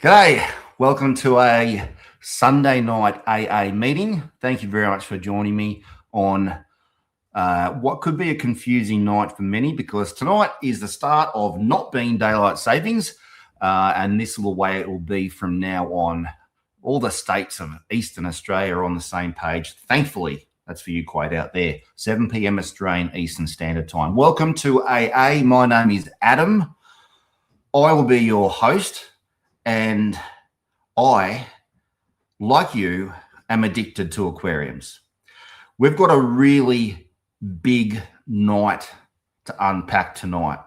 G'day, welcome to a Sunday night AA meeting. Thank you very much for joining me on what could be a confusing night for many, because tonight is the start of not being daylight savings, and this is the way it will be from now on. All the states of Eastern Australia are on the same page. Thankfully, that's for you quite out there. 7 p.m. Australian Eastern Standard Time. Welcome to AA. My name is Adam. I will be your host. And I, like you, am addicted to aquariums. We've got a really big night to unpack tonight.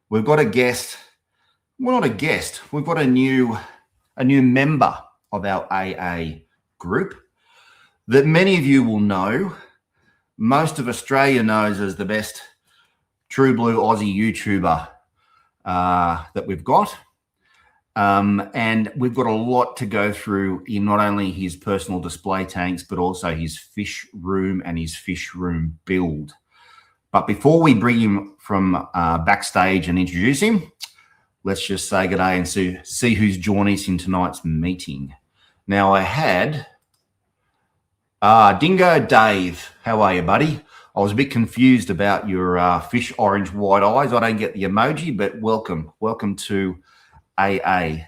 We've got a guest, well, not a guest, we've got a new member of our AA group that many of you will know. Most of Australia knows as the best true blue Aussie YouTuber that we've got. And we've got a lot to go through in not only his personal display tanks, but also his fish room and his fish room build. But before we bring him from backstage and introduce him, let's just say g'day and see who's joining us in tonight's meeting. Now I had Dingo Dave. How are you, buddy? I was a bit confused about your fish orange white eyes. I don't get the emoji, but welcome to AA.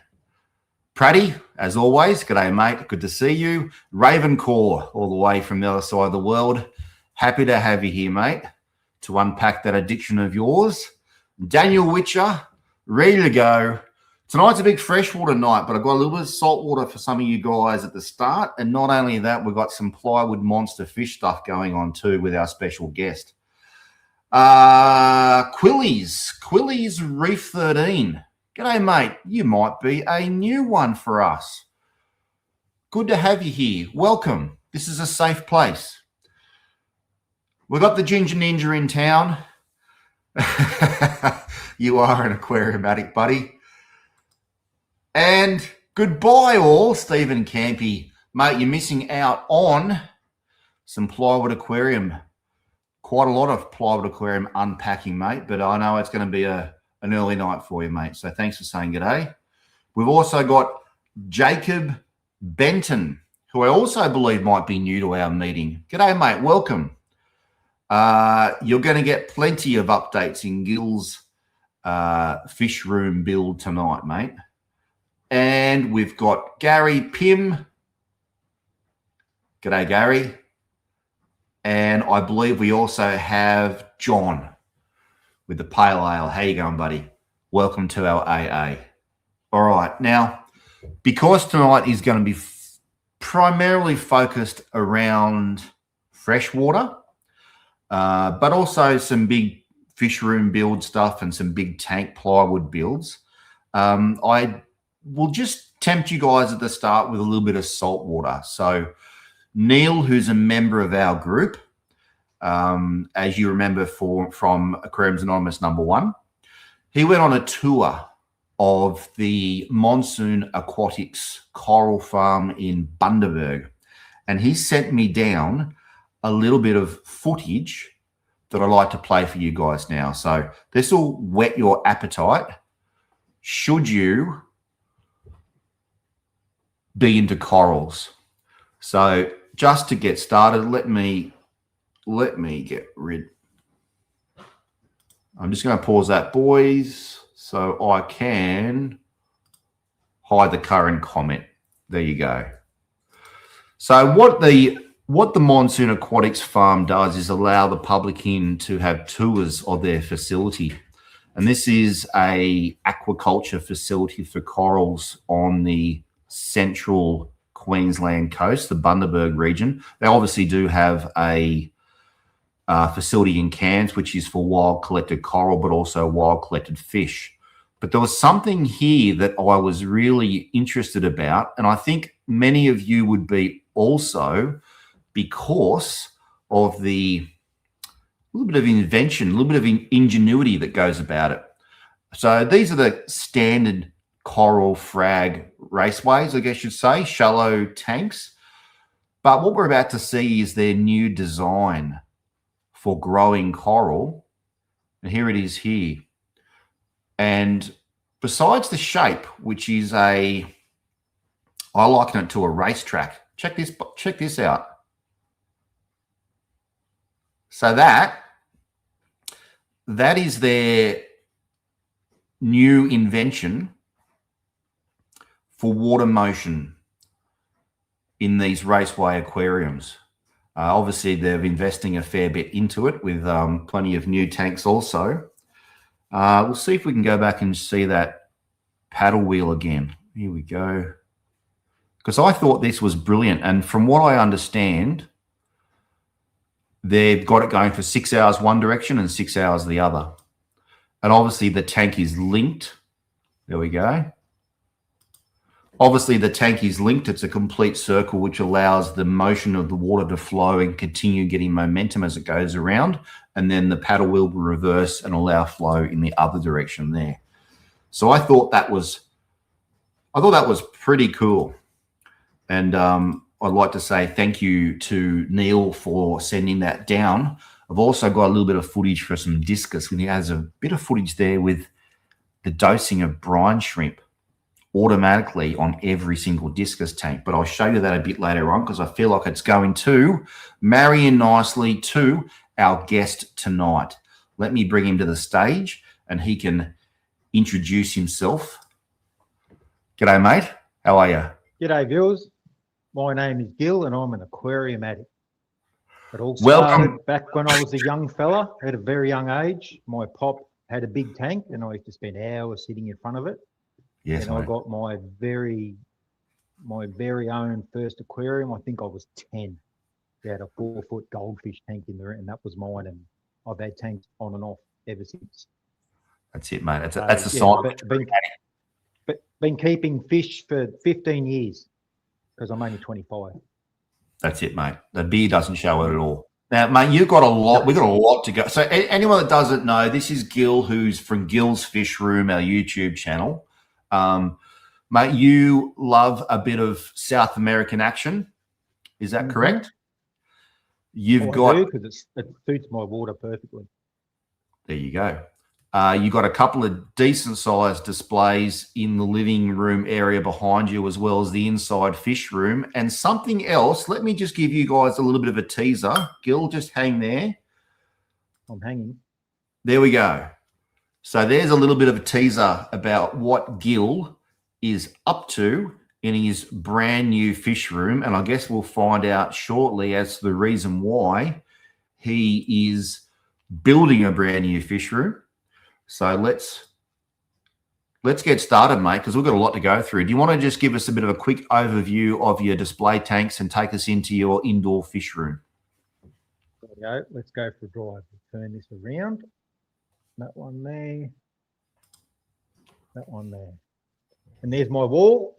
Praddy, as always, g'day mate, good to see you. Ravencore, all the way from the other side of the world. Happy to have you here, mate, to unpack that addiction of yours. Daniel Witcher, ready to go. Tonight's a big freshwater night, but I've got a little bit of saltwater for some of you guys at the start. And not only that, we've got some plywood monster fish stuff going on too with our special guest. Quilly's Reef 13. G'day, mate. You might be a new one for us. Good to have you here. Welcome. This is a safe place. We've got the Ginger Ninja in town. You are an aquarium addict, buddy. And goodbye all, Stephen Campy. Mate, you're missing out on some plywood aquarium. Quite a lot of plywood aquarium unpacking, mate, but I know it's going to be an early night for you, mate. So thanks for saying g'day. We've also got Jacob Benton, who I also believe might be new to our meeting. G'day, mate. Welcome. You're going to get plenty of updates in Gils Fish Room build tonight, mate. And we've got Gary Pym. G'day, Gary. And I believe we also have John with the pale ale. How you going, buddy? Welcome to our AA. All right. Now, because tonight is going to be primarily focused around freshwater, but also some big fish room build stuff and some big tank plywood builds, I will just tempt you guys at the start with a little bit of saltwater. So Neil, who's a member of our group, as you remember from Aquariums Anonymous #1, he went on a tour of the Monsoon Aquatics coral farm in Bundaberg, and he sent me down a little bit of footage that I'd like to play for you guys now. So this will whet your appetite should you be into corals. So just to get started, let me get rid. I'm just going to pause that, boys, so I can hide the current comment. There you go. So what the Monsoon Aquatics farm does is allow the public in to have tours of their facility. And this is a aquaculture facility for corals on the central Queensland coast, the Bundaberg region. They obviously do have a facility in Cairns, which is for wild collected coral, but also wild collected fish. But there was something here that I was really interested about, and I think many of you would be also, because of the little bit of invention, a little bit of ingenuity that goes about it. So these are the standard coral frag raceways, I guess you'd say, shallow tanks. But what we're about to see is their new design for growing coral. And here it is here. And besides the shape, which is a I liken it to a racetrack. Check this out. So that is their new invention for water motion in these raceway aquariums. Obviously, they're investing a fair bit into it with plenty of new tanks also. We'll see if we can go back and see that paddle wheel again. Here we go. Because I thought this was brilliant. And from what I understand, they've got it going for 6 hours one direction and 6 hours the other. And obviously the tank is linked. There we go. Obviously the tank is linked. It's a complete circle, which allows the motion of the water to flow and continue getting momentum as it goes around. And then the paddle wheel will reverse and allow flow in the other direction there. So I thought that was pretty cool. And I'd like to say thank you to Neil for sending that down. I've also got a little bit of footage for some discus. He has a bit of footage there with the dosing of brine shrimp automatically on every single discus tank. But I'll show you that a bit later on because I feel like it's going to marry in nicely to our guest tonight. Let me bring him to the stage and he can introduce himself. G'day, mate. How are you? G'day, Gils. My name is Gil and I'm an aquarium addict. It all Welcome. started back when I was a young fella at a very young age. My pop had a big tank and I used to spend hours sitting in front of it. Yes, and mate. I got my very own first aquarium. I think I was 10. We had a 4-foot goldfish tank in there and that was mine, and I've had tanks on and off ever since. That's it, mate. That's a sign. Been keeping fish for 15 years because I'm only 25. That's it, mate. The beer doesn't show it at all. Now, mate, you've got a lot. We've got a lot to go. So anyone that doesn't know, this is Gil, who's from Gils Fish Room, our YouTube channel. Mate, you love a bit of South American action. Is that correct? You've got, because it suits my water perfectly. There you go. You've got a couple of decent sized displays in the living room area behind you, as well as the inside fish room. And something else, let me just give you guys a little bit of a teaser. Gil, just hang there. I'm hanging. There we go. So there's a little bit of a teaser about what Gil is up to in his brand new fish room. And I guess we'll find out shortly as to the reason why he is building a brand new fish room. So let's get started, mate, because we've got a lot to go through. Do you want to just give us a bit of a quick overview of your display tanks and take us into your indoor fish room? There we go. Let's go for a drive. Turn this around. That one there. That one there. And there's my wall.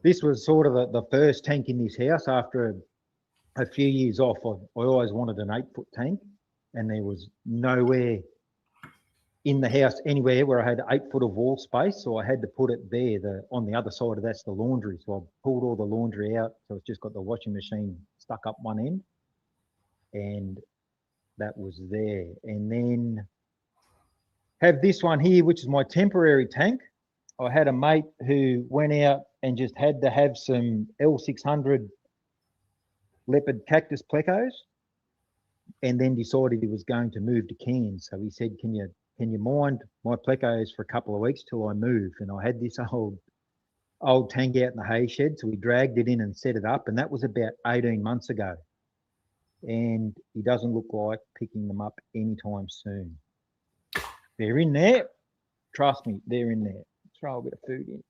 This was sort of the first tank in this house. After a few years off, I always wanted an 8-foot tank, and there was nowhere in the house anywhere where I had 8 foot of wall space, so I had to put it there. On the other side of that's the laundry, so I pulled all the laundry out, so it's just got the washing machine stuck up one end, and that was there. And then have this one here, which is my temporary tank. I had a mate who went out and just had to have some L600 leopard cactus plecos, and then decided he was going to move to Cairns. So he said, can you mind my plecos for a couple of weeks till I move? And I had this old tank out in the hay shed, so we dragged it in and set it up, and that was about 18 months ago. And he doesn't look like picking them up anytime soon. They're in there. Trust me, they're in there. Throw a bit of food in.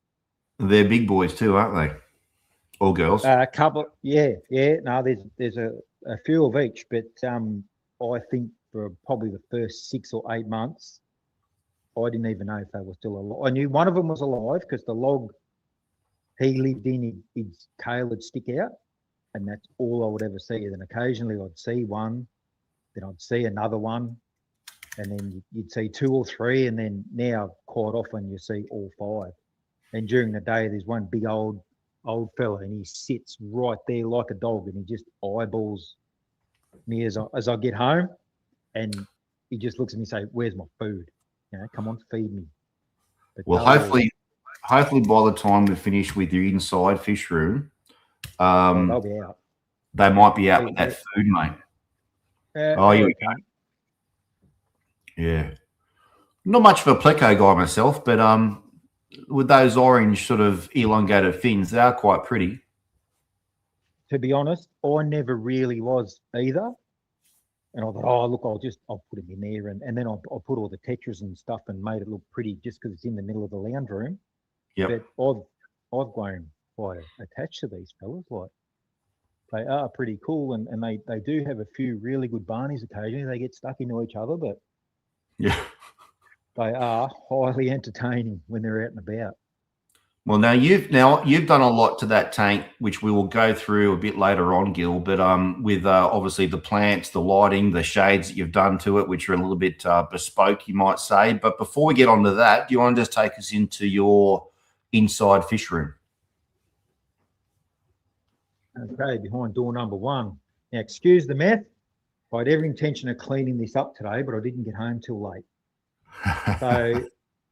They're big boys too, aren't they? Or girls? A couple, yeah. No, there's a few of each, but I think for probably the first 6 or 8 months, I didn't even know if they were still alive. I knew one of them was alive because the log he lived in, his tail would stick out, and that's all I would ever see. And then occasionally I'd see one, then I'd see another one, and then you'd see 2 or 3, and then now quite often you see all 5. And during the day, there's one big old fella, and he sits right there like a dog, and he just eyeballs me as I get home, and he just looks at me and say, "Where's my food? You know, come on, feed me." But well, hopefully by the time we finish with your inside fish room, they'll be out. they might be out with that food, mate. Oh, you okay. Yeah. Not much of a pleco guy myself, but with those orange sort of elongated fins, they are quite pretty. To be honest, I never really was either. And I thought, oh, look, I'll put them in there. And then I'll put all the tetras and stuff and made it look pretty just because it's in the middle of the lounge room. Yep. But I've grown quite attached to these fellas. Like, they are pretty cool. And they do have a few really good barneys occasionally. They get stuck into each other, but yeah, they are highly entertaining when they're out and about. Well, now you've done a lot to that tank, which we will go through a bit later on, Gil. But with obviously the plants, the lighting, the shades that you've done to it, which are a little bit bespoke, you might say. But before we get on to that, do you want to just take us into your inside fish room? Okay, behind door number 1. Now, excuse the mess. I had every intention of cleaning this up today, but I didn't get home till late. So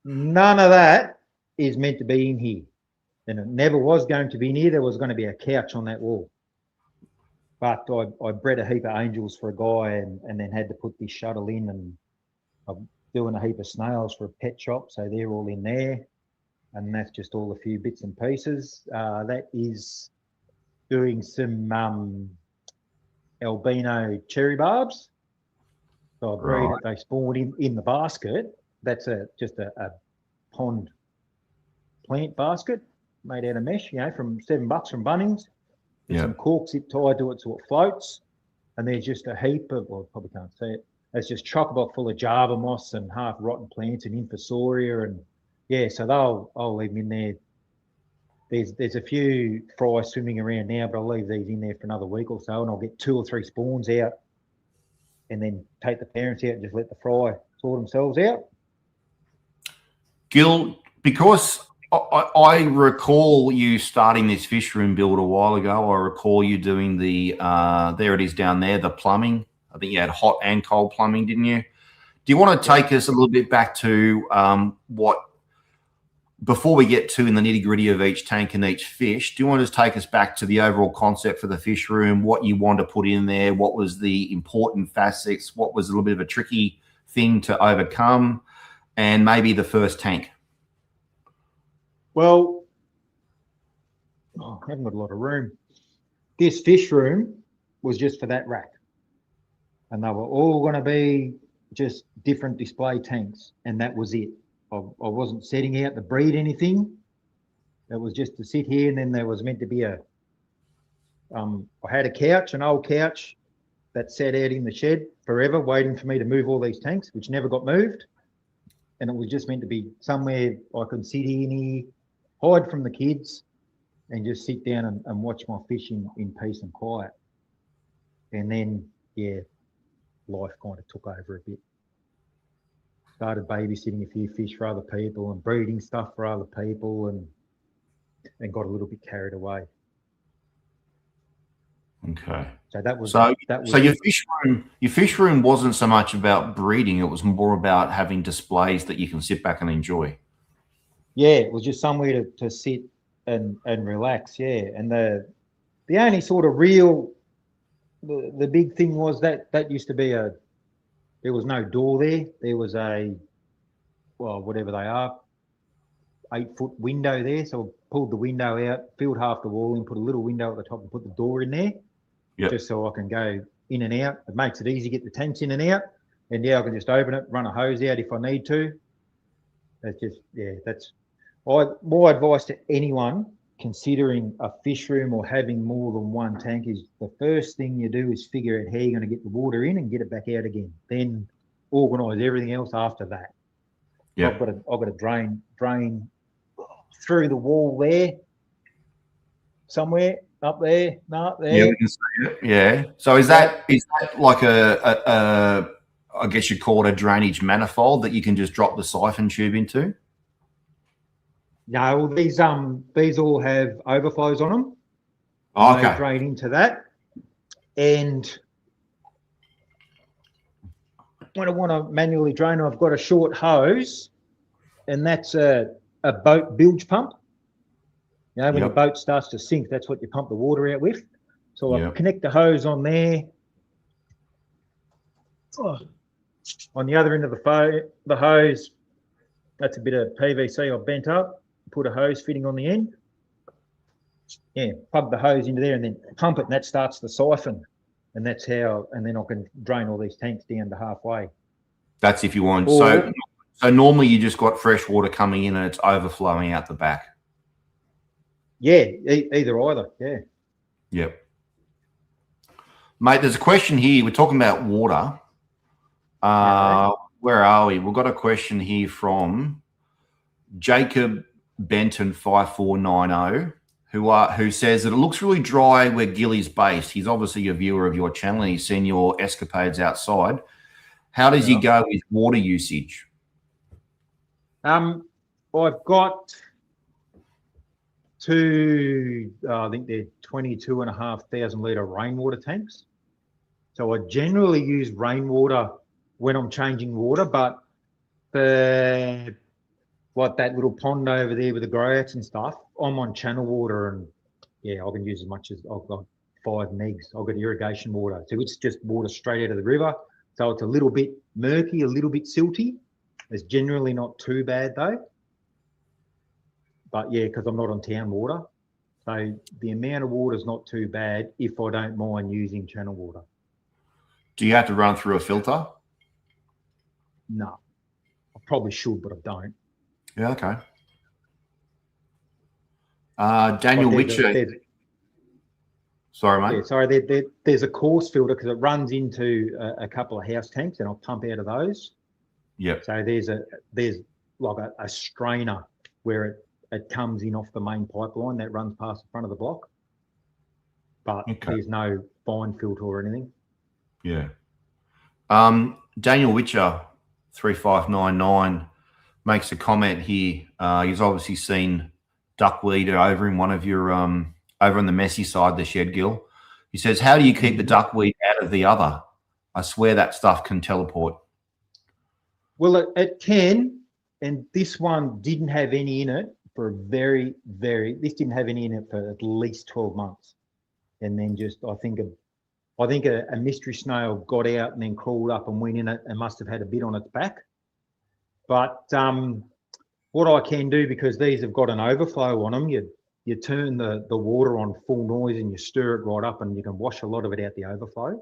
none of that is meant to be in here. And it never was going to be in here. There was going to be a couch on that wall. But I bred a heap of angels for a guy and then had to put this shuttle in, and I'm doing a heap of snails for a pet shop. So they're all in there. And that's just all a few bits and pieces. That is doing some albino cherry barbs. So I breed it, they spawn in the basket. That's just a pond plant basket made out of mesh, from $7 from Bunnings. There's some cork zip tied to it so it floats. And there's just a heap of, well, probably can't see it. It's just chock-a-block full of Java moss and half rotten plants and infusoria. And so I'll leave them in there. There's a few fry swimming around now, but I'll leave these in there for another week or so, and I'll get 2 or 3 spawns out and then take the parents out and just let the fry sort themselves out. Gil, because I recall you starting this fish room build a while ago. I recall you doing the, there it is down there, the plumbing. I think you had hot and cold plumbing, didn't you? Do you want to take us a little bit back to before we get to in the nitty gritty of each tank and each fish, do you want to just take us back to the overall concept for the fish room, what you want to put in there, what was the important facets, what was a little bit of a tricky thing to overcome, and maybe the first tank? Well, I haven't got a lot of room. This fish room was just for that rack. And they were all going to be just different display tanks, and that was it. I wasn't setting out to breed anything. It was just to sit here, and then there was meant to be I had a couch, an old couch that sat out in the shed forever, waiting for me to move all these tanks, which never got moved. And it was just meant to be somewhere I could sit in here, hide from the kids, and just sit down and watch my fish in peace and quiet. And then, life kind of took over a bit. Started babysitting a few fish for other people and breeding stuff for other people, and got a little bit carried away. Okay. So that was so your fish room wasn't so much about breeding, it was more about having displays that you can sit back and enjoy. Yeah, it was just somewhere to sit and relax, And the only sort of real the big thing was that used to be there was no door there. There was whatever they are, 8-foot window there. So I pulled the window out, filled half the wall in, put a little window at the top and put the door in there. Yep. Just so I can go in and out. It makes it easy to get the tanks in and out. And I can just open it, run a hose out if I need to. That's just, that's my advice to anyone considering a fish room or having more than one tank is the first thing you do is figure out how you're going to get the water in and get it back out again. Then organise everything else after that. Yeah, I've got to drain through the wall there, somewhere up there, there. Yeah, we can see it. Yeah. So is that like a I guess you'd call it a drainage manifold that you can just drop the siphon tube into? No, these all have overflows on them. Oh, okay. They drain into that, and when I want to manually drain, I've got a short hose, and that's a boat bilge pump. You know, when Yep. the boat starts to sink, that's what you pump the water out with. So I Yep. connect the hose on there. Oh. On the other end of the hose, that's a bit of PVC I've bent up. Put a hose fitting on the end. Yeah, plug the hose into there and then pump it, and that starts the siphon. And that's how, and then I can drain all these tanks down to halfway. That's if you want. Or, So normally you just got fresh water coming in and it's overflowing out the back. yeah, either. Yeah. Yep. Mate, there's a question here. We're talking about water. Where are we? We've got a question here from Jacob Benton 5490, who says that it looks really dry where Gilly's based. He's obviously a viewer of your channel and he's seen your escapades outside. How does he go with water usage? I've got two, I think they're 22,500 litre rainwater tanks. So I generally use rainwater when I'm changing water, but like that little pond over there with the growouts and stuff, I'm on channel water, and yeah, I can use as much as I've got 5 megs. I've got irrigation water, so it's just water straight out of the river. So it's a little bit murky, a little bit silty. It's generally not too bad though. But yeah, because I'm not on town water, so the amount of water is not too bad if I don't mind using channel water. Do you have to run through a filter? No, I probably should, but I don't. Yeah, okay. Daniel Witcher. Sorry, mate. Yeah, sorry. There's a coarse filter because it runs into a couple of house tanks, and I'll pump out of those. Yep. So there's like a strainer where it comes in off the main pipeline that runs past the front of the block, but there's no fine filter or anything. Yeah. Daniel Witcher 3599 makes a comment here. He's obviously seen duckweed over in one of your over on the messy side of the shed, Gil. He says, how do you keep the duckweed out of the other? I swear that stuff can teleport. Well, it can, and this one didn't have any in it for this didn't have any in it for at least 12 months. And then just, I think a mystery snail got out and then crawled up and went in it and must have had a bit on its back. But what I can do, because these have got an overflow on them, you turn the water on full noise and you stir it right up and you can wash a lot of it out the overflow.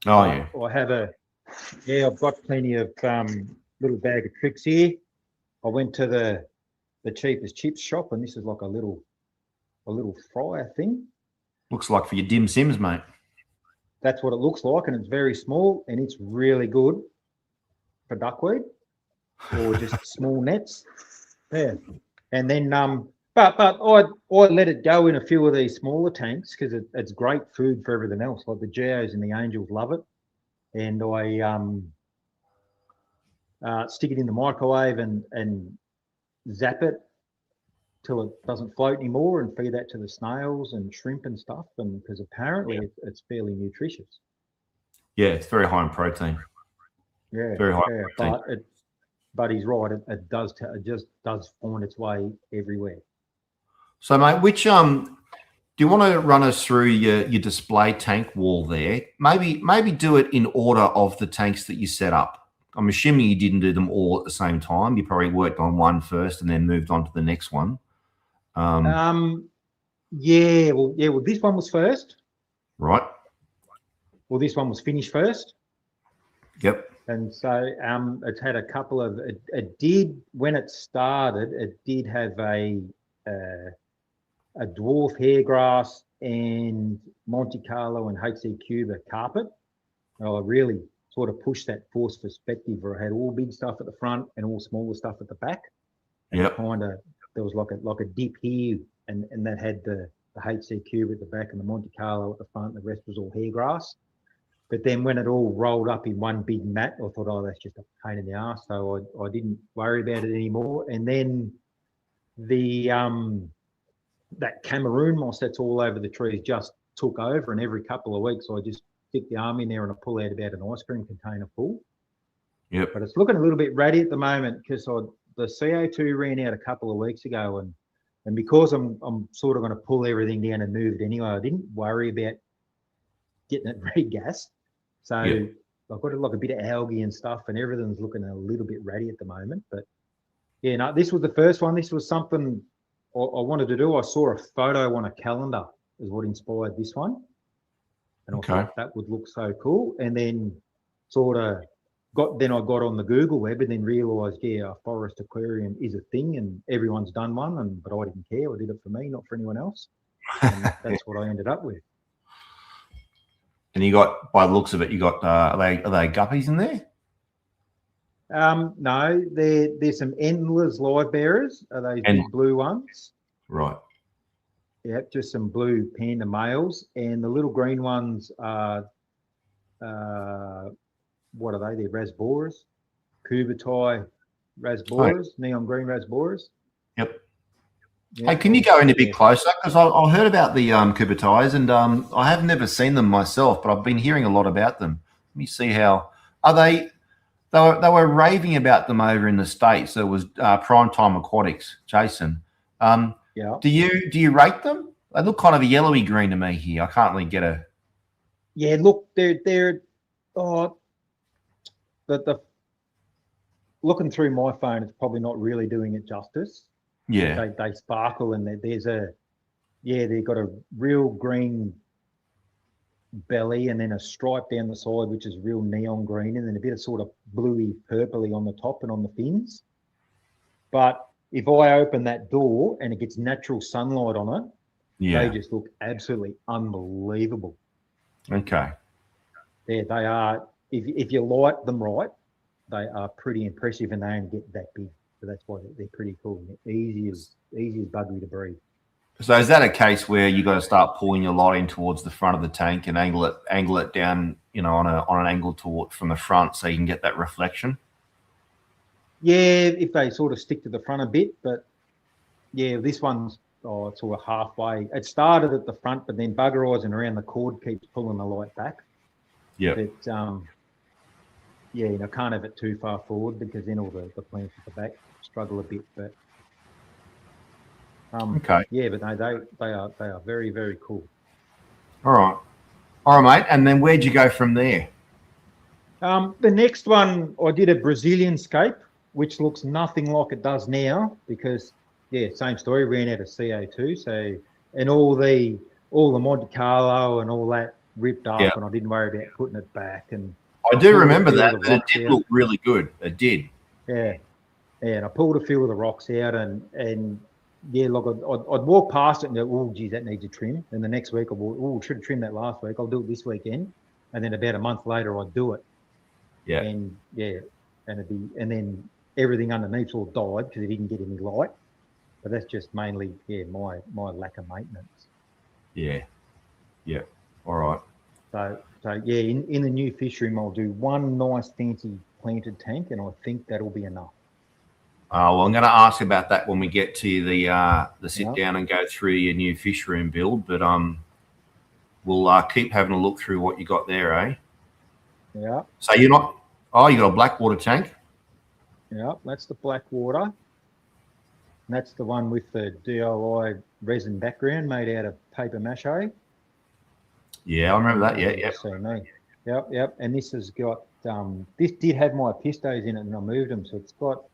Oh, yeah. I've got plenty of little bag of tricks here. I went to the cheapest chips shop, and this is like a little fryer thing. Looks like for your dim sims, mate. That's what it looks like, and it's very small, and it's really good for duckweed or just small nets. Yeah, and then but I let it go in a few of these smaller tanks because it's great food for everything else. Like the geos and the angels love it, and I stick it in the microwave and zap it till it doesn't float anymore, and feed that to the snails and shrimp and stuff. And because apparently it's fairly nutritious. Yeah, it's very high in protein. Yeah, very high in protein. But he's right. It just does find its way everywhere. So, mate, which do you want to run us through your display tank wall there? Maybe do it in order of the tanks that you set up. I'm assuming you didn't do them all at the same time. You probably worked on one first and then moved on to the next one. Well, this one was first. Right. Well, this one was finished first. Yep. And so it's had a couple of, it did, when it started, it did have a dwarf hairgrass and Monte Carlo and HC Cuba carpet. I really sort of pushed that force perspective where I had all big stuff at the front and all smaller stuff at the back. Yeah. Kind of, there was like a dip here, and that had the HC Cuba at the back and the Monte Carlo at the front. The rest was all hairgrass. But then when it all rolled up in one big mat, I thought, oh, that's just a pain in the ass. So I didn't worry about it anymore. And then that Cameroon moss that's all over the trees just took over, and every couple of weeks I just stick the arm in there and I pull out about an ice cream container full. Yep. But it's looking a little bit ratty at the moment because the CO2 ran out a couple of weeks ago, and because I'm sort of going to pull everything down and move it anyway, I didn't worry about getting it regassed. So I've got like a bit of algae and stuff, and everything's looking a little bit ratty at the moment. But yeah, no, this was the first one. This was something I wanted to do. I saw a photo on a calendar is what inspired this one, and I thought that would look so cool. And then sort of I got on the Google web and then realised, a forest aquarium is a thing, and everyone's done one. But I didn't care. I did it for me, not for anyone else. And that's what I ended up with. And you got, by the looks of it, you got are they guppies in there? No, there's some endless live bearers. Are those big blue ones? Right. Yeah, just some blue panda males, and the little green ones are what are they? They're rasboras, Kubatai rasboras, neon green rasboras. Yep. Hey, can you go in a bit closer? Because I heard about the Kubatais, and I have never seen them myself, but I've been hearing a lot about them. Let me see how are they. They were raving about them over in the States. There was Primetime Aquatics, Jason. Do you rate them? They look kind of a yellowy green to me here. I can't really get a. Yeah, look, they're the looking through my phone, it's probably not really doing it justice. Yeah, they sparkle, and they've got a real green belly, and then a stripe down the side which is real neon green, and then a bit of sort of bluey purpley on the top and on the fins. But if I open that door and it gets natural sunlight on it, they just look absolutely unbelievable. Okay. They are, if you light them right, they are pretty impressive, and they only get that big. So that's why they're pretty cool. They're easy as buggery to breed. So is that a case where you got to start pulling your lighting towards the front of the tank and angle it down, on an angle from the front so you can get that reflection? Yeah, if they sort of stick to the front a bit, but yeah, this one's sort of halfway. It started at the front, but then bugger eyes and around the cord keeps pulling the light back. Yeah. But can't have it too far forward because then all the plants at the back struggle a bit. But yeah, but no, they are very, very cool. All right, mate. And then where'd you go from there? The next one, I did a Brazilian scape, which looks nothing like it does now because same story, ran out of CO2. So, and all the Monte Carlo and all that ripped up, and I didn't worry about putting it back. And I do remember that. It did look really good. It did. Yeah, and I pulled a few of the rocks out, and look, I'd walk past it and go, oh, geez, that needs a trim. And the next week, should have trimmed that last week. I'll do it this weekend. And then about a month later, I'd do it. Yeah. And and then everything underneath all died because it didn't get any light. But that's just mainly, my lack of maintenance. Yeah. Yeah. All right. So in the new fish room, I'll do one nice fancy planted tank, and I think that'll be enough. Well, I'm going to ask about that when we get to the sit down and go through your new fish room build. But we'll keep having a look through what you got there, eh? Yeah. So you're not. Oh, you got a Blackwater tank. Yeah, that's the Blackwater. And that's the one with the DIY resin background made out of paper mache. Yeah, I remember that. Yeah. See me. Yep. And this has got. This did have my pistos in it, and I moved them, so it's got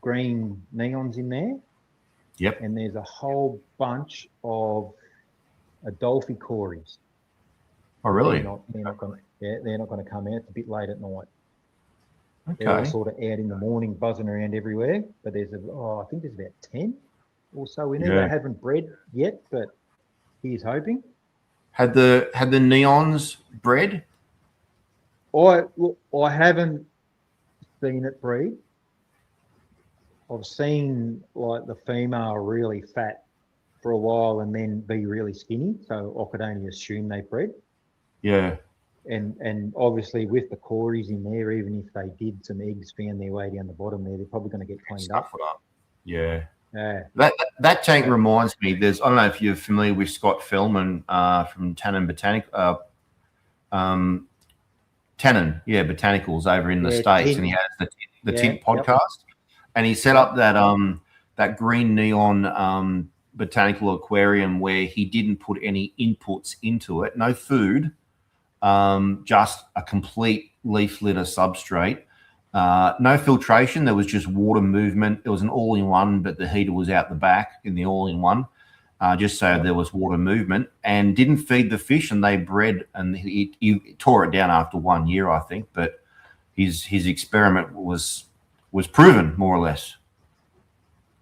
green neons in there. Yep. And there's a whole bunch of Adolphi cories. Oh, really? They're not going to come out. It's a bit late at night. Okay. They're all sort of out in the morning, buzzing around everywhere. But I think there's about 10 or so in there. They haven't bred yet, but he's hoping. Had the neons bred? I haven't seen it breed. I've seen like the female really fat for a while and then be really skinny, so I could only assume they bred. Yeah. And obviously with the cories in there, even if they did, some eggs found their way down the bottom there, they're probably going to get cleaned up. Yeah. Yeah. That tank reminds me. I don't know if you're familiar with Scott Fellman from Tannen Botanicals over in the States, and he the Tint podcast, and he set up that green neon botanical aquarium where he didn't put any inputs into it, no food, just a complete leaf litter substrate, no filtration. There was just water movement. It was an all-in-one, but the heater was out the back in the all-in-one, just so there was water movement, and didn't feed the fish, and they bred, and he tore it down after 1 year, I think, but his experiment was proven, more or less.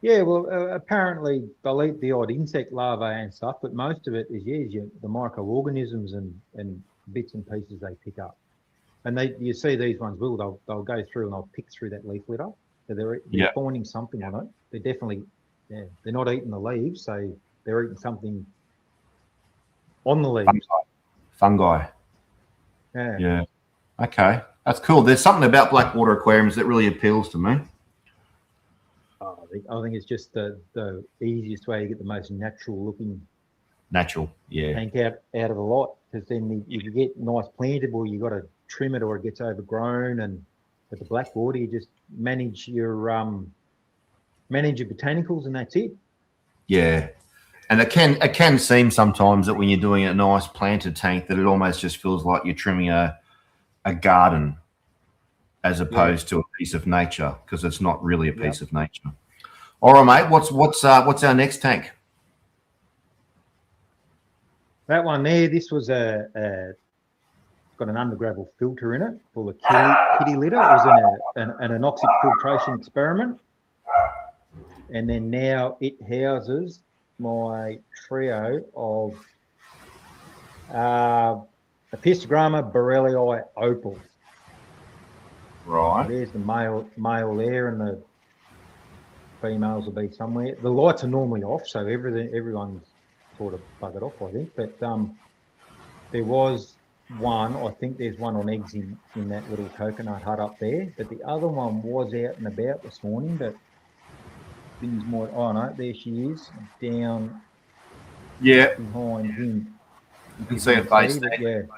Yeah, well, apparently they'll eat the odd insect larvae and stuff, but most of it is the microorganisms and bits and pieces they pick up. And you see these ones they'll go through and they'll pick through that leaf litter. So they're finding something on it. They're definitely, they're not eating the leaves, so they're eating something on the leaves. Fungi. Yeah. Okay, that's cool. There's something about Blackwater aquariums that really appeals to me. I think it's just the easiest way to get the most natural tank out of the lot, because then if you get nice plantable, you got to trim it or it gets overgrown. And at the Blackwater, you just manage your botanicals and that's it. Yeah, and it can seem sometimes that when you're doing a nice planted tank that it almost just feels like you're trimming a garden as opposed to a piece of nature, because it's not really a piece of nature. All right, mate. What's our next tank? That one there. This was got an undergravel filter in it full of kitty litter. It was an anoxic filtration experiment, and then now it houses my trio of Apistogramma borellii opals. Right. So there's the male there, and the females will be somewhere. The lights are normally off, so everyone's sort of buggered off, I think. But there was one, I think there's one on eggs in that little coconut hut up there. But the other one was out and about this morning, but things might, oh no, there she is, down behind him. You can see her face there.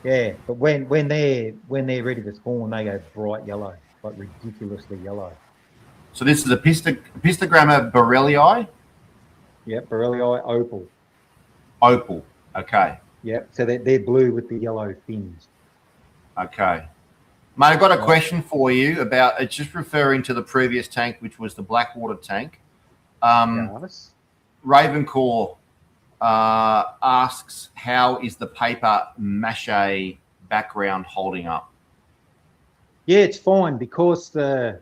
Yeah, but when they're ready to spawn, they go bright yellow, like ridiculously yellow. So this is a Apistogramma borellii? Yep, borellii opal. Opal, okay. Yep, so they're blue with the yellow fins. Okay. Mate, I've got a question for you about, it's just referring to the previous tank, which was the Blackwater tank. Yes. Ravencore asks, how is the paper mache background holding up? Yeah, it's fine because the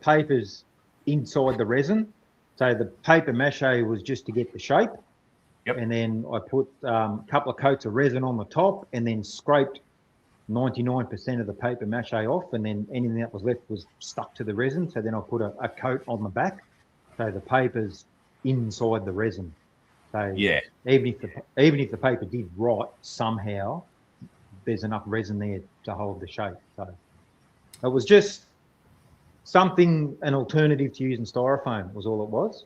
paper's inside the resin. So the paper mache was just to get the shape. Yep. And then I put a couple of coats of resin on the top and then scraped 99% of the paper mache off, and then anything that was left was stuck to the resin. So then I put a coat on the back. So the paper's inside the resin. So even if the paper did rot somehow, there's enough resin there to hold the shape. So it was just something, an alternative to using styrofoam was all it was.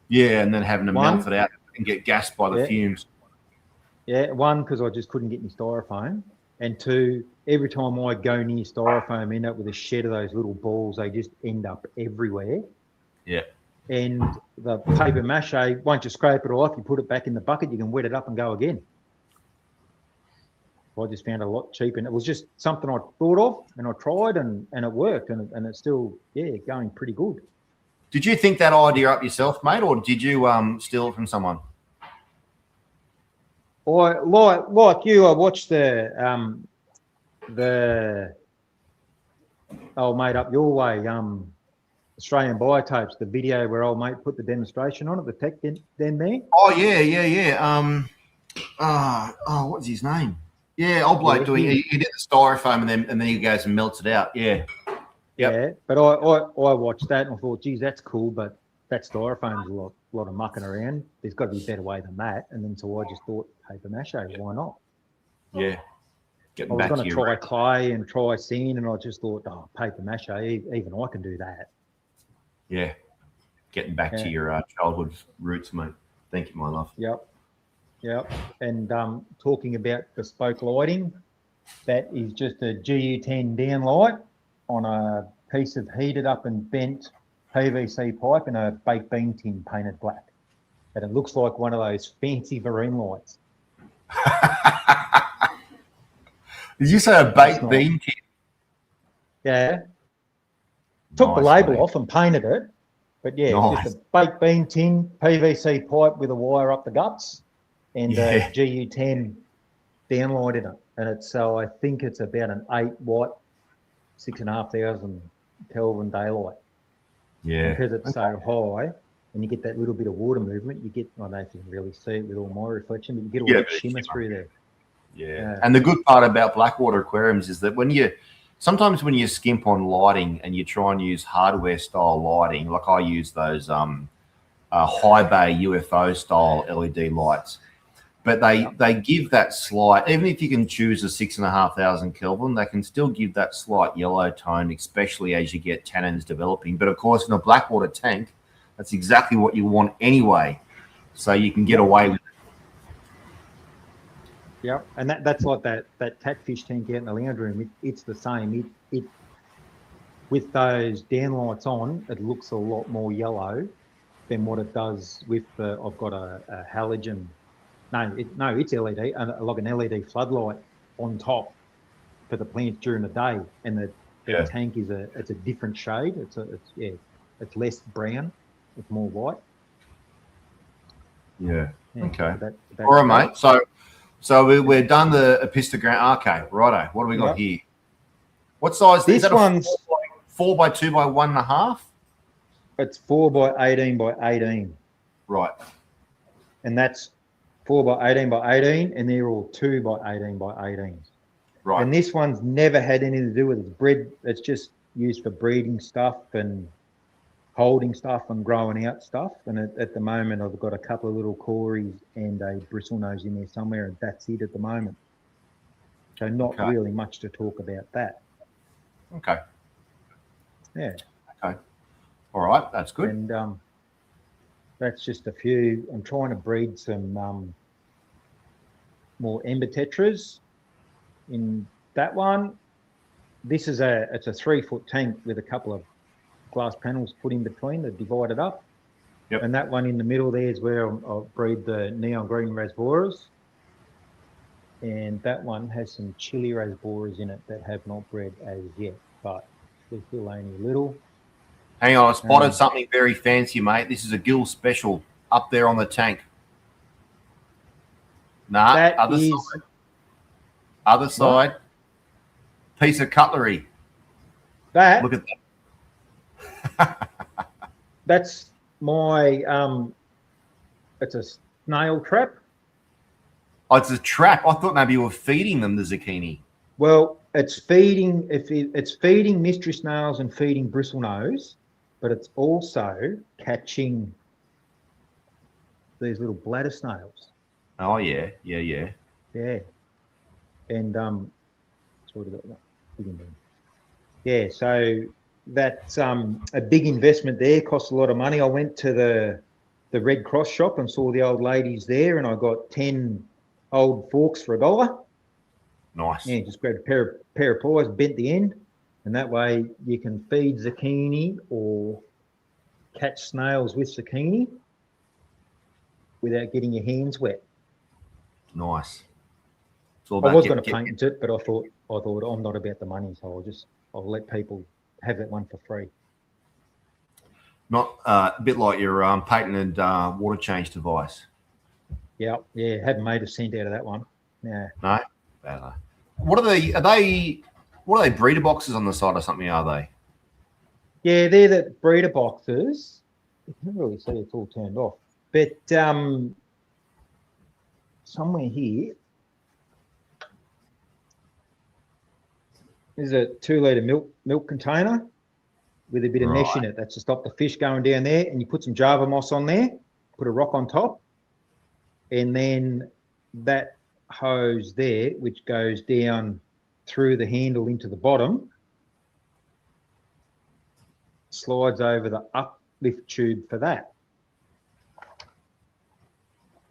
Yeah, and then having to melt it out and get gassed by the fumes. Yeah, one, because I just couldn't get any styrofoam. And two, every time I go near styrofoam, I end up with a shed of those little balls. They just end up everywhere. Yeah. And the paper mache, once you scrape it off, you put it back in the bucket, you can wet it up and go again. I just found it a lot cheaper, and it was just something I thought of and I tried, and it worked, and it's still going pretty good. Did you think that idea up yourself, mate, or did you steal it from someone? Like you, I watched the old mate up your way, Australian Biotopes, the video where old mate put the demonstration on it, the tech den there. Oh yeah. What's his name? Yeah, old bloke doing. He did the styrofoam and then he goes and melts it out. Yeah. Yep. Yeah, but I watched that and I thought, geez, that's cool, but that styrofoam's a lot of mucking around. There's got to be a better way than that. And then so I just thought, paper mache, why not? Yeah. I was going to try clay and try sand, and I just thought, paper mache, even I can do that. Yeah. Getting back to your childhood roots, mate. Thank you, my love. Yep. And talking about bespoke lighting, that is just a GU10 down light on a piece of heated up and bent PVC pipe in a baked bean tin painted black. And it looks like one of those fancy marine lights. Did you say a baked bean tin? Yeah. Took the label off and painted it. But yeah, just a baked bean tin, PVC pipe with a wire up the guts and a GU10 downlight in it. And it's so I think it's about an 8 watt, 6,500 Kelvin daylight. Yeah. Because it's so high and you get that little bit of water movement, you get, I don't know if you can really see it with all my reflection, but you get all that shimmer through there. Yeah. And the good part about Blackwater aquariums is that sometimes when you skimp on lighting and you try and use hardware style lighting, like I use those high bay UFO style LED lights, but they give that slight, even if you can choose a 6,500 Kelvin, they can still give that slight yellow tone, especially as you get tannins developing. But of course, in a Blackwater tank, that's exactly what you want anyway, so you can get away with it. Yeah, and that's like that catfish tank out in the lounge room. It's the same. It with those downlights on, it looks a lot more yellow than what it does with the. I've got a halogen. No, it's LED, like an LED floodlight on top for the plants during the day, and the tank it's a different shade. It's less brown. It's more white. Yeah. Okay. All right, mate. So we're done the epistogram. Okay, righto. What do we got here? What size? This one's 4 by 2 by 1.5. It's 4 by 18 by 18. Right. And that's 4 by 18 by 18, and they're all 2 by 18 by 18. Right. And this one's never had anything to do with its breed. It's just used for breeding stuff and holding stuff and growing out stuff. And at the moment, I've got a couple of little cories and a bristlenose in there somewhere, and that's it at the moment. So not really much to talk about that. Okay. Yeah. Okay. All right. That's good. And that's just a few. I'm trying to breed some more ember tetras in that one. This is it's a 3-foot tank with a couple of glass panels put in between that divide it up. Yep. And that one in the middle there is where I'll breed the neon green rasboras. And that one has some chili rasboras in it that have not bred as yet, but they're still only little. Hang on, I spotted something very fancy, mate. This is a Gils special up there on the tank. Nah, other side. Piece of cutlery. Look at that. That's my it's a snail trap. Oh, it's a trap. I thought maybe you were feeding them the zucchini. Well, it's feeding it's feeding mystery snails and feeding bristlenose, but it's also catching these little bladder snails. Oh yeah. And yeah, so that's a big investment there, costs a lot of money. I went to the Red Cross shop and saw the old ladies there, and I got 10 old forks for $1. Nice. Yeah, just grabbed a pair of pliers, bent the end, and that way you can feed zucchini or catch snails with zucchini without getting your hands wet. Nice. I was going to paint it, but I thought I'm not about the money, so I'll let people have that one for free. Not a bit like your patented water change device. Yeah, hadn't made a cent out of that one. Yeah. No. What are they? What are they? Breeder boxes on the side or something? Are they? Yeah, they're the breeder boxes. You can't really see it's all turned off, but somewhere here is a 2-litre milk container with a bit of mesh in it. That's to stop the fish going down there. And you put some Java moss on there, put a rock on top, and then that hose there, which goes down through the handle into the bottom, slides over the uplift tube for that.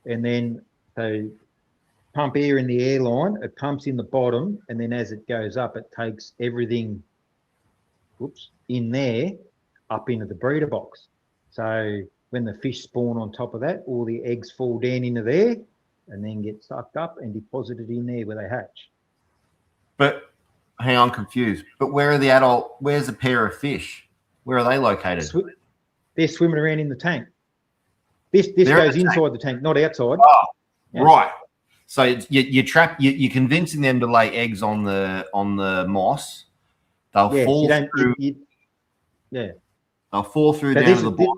And then so pump air in the airline, it pumps in the bottom, and then as it goes up, it takes everything in there up into the breeder box. So when the fish spawn on top of that, all the eggs fall down into there and then get sucked up and deposited in there where they hatch. But hang on, confused. But where are the adult? Where's a pair of fish? Where are they located? They're swimming around in the tank. This goes inside the tank, not outside. Oh, yeah. Right. So you're convincing them to lay eggs on the moss. They'll fall through. They'll fall through down to the bottom.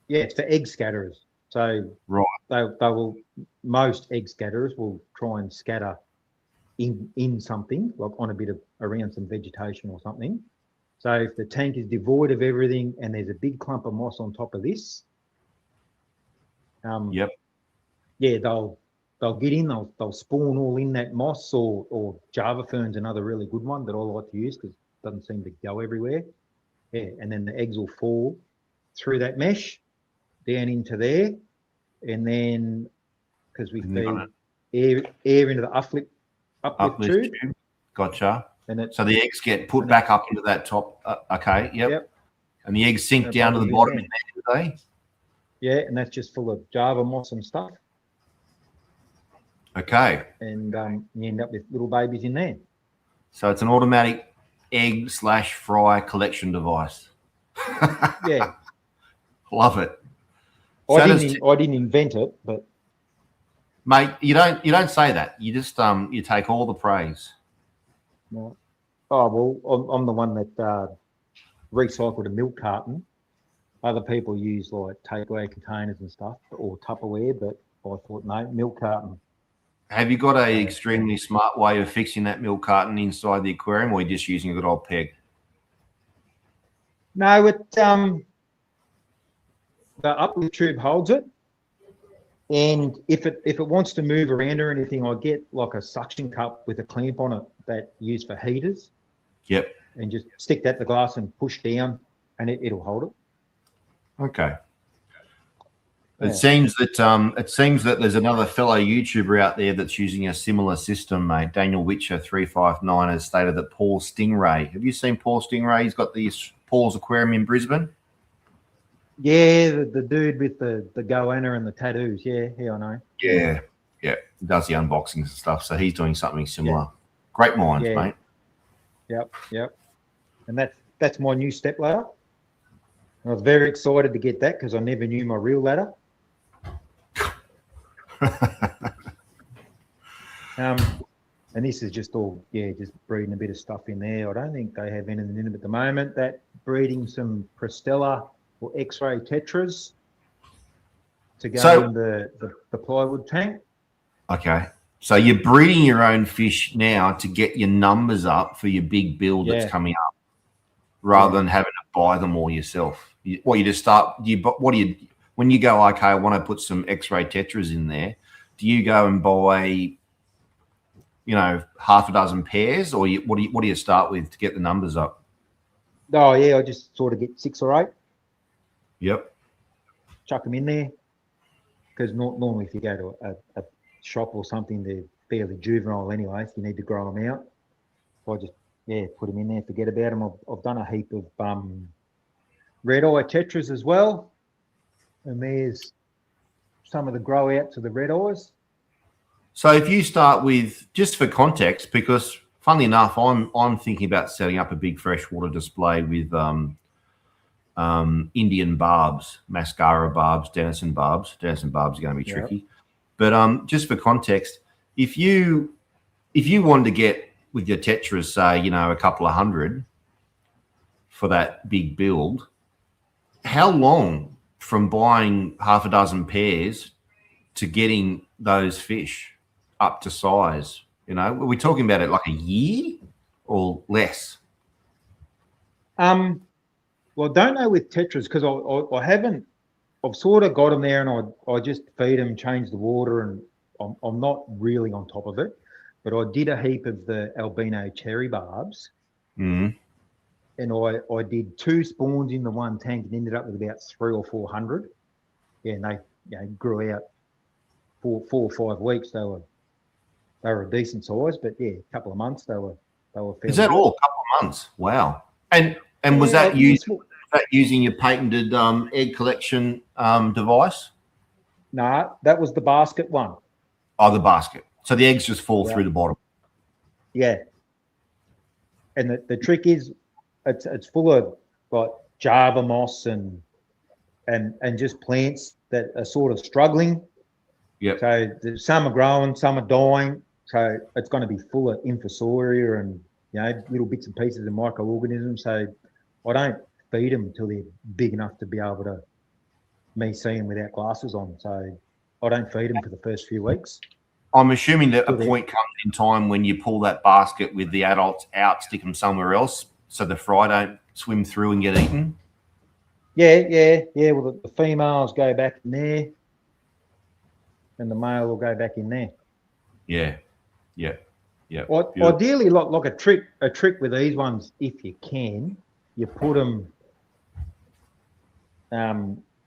Yeah, it's for egg scatterers. So right, most egg scatterers will try and scatter in something, like on a bit of around some vegetation or something. So if the tank is devoid of everything and there's a big clump of moss on top of this, they'll get in, they'll spawn all in that moss, or Java fern's another really good one that I like to use because it doesn't seem to go everywhere. Yeah, and then the eggs will fall through that mesh down into there, and then because we feed air into the uplift tube. Gotcha. And so the eggs get put back up into that top. Okay. Yep. And the eggs sink down to the bottom in there, do they? Yeah, and that's just full of Java moss and stuff. Okay. And you end up with little babies in there. So it's an automatic egg/fry collection device. Yeah. Love it. I didn't invent it, but mate, you don't say that. You just you take all the praise. No. Oh well, I'm the one that recycled a milk carton. Other people use like takeaway containers and stuff, or Tupperware, but I thought no, milk carton. Have you got a extremely smart way of fixing that milk carton inside the aquarium, or are you just using a good old peg? No, the uplift tube holds it, and if it wants to move around or anything, I get like a suction cup with a clamp on it that used for heaters. Yep. And just stick that in the glass and push down, and it'll hold it. Okay. It seems that there's another fellow YouTuber out there that's using a similar system, mate. Daniel Witcher 359 has stated that Paul Stingray. Have you seen Paul Stingray? He's got Paul's Aquarium in Brisbane. Yeah, the dude with the goanna and the tattoos. Yeah, I know. Yeah. He does the unboxings and stuff. So he's doing something similar. Yeah. Great minds, mate. Yep. And that's my new step ladder. I was very excited to get that because I never knew my real ladder. And this is just all, just breeding a bit of stuff in there. I don't think they have anything in it at the moment. That breeding some Prestella or X-ray tetras to go in the plywood tank. Okay. So you're breeding your own fish now to get your numbers up for your big build that's coming up, rather than having to buy them all yourself. When you go, okay, I want to put some X-ray tetras in there, do you go and buy, half a dozen pairs, or what do you start with to get the numbers up? Oh yeah, I just sort of get 6 or 8. Yep. Chuck them in there, because normally if you go to a shop or something, they're fairly juvenile anyway, so you need to grow them out. So I just put them in there, forget about them. I've done a heap of red eye tetras as well, and there's some of the grow outs of the red eyes. So if you start with, just for context, because funnily enough, I'm thinking about setting up a big freshwater display with Indian barbs, mascara barbs, Denison barbs. Denison barbs are going to be tricky. But just for context, if you wanted to get with your tetras, say, a couple of hundred for that big build, how long from buying half a dozen pairs to getting those fish up to size? Are we talking about it like a year or less? Well, I don't know with tetras because I haven't. I've sort of got them there, and I just feed them, change the water, and I'm not really on top of it. But I did a heap of the albino cherry barbs, and I did 2 spawns in the one tank and ended up with about 300 or 400. Yeah, and they grew out 4 or 5 weeks. They were a decent size, but a couple of months they were. Is that all? A couple of months? Wow. And was that using your patented egg collection device? No, that was the basket one. Oh, the basket. So the eggs just fall through the bottom. Yeah. And the trick is, it's full of like Java moss and just plants that are sort of struggling. Yeah. So some are growing, some are dying. So it's going to be full of infusoria and little bits and pieces of microorganisms. So I don't feed them until they're big enough to be able to see them without glasses on. So I don't feed them for the first few weeks. I'm assuming that a point comes in time when you pull that basket with the adults out, stick them somewhere else so the fry don't swim through and get eaten. Yeah. Well, the females go back in there and the male will go back in there. Yeah. Ideally, like a trick with these ones, if you can, you put them,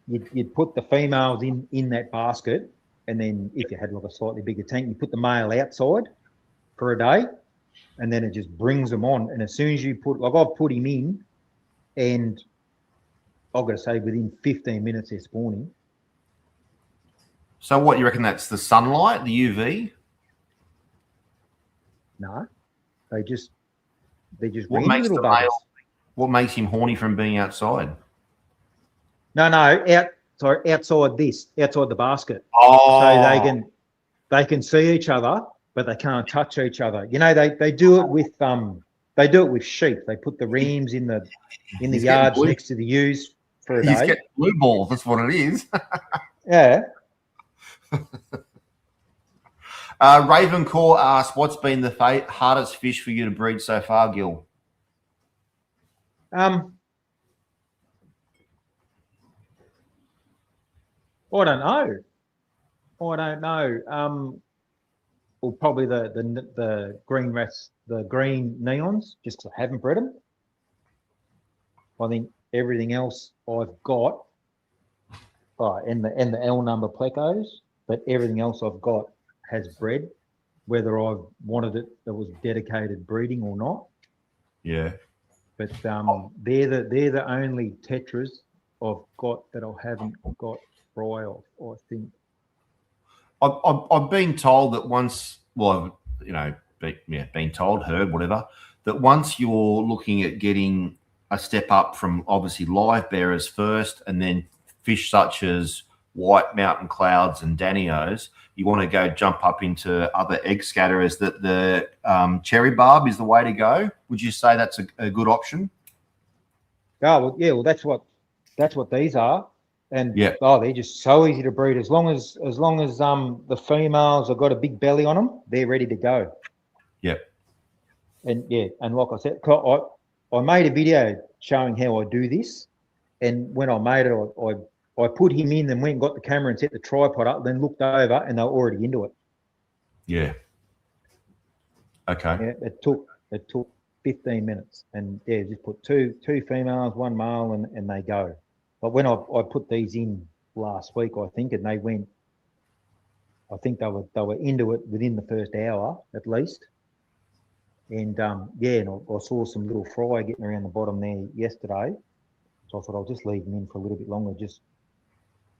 you'd put the females in that basket, and then if you had like a slightly bigger tank, you put the male outside for a day, and then it just brings them on. And as soon as you put, like I've put him in, and I've got to say within 15 minutes they're spawning. So what, you reckon that's the sunlight, the UV? No, they just what makes the male, what makes him horny from being outside? No, outside the basket. Oh, so they can see each other, but they can't touch each other. They do it with sheep. They put the rams in the yards next to the ewes for a day. He's getting blue balls. That's what it is. Yeah. Ravencore asked, "What's been the hardest fish for you to breed so far, Gil?" I don't know. Well, probably the green rats, the green neons, just 'cause I haven't bred them. I think everything else I've got, and the L number plecos, but everything else I've got has bred, whether I've wanted it that was dedicated breeding or not. Yeah. But they're the only tetras I've got that I haven't got fry off, I think. I've been told that once, been told, heard, whatever, that once you're looking at getting a step up from obviously live bearers first, and then fish such as white mountain clouds and danios, you want to jump up into other egg scatterers, that the cherry barb is the way to go. Would you say that's a good option? Oh, well, yeah, well, that's what these are. And they're just so easy to breed. As long as the females have got a big belly on them, they're ready to go. Yep. And like I said, I made a video showing how I do this, and when I made it, I put him in and went and got the camera and set the tripod up, then looked over and they were already into it. Yeah. Okay. Yeah, it took 15 minutes, and just put two females, one male, and they go. But when I put these in last week, I think, and they went, I think they were into it within the first hour at least. And and I saw some little fry getting around the bottom there yesterday. So I thought I'll just leave them in for a little bit longer. Just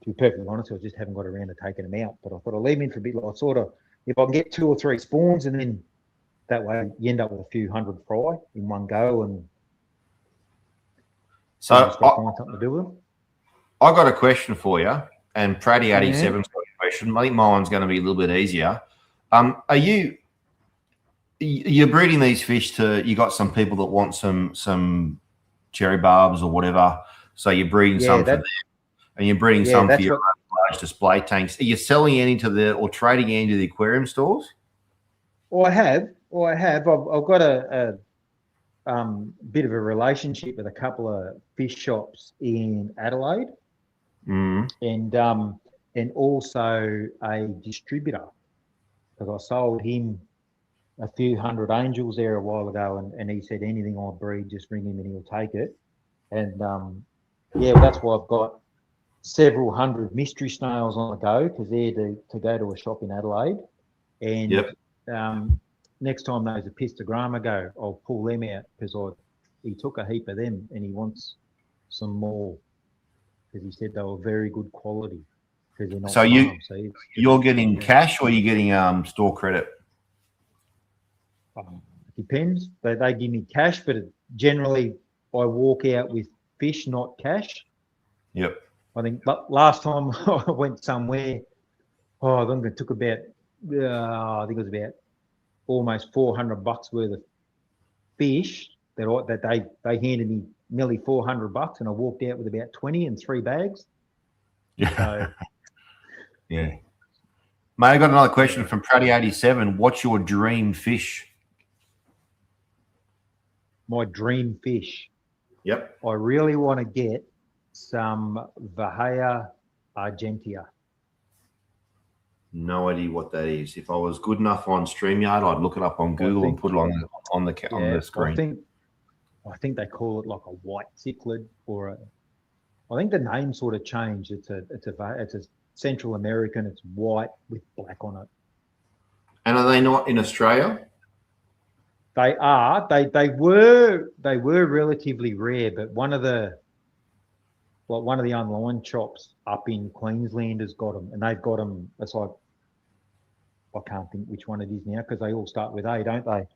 to be perfectly honest, I just haven't got around to taking them out. But I thought I'll leave them in for a bit. Like, sort of, if I can get 2 or 3 spawns, and then that way you end up with a few hundred fry in one go, and so I've got to find something to do with them. I got a question for you, and Praddy87's got a question. I think mine's going to be a little bit easier. Are you're breeding these fish you got some people that want some cherry barbs or whatever, so you're breeding some for them, and you're breeding some for your large display tanks. Are you selling any or trading any to the aquarium stores? Well, I have. I've got a bit of a relationship with a couple of fish shops in Adelaide, and also a distributor, because I sold him a few hundred angels there a while ago, and he said anything I breed, just ring him and he'll take it. And that's why I've got several hundred mystery snails on the go, because they're to go to a shop in Adelaide. And next time those apistogramma go, I'll pull them out, because he took a heap of them and he wants some more because he said they were very good quality. Because they're not So you're getting cash or you're getting store credit? It depends. They give me cash, but generally I walk out with fish, not cash. Yep. I think, but last time I went somewhere, I think it took about, I think it was about almost $400 worth of fish that they handed me nearly $400, and I walked out with about 20 and 3 bags. Yeah. So, yeah. Mate, I got another question from Pratty87. What's your dream fish? My dream fish. Yep. I really want to get some Vahea argentea. No idea what that is. If I was good enough on StreamYard, I'd look it up on Google and put it on the screen. I think they call it like a white cichlid, or I think the name sort of changed. It's a Central American. It's white with black on it. And are they not in Australia? They are. They were relatively rare, but one of the online shops up in Queensland has got them, and they've got them. It's like, I can't think which one it is now because they all start with A, don't they?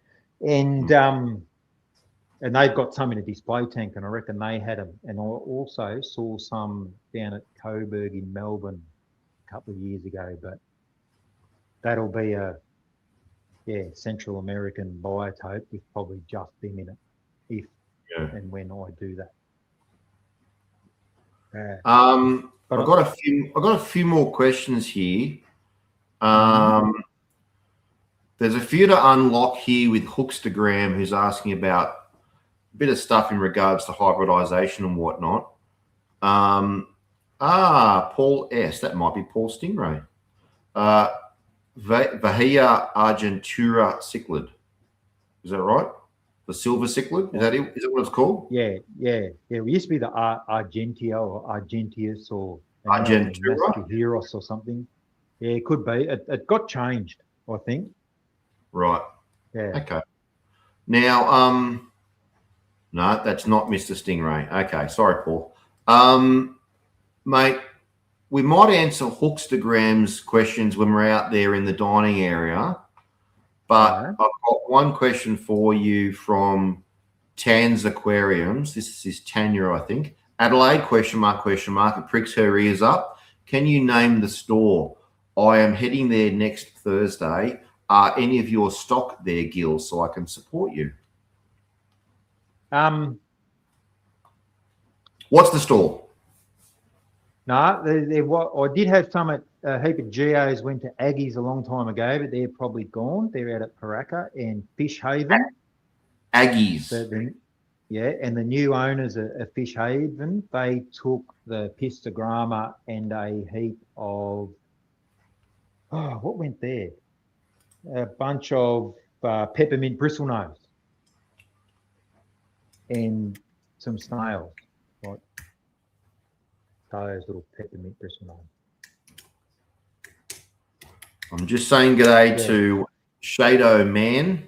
And they've got some in a display tank, and I reckon they had them. And I also saw some down at Coburg in Melbourne a couple of years ago, but that'll be a Central American biotope with probably just them in it, and when I do that. I've got a few more questions here. There's a few to unlock here with Hookstagram, who's asking about a bit of stuff in regards to hybridization and whatnot. Paul S. That might be Paul Stingray. Vahea argentea cichlid. Is that right? The silver cichlid? Is that it? Is that what it's called? Yeah. It used to be the argentea or argentius or Mascahiros or something. Yeah, it could be. It got changed, I think. Right. Yeah. Okay. Now, no, that's not Mr. Stingray. Okay, sorry, Paul. Mate, we might answer Hookstagram's questions when we're out there in the dining area, but I've got one question for you from Tan's Aquariums. This is Tanya, I think. Adelaide, question mark, it pricks her ears up. Can you name the store? I am heading there next Thursday. Are any of your stock there, Gils, so I can support you? What's the store? No, I did have some at a heap of Geos went to Aggies a long time ago, but they're probably gone. They're out at Paraka and Fish Haven. Aggies. And the new owners of Fish Haven, they took the Pistogramma and a heap of, what went there? A bunch of peppermint bristlenose and some snails, like those little peppermint bristlenose. I'm just saying g'day to Shado Man,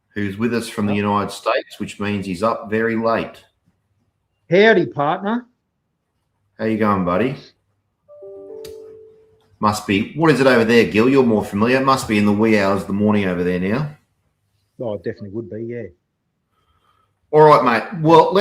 who's with us from the United States, which means he's up very late. Howdy, partner. How you going, buddy? Must be, what is it over there, Gil? You're more familiar. It must be in the wee hours of the morning over there now. Oh, it definitely would be, yeah. All right, mate. Well,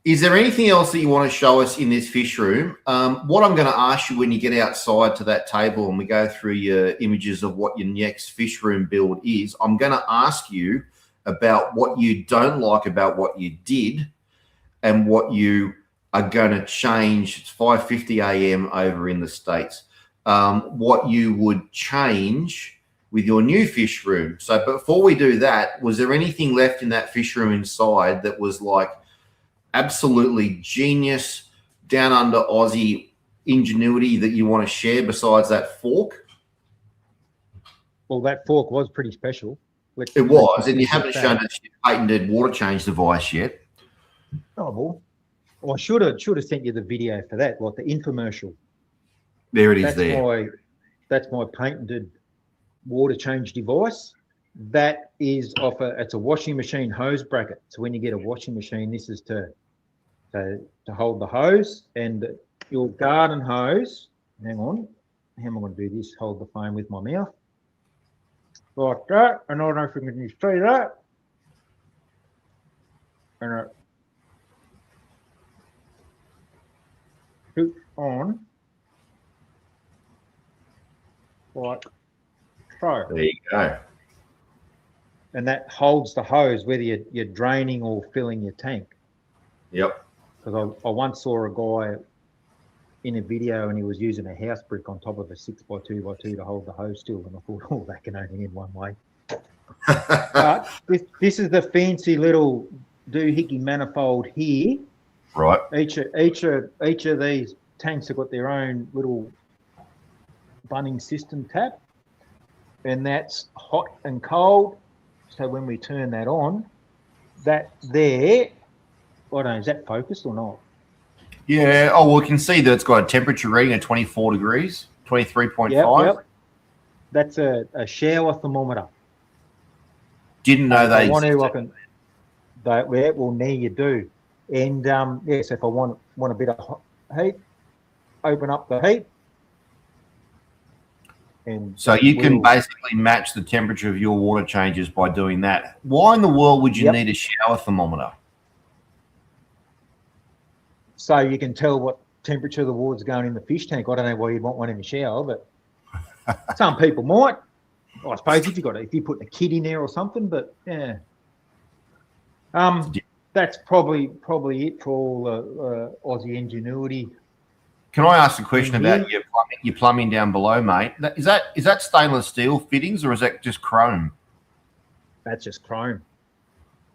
is there anything else that you want to show us in this fish room? What I'm going to ask you when you get outside to that table and we go through your images of what your next fish room build is, I'm going to ask you about what you don't like about what you did and what you are going to change. It's 5:50 a.m. over in the States. What you would change with your new fish room. So before we do that, was there anything left in that fish room inside that was like absolutely genius, down under Aussie ingenuity that you want to share besides that fork? Well, that fork was pretty special. It was, and you haven't shown us your patented water change device yet. Oh, well, I should have sent you the video for that, like the infomercial. There it is. That's my patented water change device. that is it's a washing machine hose bracket. So when you get a washing machine, this is to hold the hose, and your garden hose. Hang on, how am I going to do this? Hold the phone with my mouth like that, and I don't know if you can see that. And it hooks on like so. There you go. And that holds the hose whether you're draining or filling your tank. Yep. Because I once saw a guy in a video and he was using a house brick on top of a 6x2x2 to hold the hose still, and I thought, oh, that can only end one way. But this is the fancy little doohickey manifold here. Right. Each of these tanks have got their own little bunning system tap, and that's hot and cold. So when we turn that on, that there, I don't know, is that focused or not? Yeah. Oh, well, we can see that it's got a temperature reading of 24 degrees, 23.5. Yep. That's a shower thermometer. Didn't know they existed. Well, now you do. And yes, if I want a bit of heat, open up the heat. And so you can basically match the temperature of your water changes by doing that. Why in the world would you need a shower thermometer? So you can tell what temperature the water's going in the fish tank. I don't know why you'd want one in the shower, but some people might. I suppose if you put a kid in there or something, but yeah. That's probably it for all Aussie ingenuity. Can I ask a question about your plumbing down below, mate? Is that stainless steel fittings or is that just chrome? That's just chrome.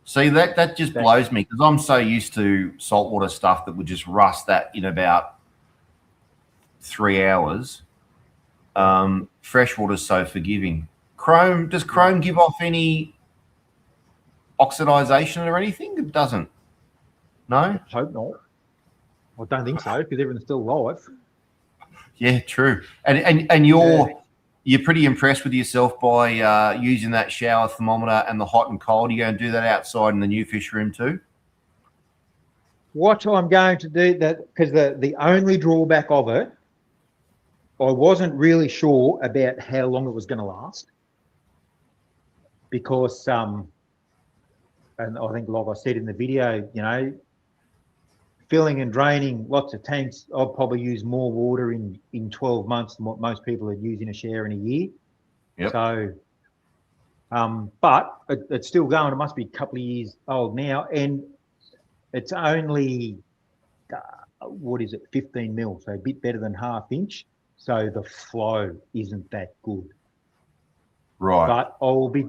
See, that just blows me because I'm so used to saltwater stuff that would just rust that in about 3 hours. Freshwater's so forgiving. Does chrome give off any oxidization or anything? It doesn't. No? I hope not. I don't think so because everything's still live. Yeah, true. And you're pretty impressed with yourself by using that shower thermometer and the hot and cold. You're going to do that outside in the new fish room too? What I'm going to do, that because the only drawback of it, I wasn't really sure about how long it was going to last because, and I think like I said in the video, filling and draining lots of tanks, I'll probably use more water in 12 months than what most people are using a shower in a year. Yep. So, but it's still going. It must be a couple of years old now, and it's only 15 mil, so a bit better than ½ inch. So the flow isn't that good. Right. But I'll be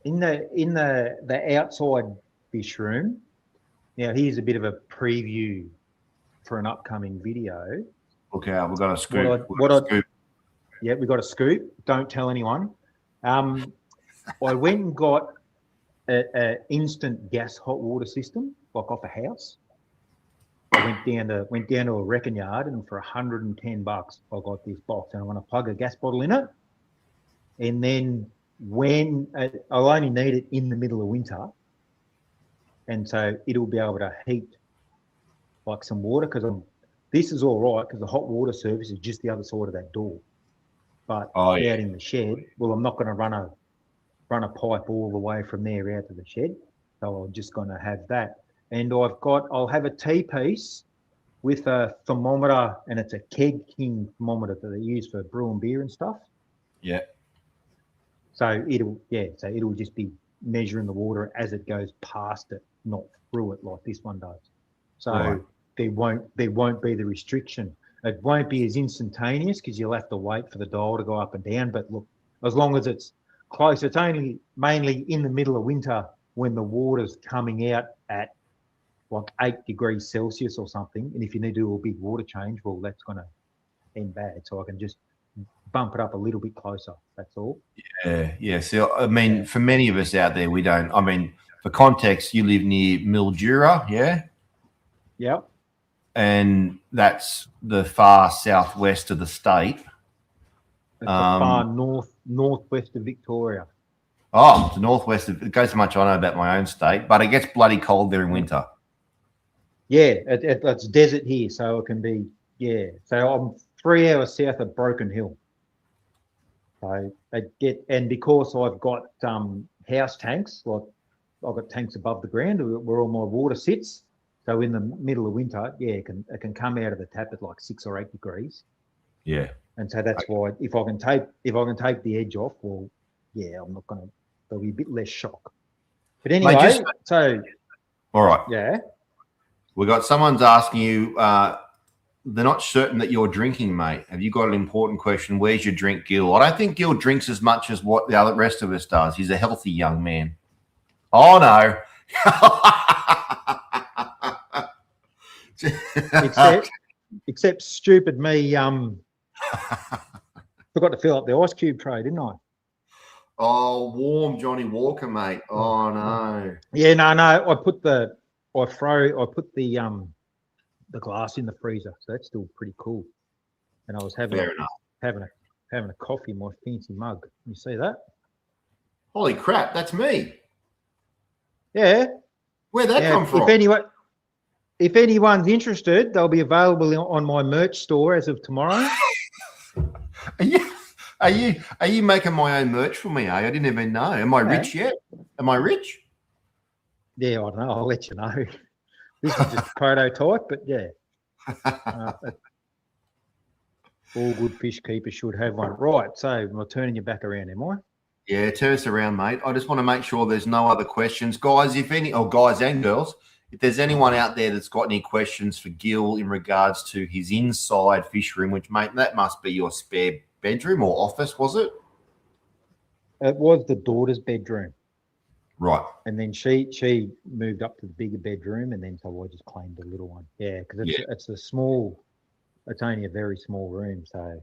in the outside fish room. Now, here's a bit of a preview for an upcoming video. Okay, we've got a scoop. Yeah, we've got a scoop. Don't tell anyone. I went and got an instant gas hot water system, like off a house. I went down to a wrecking yard, and for $110, I got this box, and I'm going to plug a gas bottle in it. And then when I'll only need it in the middle of winter. And so it'll be able to heat like some water because this is all right because the hot water service is just the other side of that door. But out in the shed, well, I'm not going to run a pipe all the way from there out to the shed. So I'm just going to have that. And I'll have a T-piece with a thermometer, and it's a Keg King thermometer that they use for brewing beer and stuff. Yeah. So it'll just be measuring the water as it goes past it, not through it like this one does. So there won't be the restriction. It won't be as instantaneous because you'll have to wait for the dial to go up and down. But look, as long as it's close, it's only mainly in the middle of winter when the water's coming out at like 8 degrees Celsius or something. And if you need to do a big water change, well, that's going to end bad. So I can just bump it up a little bit closer. That's all. Yeah. So, I mean, for many of us out there, we don't. I mean, for context, you live near Mildura, yeah? Yep. And that's the far southwest of the state. It's the far northwest of Victoria. Oh, the northwest. It goes so much I know about my own state, but it gets bloody cold there in winter. Yeah, it's desert here, so it can be, yeah. So I'm 3 hours south of Broken Hill. So and because I've got house tanks, like I've got tanks above the ground where all my water sits. So in the middle of winter, yeah, it can come out of the tap at like 6 or 8 degrees. Yeah. And so that's why if I can take the edge off, well, yeah, I'm not gonna. There'll be a bit less shock. But anyway, Mate, so all right. Yeah. We got someone's asking you. They're not certain that you're drinking, mate. Have you got an important question? Where's your drink, Gil? I don't think Gil drinks as much as what the other rest of us does. He's a healthy young man. Oh no. except stupid me. Forgot to fill up the ice cube tray, didn't I? Oh, warm Johnny Walker, mate. Oh no. Yeah, no. I put the glass in the freezer, so that's still pretty cool. And I was having a coffee in my fancy mug. You see that? Holy crap, that's me. Yeah. Where'd that come from? If anyone's interested, they'll be available on my merch store as of tomorrow. Are you making my own merch for me? Eh? I didn't even know. Am I rich yet? Am I rich? Yeah, I don't know. I'll let you know. This is just a prototype, but yeah. All good fish keepers should have one. Right, so am I turning you back around, am I? Yeah, turn us around, mate. I just want to make sure there's no other questions. Guys, guys and girls, if there's anyone out there that's got any questions for Gil in regards to his inside fish room, which, mate, that must be your spare bedroom or office, was it? It was the daughter's bedroom. Right. And then she moved up to the bigger bedroom, and then so I just claimed the little one. Yeah, because it's only a very small room. So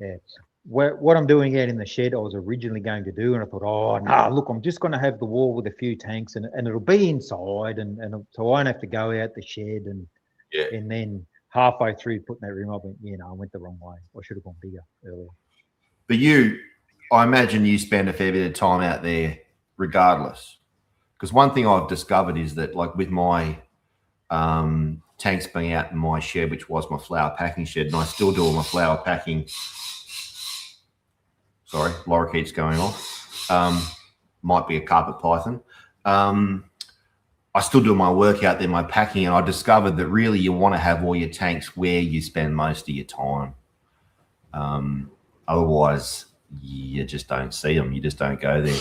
yeah, what I'm doing out in the shed, I was originally going to do, and I thought, oh no, look, I'm just going to have the wall with a few tanks, and it'll be inside, and so I won't have to go out the shed, and then halfway through putting that room up, I went the wrong way. I should have gone bigger earlier. But I imagine you spend a fair bit of time out there regardless. Because one thing I've discovered is that, like with my tanks being out in my shed, which was my flower packing shed, and I still do all my flower packing. Sorry, lorikeets going off. Might be a carpet python. I still do my work out there, my packing, and I discovered that really you want to have all your tanks where you spend most of your time. Otherwise, you just don't see them. You just don't go there.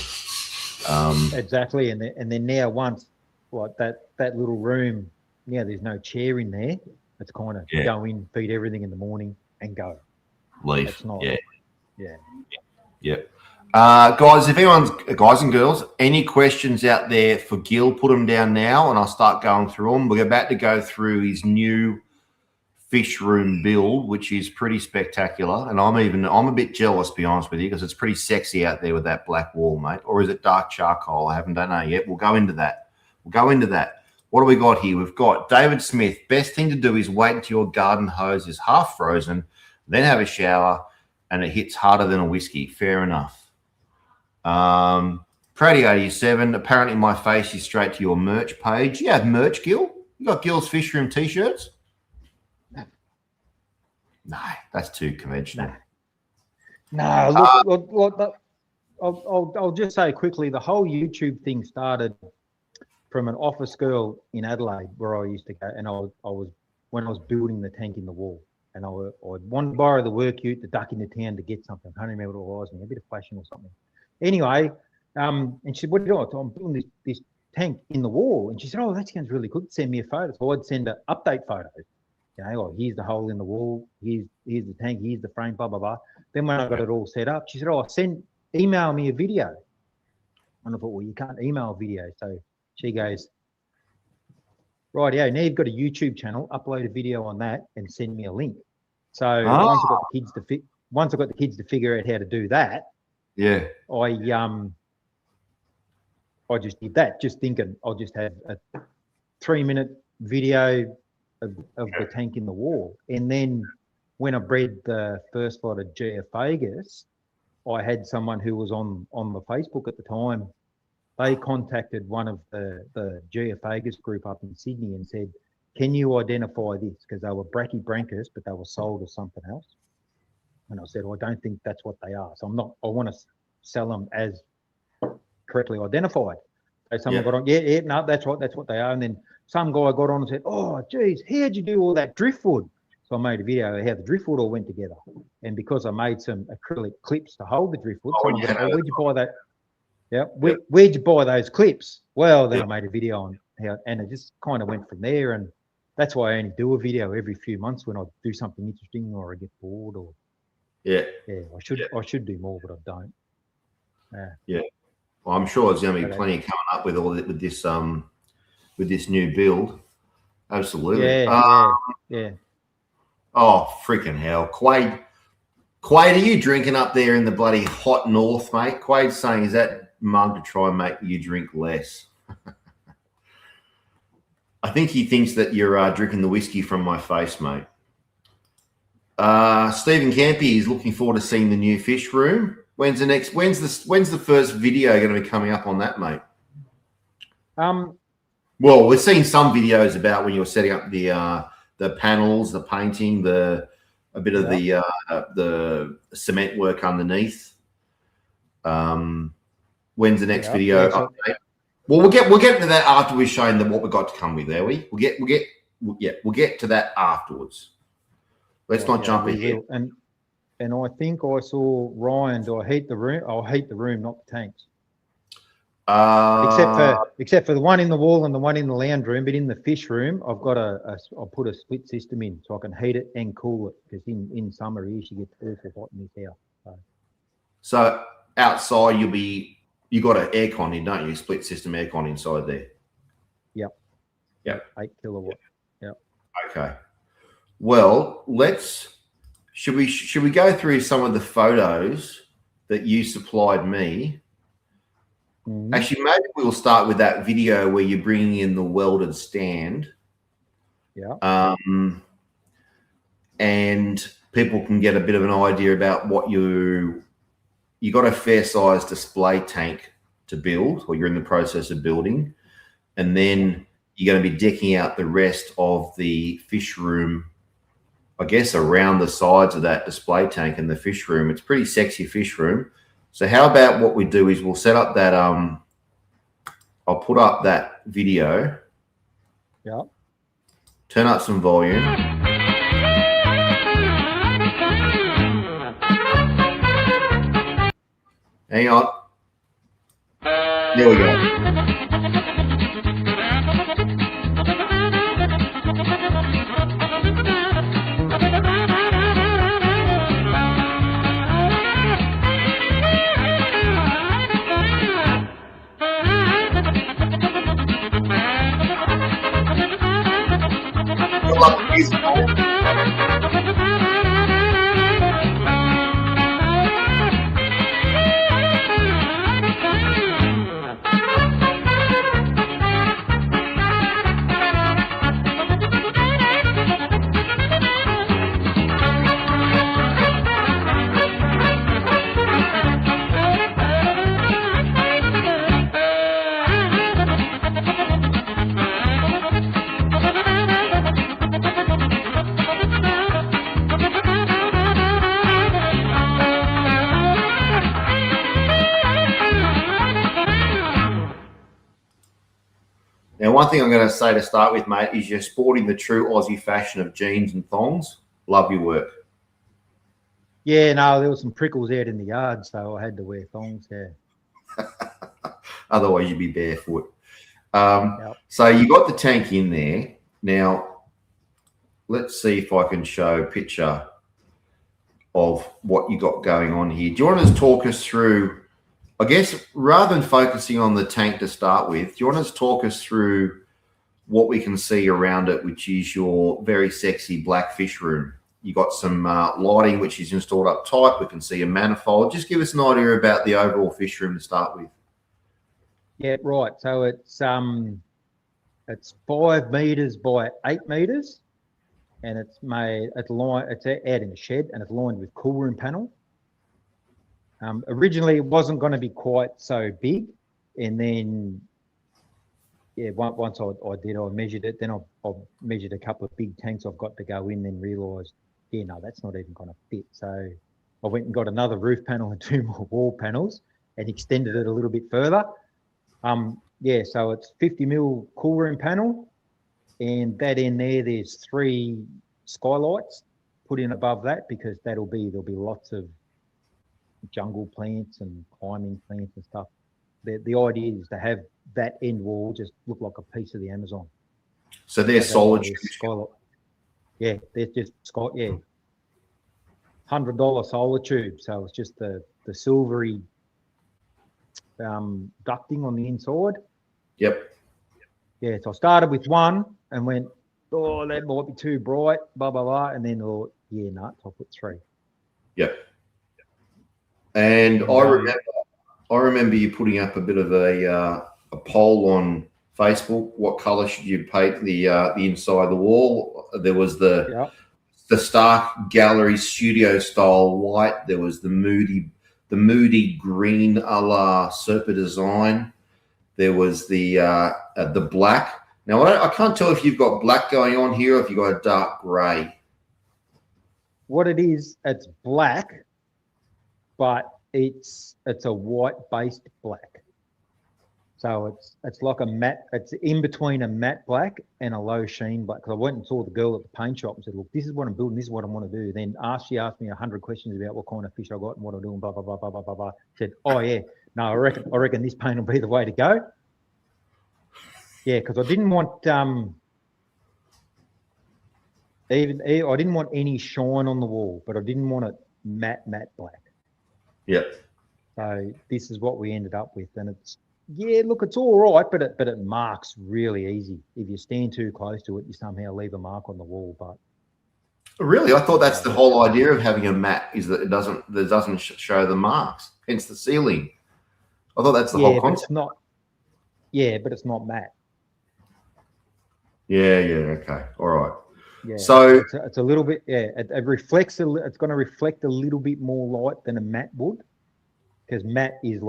Exactly, and then now once like that little room, there's no chair in there. It's kind of go in, feed everything in the morning, and go. Leave. That's not. Yeah. Yep. Guys and girls, any questions out there for Gil, put them down now, and I'll start going through them. We're about to go through his new fish room build, which is pretty spectacular, and I'm a bit jealous, to be honest with you, because it's pretty sexy out there with that black wall, don't know yet. We'll go into that. What do we got here? We've got David Smith. Best thing to do is wait until your garden hose is half frozen, then have a shower, and it hits harder than a whiskey. Fair enough. Pratty87, apparently my face is straight to your merch page. You have merch, Gil? You got Gils Fish Room t-shirts? No, that's too conventional. No, look, I'll just say quickly, the whole YouTube thing started from an office girl in Adelaide where I used to go, and I was when I was building the tank in the wall, and I wanted to borrow the work ute to duck into town to get something. I don't remember what it was, a bit of flashing or something. Anyway, and she said, what do you do? I'm building this tank in the wall, and she said, oh, that sounds really good. Send me a photo. So I'd send her update photos. Here's the hole in the wall, here's the tank, here's the frame, blah, blah, blah. Then when I got it all set up, she said, oh, email me a video. And I thought, well, you can't email a video. So she goes, right, now you've got a YouTube channel, upload a video on that and send me a link. So once I got the kids to figure out how to do that, I just did that, just thinking I'll just have a 3-minute video of the tank in the wall. And then when I bred the first lot of GF Vegas, I had someone who was on the Facebook at the time. They contacted one of the Geophagus group up in Sydney and said, "Can you identify this?" Because they were brachybranchus, but they were sold as something else. And I said, "I don't think that's what they are. So I'm not. I want to sell them as correctly identified." So someone got on, yeah, no, that's right, that's what they are. And then some guy got on and said, "Oh, geez, how'd you do all that driftwood?" So I made a video of how the driftwood all went together. And because I made some acrylic clips to hold the driftwood, someone got, "Oh, where'd you buy that?" Yeah, where'd you buy those clips? Well, then I made a video on how, and it just kind of went from there. And that's why I only do a video every few months when I do something interesting or I get bored or. Yeah, I should do more, but I don't. Yeah. Well, I'm sure there's going to be plenty coming up with all with this new build. Absolutely. Yeah. Oh, freaking hell. Quade, are you drinking up there in the bloody hot north, mate? Quade's saying, is that mug to try and make you drink less? I think he thinks that you're drinking the whiskey from my face, mate. Stephen Campy is looking forward to seeing the new fish room. When's the first video going to be coming up on that, mate? Well, we've seen some videos about when you're setting up the panels, the painting, a bit of the cement work underneath. When's the next video update? Well, we'll get into that after we've shown them what we've got to come with, are we? We'll get to that afterwards. Let's not jump ahead. And I think I saw Ryan. Do I heat the room? I'll heat the room, not the tanks. Except for the one in the wall and the one in the lounge room, but in the fish room, I've got I'll put a split system in so I can heat it and cool it, because in summer here she gets awful hot in this house. So outside you got an aircon in, don't you? Split system aircon inside there. Yep. 8 kilowatt. Yep. Okay. Well, should we go through some of the photos that you supplied me? Mm-hmm. Actually, maybe we'll start with that video where you're bringing in the welded stand. Yeah. And people can get a bit of an idea about what you got a fair size display tank to build, or you're in the process of building, and then you're going to be decking out the rest of the fish room, I guess, around the sides of that display tank and the fish room. It's a pretty sexy fish room. So how about what we do is we'll set up that, I'll put up that video. Yeah. Turn up some volume. Hang on. There we go. Now, one thing I'm going to say to start with, mate, is you're sporting the true Aussie fashion of jeans and thongs. Love your work. Yeah, no, there were some prickles out in the yard, so I had to wear thongs there. Otherwise, you'd be barefoot. So you got the tank in there. Now, let's see if I can show a picture of what you got going on here. Do you want to talk us through, I guess, rather than focusing on the tank to start with, do you want to talk us through what we can see around it, which is your very sexy black fish room? You got some lighting, which is installed up tight. We can see a manifold. Just give us an idea about the overall fish room to start with. Yeah, right. So it's 5 meters by 8 meters, and it's out in a shed, and it's lined with cool room panel. Originally, it wasn't going to be quite so big, and then once I measured it, then I measured a couple of big tanks I've got to go in, then realised, no, that's not even going to fit. So I went and got another roof panel and 2 more wall panels and extended it a little bit further. So it's 50 mil cool room panel, and that in there's 3 skylights put in above that, because there'll be lots of jungle plants and climbing plants and stuff. The idea is to have that end wall just look like a piece of the Amazon. So they're solid skylight. Yeah, they're just $100 solar tube. So it's just the silvery ducting on the inside. Yep. Yeah, so I started with 1 and went, oh, that might be too bright, blah, blah, blah. And then, I'll put 3. Yep. And I remember you putting up a bit of a poll on Facebook. What colour should you paint the inside of the wall? There was the stark gallery studio style white. There was the moody green a la Serpa design. There was the black. Now I can't tell if you've got black going on here or if you've got a dark grey. What it is, it's black, but it's a white based black. So it's like a matte. It's in between a matte black and a low sheen black. Because I went and saw the girl at the paint shop and said, "Look, this is what I'm building. This is what I want to do." Then she asked me 100 questions about what kind of fish I got and what I'm doing. Blah blah blah blah blah blah blah. Said, "Oh yeah, no, I reckon this paint will be the way to go." Yeah, because I didn't want I didn't want any shine on the wall, but I didn't want it matte black. Yep. So this is what we ended up with, and it's all right, but it marks really easy. If you stand too close to it, you somehow leave a mark on the wall. But really, I thought that's the whole idea of having a matte, is that it doesn't show the marks, hence the ceiling. I thought that's the whole concept. But it's not matte. Yeah. Okay. All right. Yeah. So it's a little bit. Yeah. It reflects. It's going to reflect a little bit more light than a matte would, because matte is.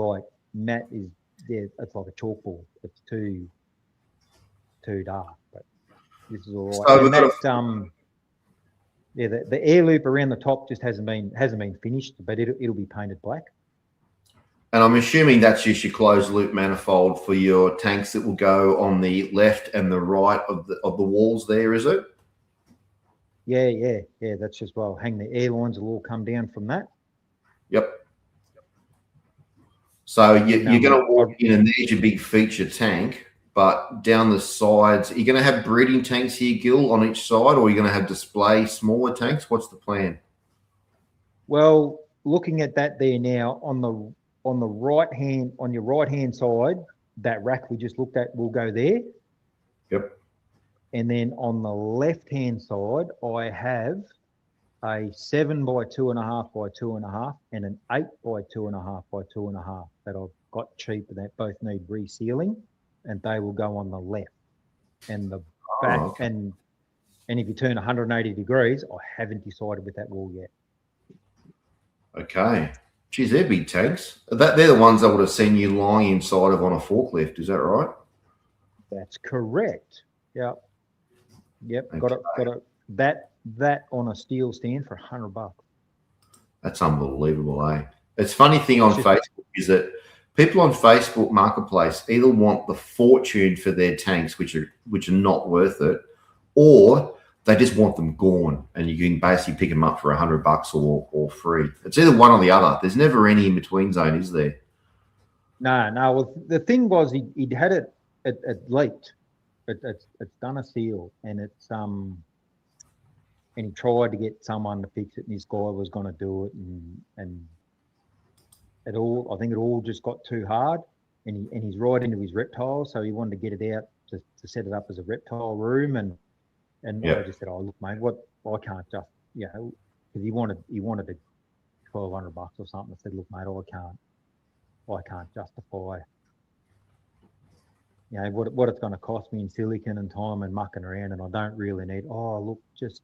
It's like a chalkboard. It's too dark. But this is all right. So the air loop around the top just hasn't been finished, but it'll be painted black. And I'm assuming that's just your closed loop manifold for your tanks that will go on the left and the right of the walls there, is it? Yeah. That's just hang the air lines will all come down from that. Yep. So you're going to walk in and there's your big feature tank, but down the sides, are you going to have breeding tanks here, Gil, on each side, or are you going to have display smaller tanks? What's the plan? Well, looking at that there now, on your right hand side, that rack we just looked at will go there. Yep. And then on the left hand side, I have a 7 by 2.5 by 2.5 and an 8 by 2.5 by 2.5 that I've got cheap, and that both need resealing, and they will go on the left. And the back, and if you turn 180 degrees, I haven't decided with that wall yet. Okay. Geez, they're big tanks. They're the ones I would have seen you lying inside of on a forklift. Is that right? That's correct. Yep. Okay. Got it. That on a steel stand for $100. That's unbelievable, eh? It's funny thing on Facebook is that people on Facebook Marketplace either want the fortune for their tanks, which are not worth it, or they just want them gone, and you can basically pick them up for $100 or free. It's either one or the other. There's never any in between zone, is there? No. Well, the thing was, he'd had it leaked. It's done a seal, and it's and he tried to get someone to fix it, and this guy was going to do it, and it all. I think it all just got too hard, and he's right into his reptiles, so he wanted to get it out to set it up as a reptile room, and I just said, "Oh, look, mate, I can't just, because he wanted $1,200 or something." I said, "Look, mate, I can't justify, what it's going to cost me in silicon and time and mucking around, and I don't really need. Oh, look, just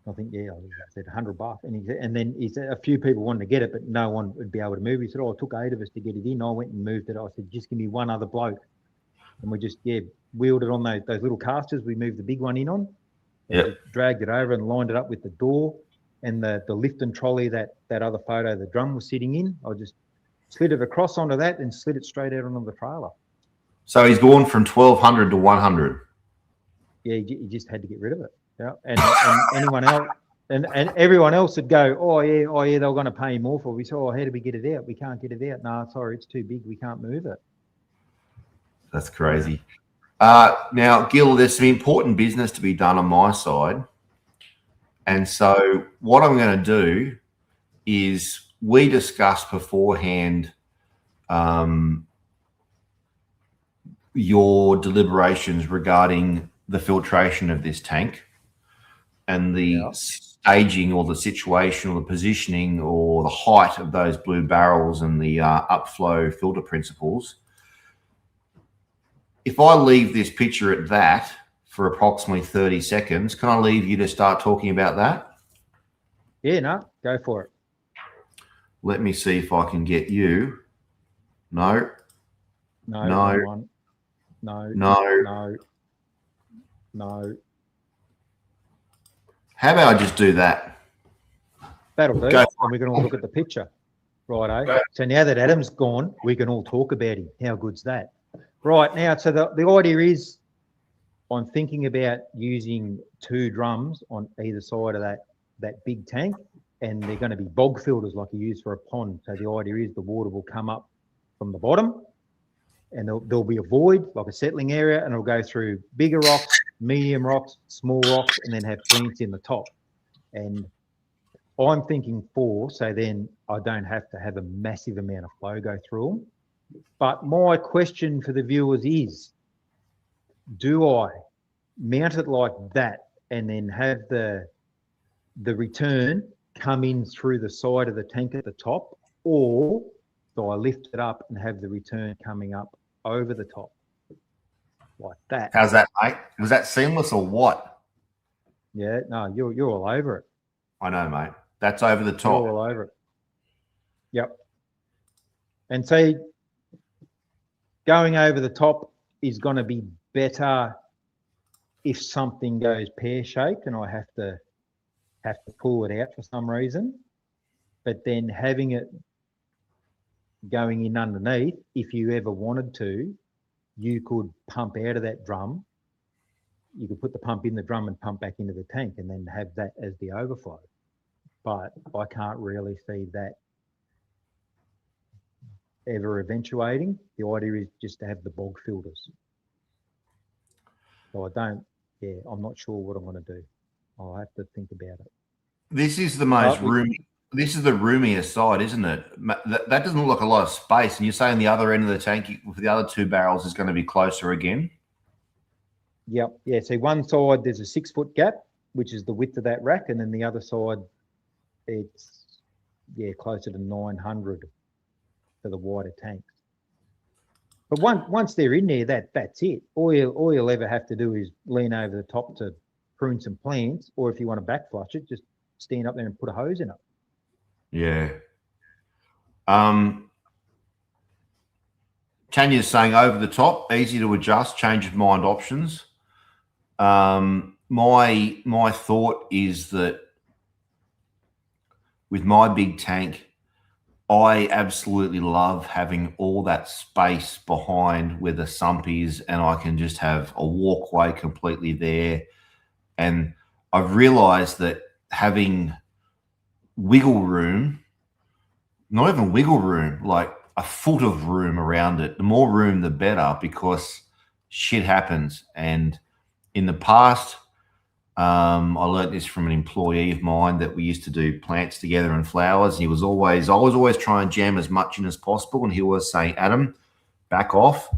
I think, yeah, I said $100. And then he said a few people wanted to get it, but no one would be able to move. He said, oh, it took 8 of us to get it in. I went and moved it. I said, just give me one other bloke. And we just, wheeled it on those little casters. We moved the big one in on. Yeah. Dragged it over and lined it up with the door and the lift and trolley that other photo the drum was sitting in. I just slid it across onto that and slid it straight out onto the trailer. So he's gone from 1,200 to 100. Yeah, he just had to get rid of it. Yeah, and anyone else and everyone else would go, oh yeah, they were going to pay more for it. We said, oh, how do we get it out? We can't get it out. No, sorry, it's too big. We can't move it. That's crazy. Now, Gil, there's some important business to be done on my side. And so what I'm going to do is we discussed beforehand your deliberations regarding the filtration of this tank and the staging or the situation or the positioning or the height of those blue barrels and the upflow filter principles. If I leave this picture at that for approximately 30 seconds, can I leave you to start talking about that? Yeah, no, go for it. Let me see if I can get you. No. No. How about I just do that? That'll do. And we can all look at the picture. Righto. So now that Adam's gone, we can all talk about him. How good's that? Right, now, so the idea is I'm thinking about using 2 drums on either side of that big tank, and they're going to be bog filters like you use for a pond. So the idea is the water will come up from the bottom, and there'll be a void, like a settling area, and it'll go through bigger rocks, medium rocks, small rocks, and then have plants in the top. And I'm thinking 4, so then I don't have to have a massive amount of flow go through them. But my question for the viewers is, do I mount it like that and then have the return come in through the side of the tank at the top, or do I lift it up and have the return coming up over the top like that? How's that, mate? Was that seamless or what? Yeah, no, you're all over it. I know, mate. That's over the top. You're all over it. Yep. And so going over the top is going to be better if something goes pear-shaped and I have to pull it out for some reason. But then having it going in underneath, if you ever wanted to, you could pump out of that drum. You could put the pump in the drum and pump back into the tank and then have that as the overflow. But I can't really see that ever eventuating. The idea is just to have the bog filters. So I'm not sure what I'm going to do. I'll have to think about it. This is the most roomy. This is the roomiest side, isn't it? That doesn't look like a lot of space. And you're saying the other end of the tank for the other 2 barrels is going to be closer again? Yep. Yeah. So one side, there's a 6-foot gap, which is the width of that rack. And then the other side, it's, closer to 900 for the wider tanks. But once they're in there, that's it. All you'll ever have to do is lean over the top to prune some plants, or if you want to back flush it, just stand up there and put a hose in it. Yeah. Tanya's saying over the top, easy to adjust, change of mind options. My thought is that with my big tank, I absolutely love having all that space behind where the sump is, and I can just have a walkway completely there. And I've realized that having wiggle room, not even wiggle room, like a foot of room around it, the more room, the better, because shit happens. And in the past, I learned this from an employee of mine that we used to do plants together and flowers. I was always trying to jam as much in as possible. And he was saying, Adam, back off.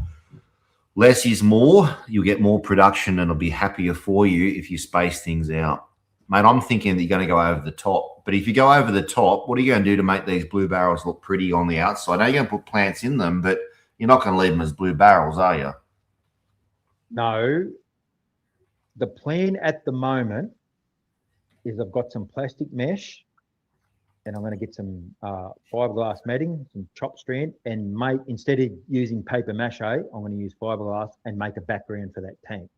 Less is more. You'll get more production and it'll be happier for you if you space things out. Mate, I'm thinking that you're going to go over the top. But if you go over the top, what are you going to do to make these blue barrels look pretty on the outside? I know you're going to put plants in them, but you're not going to leave them as blue barrels, are you? No. The plan at the moment is I've got some plastic mesh, and I'm going to get some fiberglass matting, some chopped strand, and instead of using paper mache, I'm going to use fiberglass and make a background for that tank.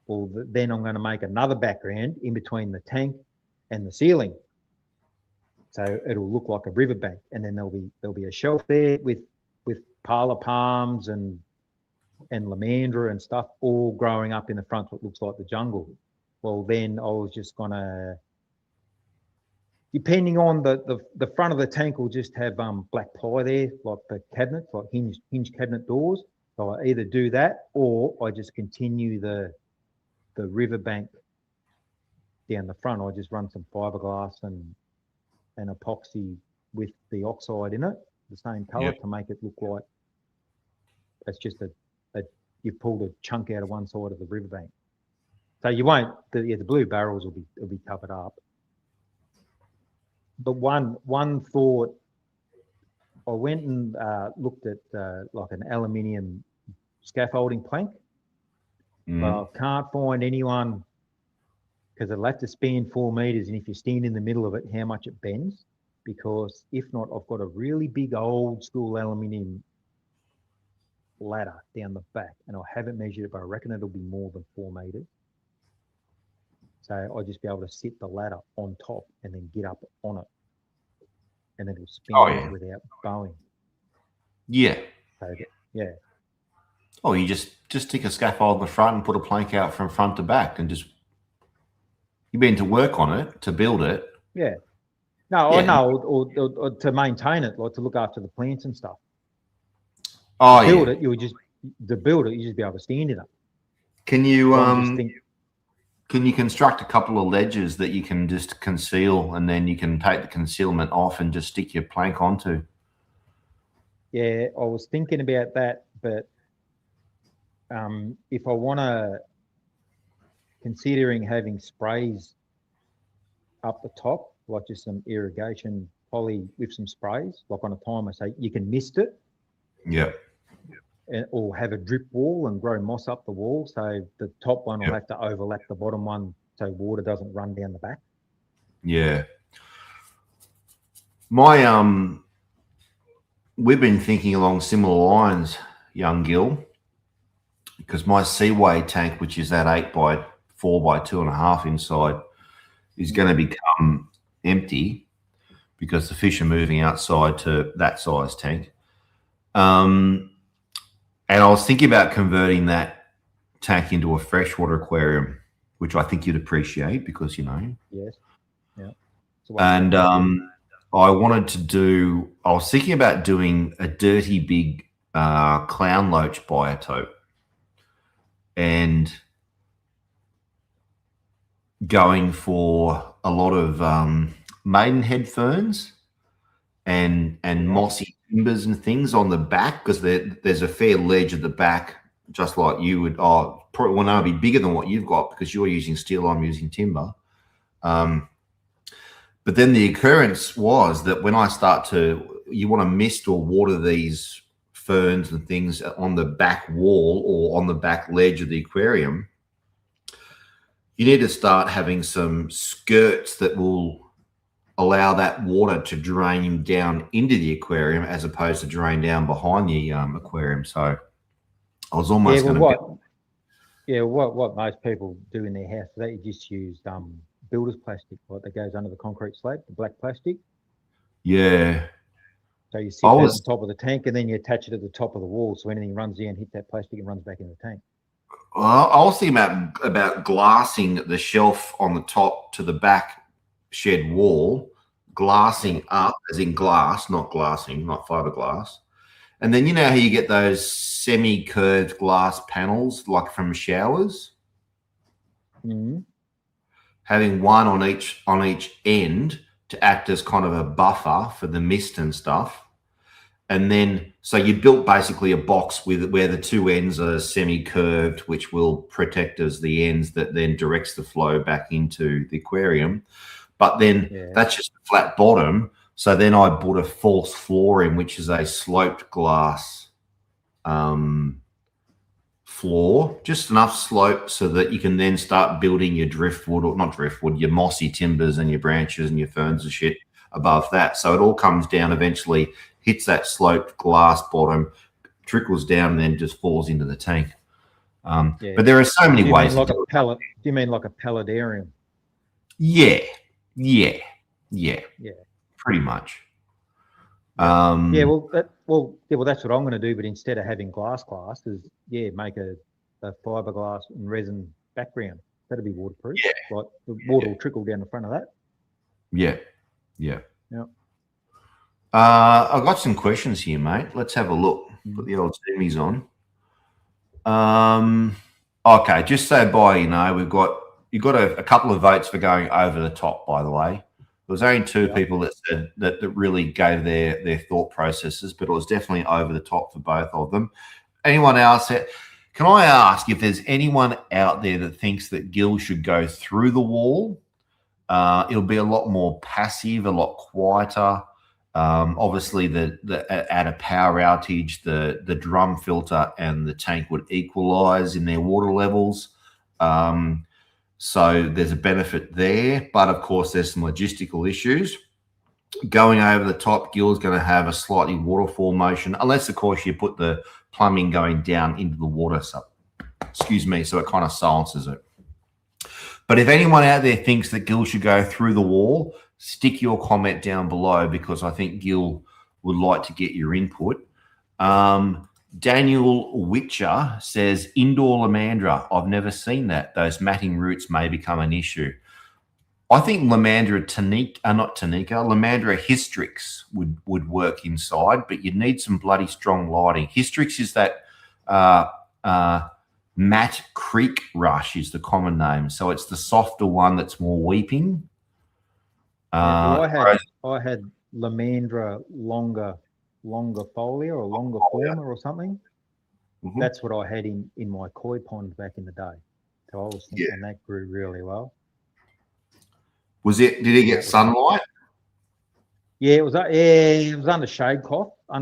Well, then I'm going to make another background in between the tank and the ceiling, so it'll look like a riverbank. And then there'll be a shelf there with parlor palms and lamandra and stuff all growing up in the front, what looks like the jungle. Well, then I was just gonna, depending on the front of the tank, will just have black ply there, like the cabinets, like hinge cabinet doors. So I either do that or I just continue the riverbank down the front. I just run some fiberglass and epoxy with the oxide in it, the same color, to make it look like it's just you pulled a chunk out of one side of the riverbank. So you won't, the blue barrels will be covered up. But one thought, I went and looked at like an aluminium scaffolding plank, but I can't find anyone, because it'll have to span 4 meters, and if you stand in the middle of it, how much it bends. Because if not, I've got a really big old school aluminium ladder down the back, and I haven't measured it, but I reckon it'll be more than 4 meters. So I'll just be able to sit the ladder on top and then get up on it, and then it'll spin without bowing. Yeah. So yeah. Oh, you just stick a scaffold in the front and put a plank out from front to back, and just, you've been to work on it, to build it. Yeah. No, I know, or to maintain it, like to look after the plants and stuff. Oh, build it, you would just be able to stand in it. Can you can you construct a couple of ledges that you can just conceal, and then you can take the concealment off and just stick your plank onto? Yeah, I was thinking about that, but if I want to, considering having sprays up the top, like just some irrigation poly with some sprays, like on a timer, so you can mist it. Yeah. Or have a drip wall and grow moss up the wall, so the top one will have to overlap the bottom one, so water doesn't run down the back. Yeah. We've been thinking along similar lines, young Gil, because my Seaway tank, which is that 8 by 4 by 2.5 inside, is going to become empty because the fish are moving outside to that size tank. And I was thinking about converting that tank into a freshwater aquarium, which I think you'd appreciate because, you know. Yes. Yeah. And I was thinking about doing a dirty big clown loach biotope and going for a lot of maidenhead ferns and mossy timbers and things on the back, because there's a fair ledge at the back, just like you would. Oh, probably will now be bigger than what you've got because you're using steel, I'm using timber. But then the occurrence was that when I you want to mist or water these ferns and things on the back wall or on the back ledge of the aquarium, you need to start having some skirts that will allow that water to drain down into the aquarium as opposed to drain down behind the aquarium. So I was almost going to... what most people do in their house, they just use builder's plastic, like that goes under the concrete slab, the black plastic. Yeah. So you sit on top of the tank and then you attach it at the top of the wall, so anything runs down, hit that plastic and runs back in the tank. Well, I was thinking about glassing the shelf on the top to the back shed wall, glassing up, as in glass, not glassing, not fiberglass. And then you know how you get those semi-curved glass panels like from showers? Mm-hmm. Having one on each end to act as kind of a buffer for the mist and stuff. And then, so you built basically a box where the two ends are semi-curved, which will protect as the ends that then directs the flow back into the aquarium. But then that's just a flat bottom. So then I bought a false floor in, which is a sloped glass floor, just enough slope so that you can then start building your driftwood, or not driftwood, your mossy timbers and your branches and your ferns and shit above that. So it all comes down eventually, hits that sloped glass bottom, trickles down, and then just falls into the tank. But there are so many ways. Like a pallet? Do you mean like a palletarium? Yeah, pretty much. Well, that's what I'm going to do. But instead of having glass, make a fiberglass and resin background. That'll be waterproof. Yeah. Like the water will trickle down the front of that. Yeah. I've got some questions here, mate. Let's have a look. Put the old zoomies on. Okay, just so you've got a couple of votes for going over the top, by the way. There was only two people that said that really gave their thought processes, but it was definitely over the top for both of them. Anyone else? Can I ask if there's anyone out there that thinks that Gil should go through the wall? It'll be a lot more passive, a lot quieter. Obviously, at a power outage, the drum filter and the tank would equalize in their water levels. So there's a benefit there, but of course there's some logistical issues. Going over the top, Gil's going to have a slightly waterfall motion, unless of course you put the plumbing going down into the water. So it kind of silences it. But if anyone out there thinks that Gil should go through the wall, stick your comment down below, because I think Gil would like to get your input. Daniel Witcher says, indoor Lamandra. I've never seen that. Those matting roots may become an issue. I think Lamandra hystrix would work inside, but you'd need some bloody strong lighting. Hystrix is that matte creek rush is the common name. So it's the softer one that's more weeping. I had Lamandra longer folia or longer former or something. Mm-hmm. That's what I had in my koi pond back in the day. So I was thinking that grew really well. Did it get sunlight? Yeah, it was under shade cloth. I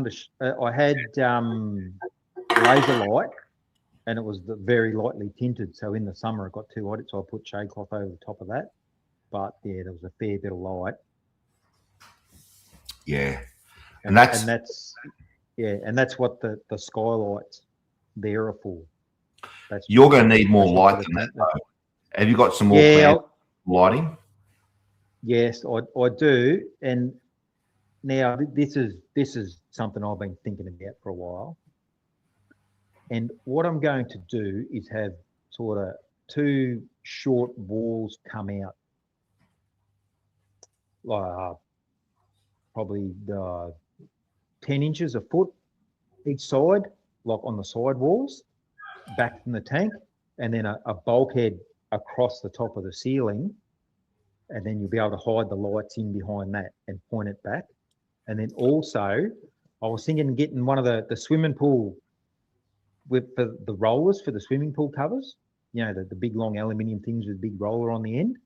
had laser light, and it was very lightly tinted. So in the summer it got too hot, so I put shade cloth over the top of that. But yeah, there was a fair bit of light. Yeah. And that's what the skylights there are for. You're going to need more light than that, though. Have you got some more lighting? Yes, I do. And now this is something I've been thinking about for a while. And what I'm going to do is have sort of two short walls come out, probably 10 inches a foot each side, like on the side walls, back from the tank, and then a bulkhead across the top of the ceiling, and then you'll be able to hide the lights in behind that and point it back. And then also, I was thinking getting one of the swimming pool with the rollers for the swimming pool covers, the big long aluminium things with a big roller on the end,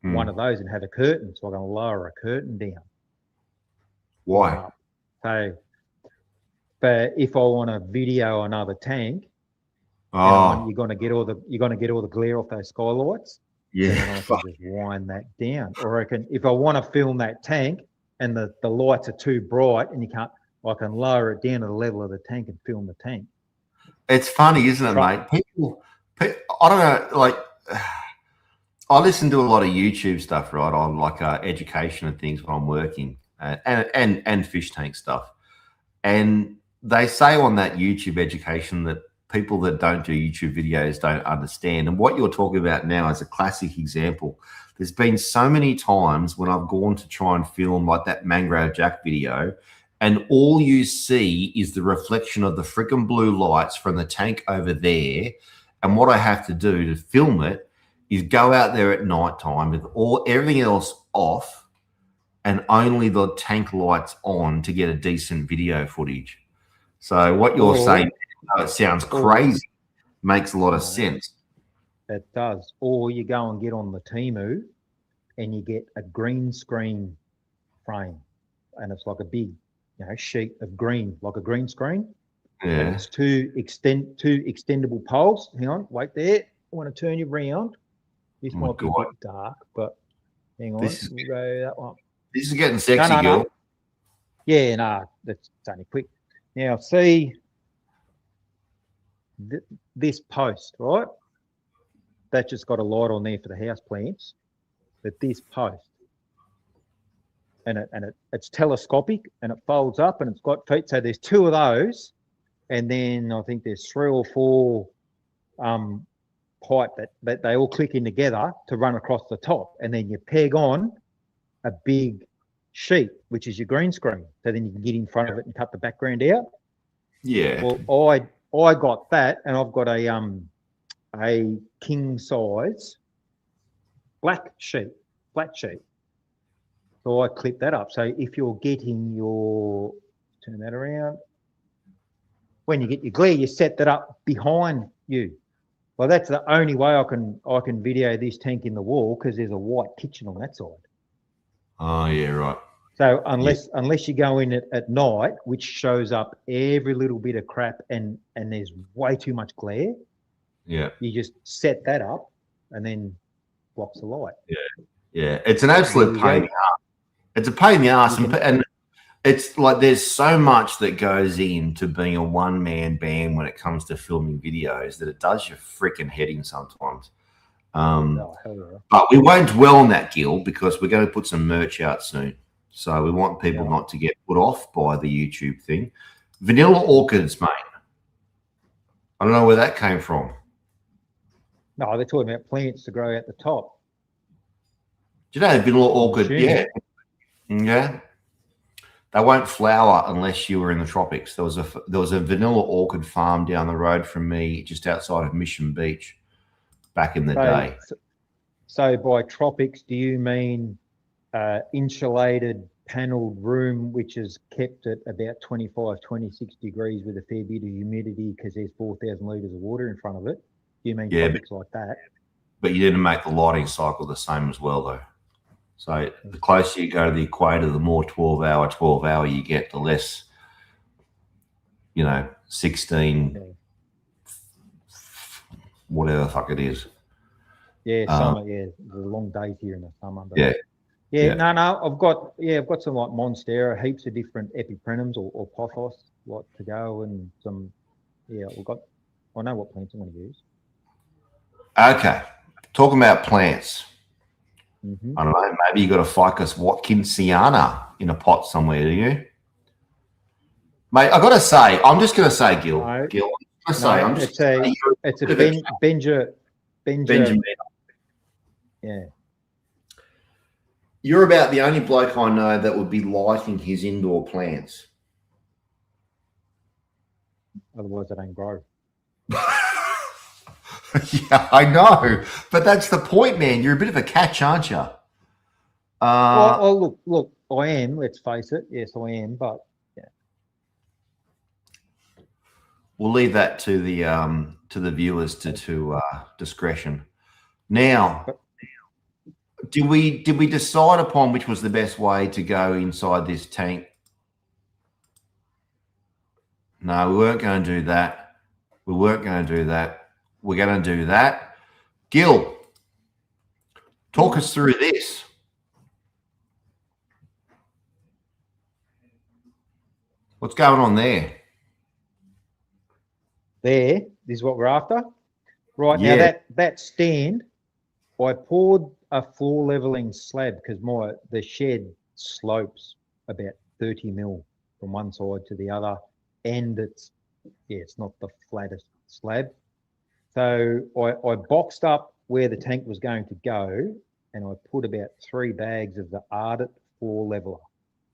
one of those, and have a curtain, so I'm going to lower a curtain down. Why? So, but if I want to video another tank, you're going to get all the glare off those skylights. Yeah, then I can just wind that down. Or I can, if I want to film that tank and the lights are too bright and I can lower it down to the level of the tank and film the tank. It's funny, isn't it, mate? People, I don't know, like, I listen to a lot of YouTube stuff, right, on like education and things when I'm working, and fish tank stuff. And they say on that YouTube education that people that don't do YouTube videos don't understand. And what you're talking about now is a classic example. There's been so many times when I've gone to try and film like that Mangrove Jack video, and all you see is the reflection of the freaking blue lights from the tank over there. And what I have to do to film it is go out there at night time with everything else off and only the tank lights on to get a decent video footage. So what you're saying, it sounds crazy, makes a lot of sense. It does. Or you go and get on the Temu and you get a green screen frame, and it's like a big sheet of green, like a green screen, And it's two extendable poles. Hang on, wait there. I want to turn you round. This might be a bit dark, but hang on. We'll go that one. This is getting sexy, Gil. No. Yeah, no, that's only quick. Now, see this post, right? That just got a light on there for the house plants. But this post, and it's telescopic, and it folds up, and it's got feet. So there's two of those, and then I think there's 3 or 4 pipe that they all click in together to run across the top, and then you peg on a big sheet, which is your green screen. So then you can get in front of it and cut the background out. Yeah. Well, I got that, and I've got a king size flat sheet. So I clip that up. So if you're getting your, turn that around. When you get your glare, you set that up behind you. Well, that's the only way I can video this tank in the wall, because there's a white kitchen on that side. Oh yeah, right. So unless you go in at night, which shows up every little bit of crap, and there's way too much glare. Yeah. You just set that up, and then blocks the light. Yeah. It's an absolute pain in the ass. It's a pain in the ass, and it's like there's so much that goes into being a one-man band when it comes to filming videos that it does your freaking head in sometimes. But we won't dwell on that, Gil, because we're going to put some merch out soon. So we want people not to get put off by the YouTube thing. Vanilla orchids, mate. I don't know where that came from. No, they're talking about plants to grow out the top. Do you know vanilla orchid? Yeah. Yeah. They won't flower unless you were in the tropics. There was a vanilla orchid farm down the road from me, just outside of Mission Beach, back in the day. So by tropics, do you mean insulated panelled room, which is kept at about 25, 26 degrees with a fair bit of humidity because there's 4,000 litres of water in front of it? Do you mean tropics like that? But you didn't make the lighting cycle the same as well, though. So the closer you go to the equator, the more 12-hour you get, the less, 16, whatever the fuck it is. Yeah, summer. There's long days here in the summer. But No. I've got some like Monstera, heaps of different epiprenums or pothos like to go, and some. Yeah, I know what plants I'm going to use. Okay, talking about plants. Mm-hmm. I don't know. Maybe you got a Ficus Watkinsiana in a pot somewhere, do you, mate? I got to say, I'm just going to say, Gil. No, Gil, it's a Benjamin. Yeah. You're about the only bloke I know that would be lighting his indoor plants. Otherwise, it ain't grow. Yeah, I know, but that's the point, man. You're a bit of a catch, aren't you? Look, I am. Let's face it. Yes, I am. But yeah, we'll leave that to the viewers to discretion. Now, did we decide upon which was the best way to go inside this tank? No, we weren't going to do that. We weren't going to do that. We're going to do that. Gil, talk us through this. What's going on there? This is what we're after. Right, now that stand, I poured a floor leveling slab because the shed slopes about 30 mil from one side to the other, and it's not the flattest slab. So I boxed up where the tank was going to go, and I put about 3 bags of the Ardent floor leveler,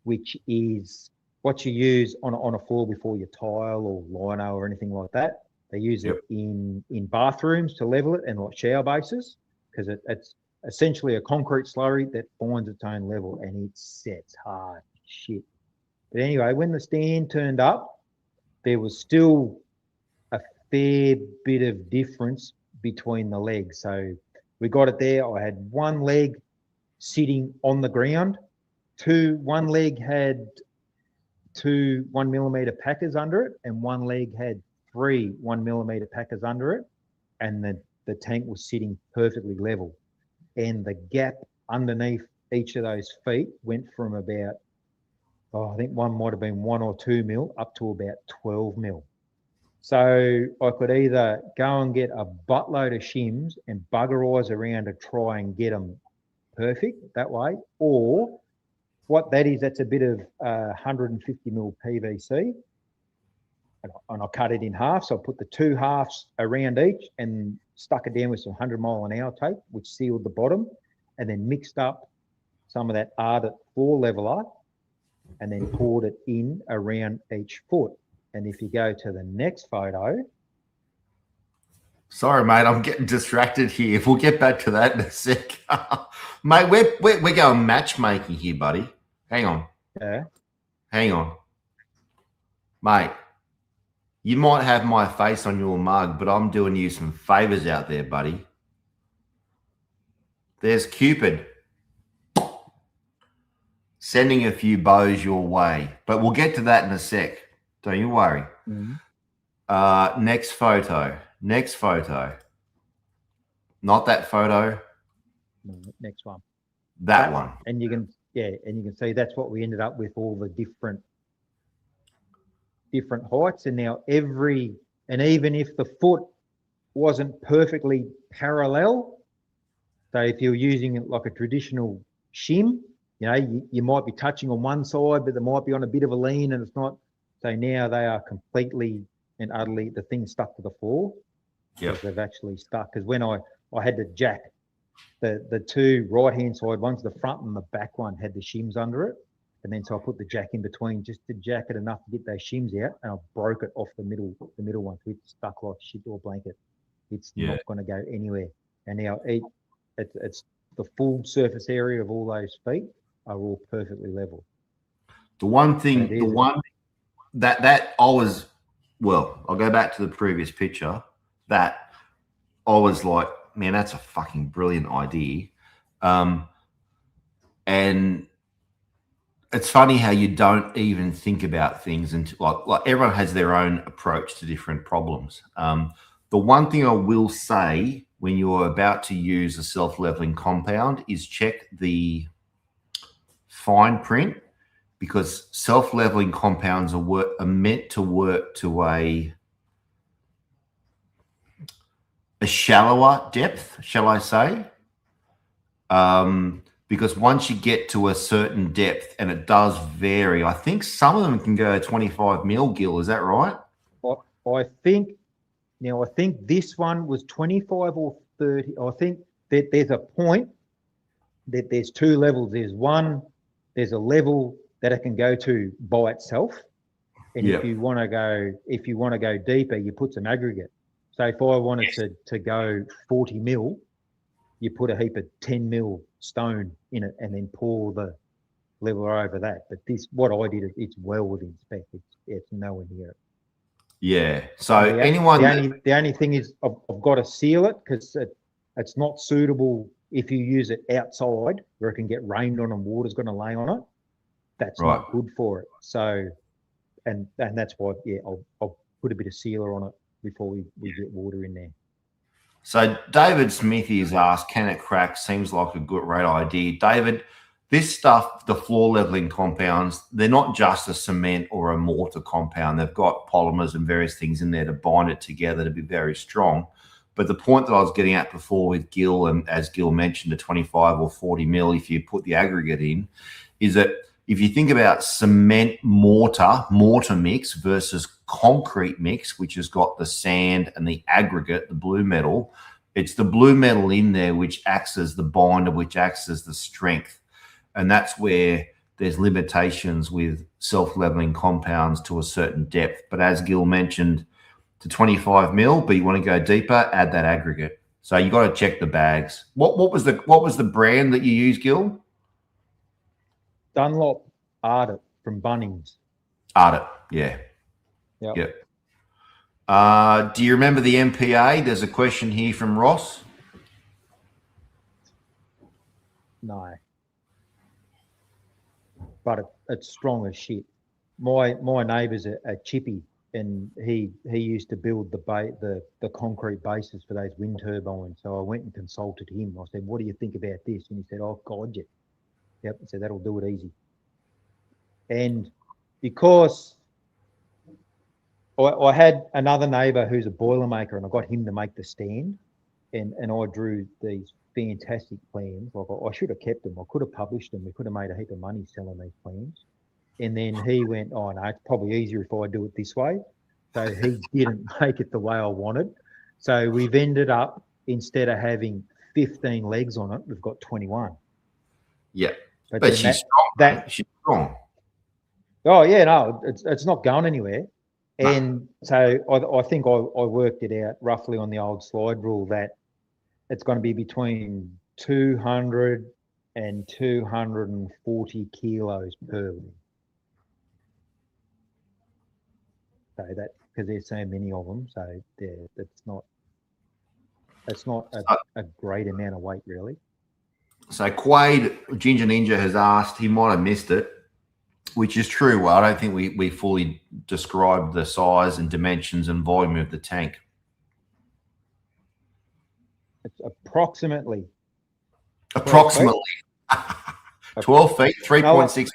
which is what you use on a floor before you tile or lino or anything like that. They use it in bathrooms to level it and like shower bases, because it's essentially a concrete slurry that finds its own level, and it sets hard shit. But anyway, when the stand turned up, there was still a fair bit of difference between the legs. So we got it there. I had one leg sitting on the ground. One leg had 2 1mm packers under it, and one leg had 3 1mm packers under it, and the tank was sitting perfectly level. And the gap underneath each of those feet went from about, I think one might have been 1 or 2 mil up to about 12 mil. So I could either go and get a buttload of shims and bugger eyes around to try and get them perfect that way, or what that is, that's a bit of 150 mil PVC, and I cut it in half. So I put the 2 halves around each and stuck it down with some 100-mile-an-hour tape, which sealed the bottom, and then mixed up some of that Ardent floor leveler, and then poured it in around each foot. And if you go to the next photo. Sorry, mate, I'm getting distracted here. We'll get back to that in a sec. Mate, we're going matchmaking here, buddy. Hang on. Yeah. Hang on. Mate, you might have my face on your mug, but I'm doing you some favors out there, buddy. There's Cupid sending a few bows your way, but we'll get to that in a sec. Don't you worry. Mm-hmm. Next photo. Next photo. Not that photo. Next one. That one. And you can, and you can see that's what we ended up with, all the different heights. And now and even if the foot wasn't perfectly parallel, so if you're using it like a traditional shim, you might be touching on one side, but they might be on a bit of a lean, and it's not. So now they are completely and utterly, the thing stuck to the floor. Yeah, they've actually stuck. Because when I had to jack the 2 right-hand side ones, the front and the back one had the shims under it, and then so I put the jack in between just to jack it enough to get those shims out, and I broke it off the middle one, so it's stuck like shit or blanket. It's not going to go anywhere. And now it's the full surface area of all those feet are all perfectly level. The one thing, that I was, well, I'll go back to the previous picture, that I was like, man, that's a fucking brilliant idea. And it's funny how you don't even think about things, and like everyone has their own approach to different problems. The one thing I will say when you're about to use a self-leveling compound is check the fine print, because self-leveling compounds are meant to work to a shallower depth, shall I say? Because once you get to a certain depth, and it does vary, I think some of them can go 25 mil, Gil, is that right? I think this one was 25 or 30. I think that there's a point that there's 2 levels. There's a level that it can go to by itself, and if you want to go deeper, you put some aggregate. So if I wanted to go 40 mil, you put a heap of 10 mil stone in it and then pour the leveler over that. But what I did, it's well within spec. It's nowhere near it. Yeah. So the only thing is I've got to seal it, because it's not suitable if you use it outside where it can get rained on and water's going to lay on it. That's not good for it. So, and that's why, I'll put a bit of sealer on it before we get water in there. So David Smithy has asked, can it crack? Seems like a great idea. David, this stuff, the floor leveling compounds, they're not just a cement or a mortar compound. They've got polymers and various things in there to bind it together to be very strong. But the point that I was getting at before with Gil, and as Gil mentioned, a 25 or 40 mil, if you put the aggregate in, is that if you think about cement mortar mix versus concrete mix, which has got the sand and the aggregate, the blue metal, it's the blue metal in there which acts as the binder, which acts as the strength. And that's where there's limitations with self-leveling compounds to a certain depth. But as Gil mentioned, to 25 mil, but you want to go deeper, add that aggregate. So you got to check the bags. What was the brand that you use, Gil? Dunlop Ardent from Bunnings. Ardent, yeah. Yep. Do you remember the MPA? There's a question here from Ross. No. But it's strong as shit. my neighbour's a chippy, and he used to build the concrete bases for those wind turbines. So I went and consulted him. I said, "What do you think about this?" And he said, "Oh God, yeah, yep." So that'll do it easy. And because I had another neighbour who's a boilermaker, and I got him to make the stand, and I drew these fantastic plans. Like I should have kept them. I could have published them. We could have made a heap of money selling these plans. And then he went, "Oh no, it's probably easier if I do it this way." So he didn't make it the way I wanted. So we've ended up, instead of having 15 legs on it, we've got 21. Yeah, but she's strong. She's strong. Oh yeah, no, it's not going anywhere. No. And so I think I worked it out roughly on the old slide rule that it's going to be between 200 and 240 kilos per leg. So that, because there's so many of them, so it's not a great amount of weight really. So Quade Ginger Ninja has asked, he might have missed it, which is true. Well, I don't think we fully described the size and dimensions and volume of the tank. It's approximately 12 feet, 3.6.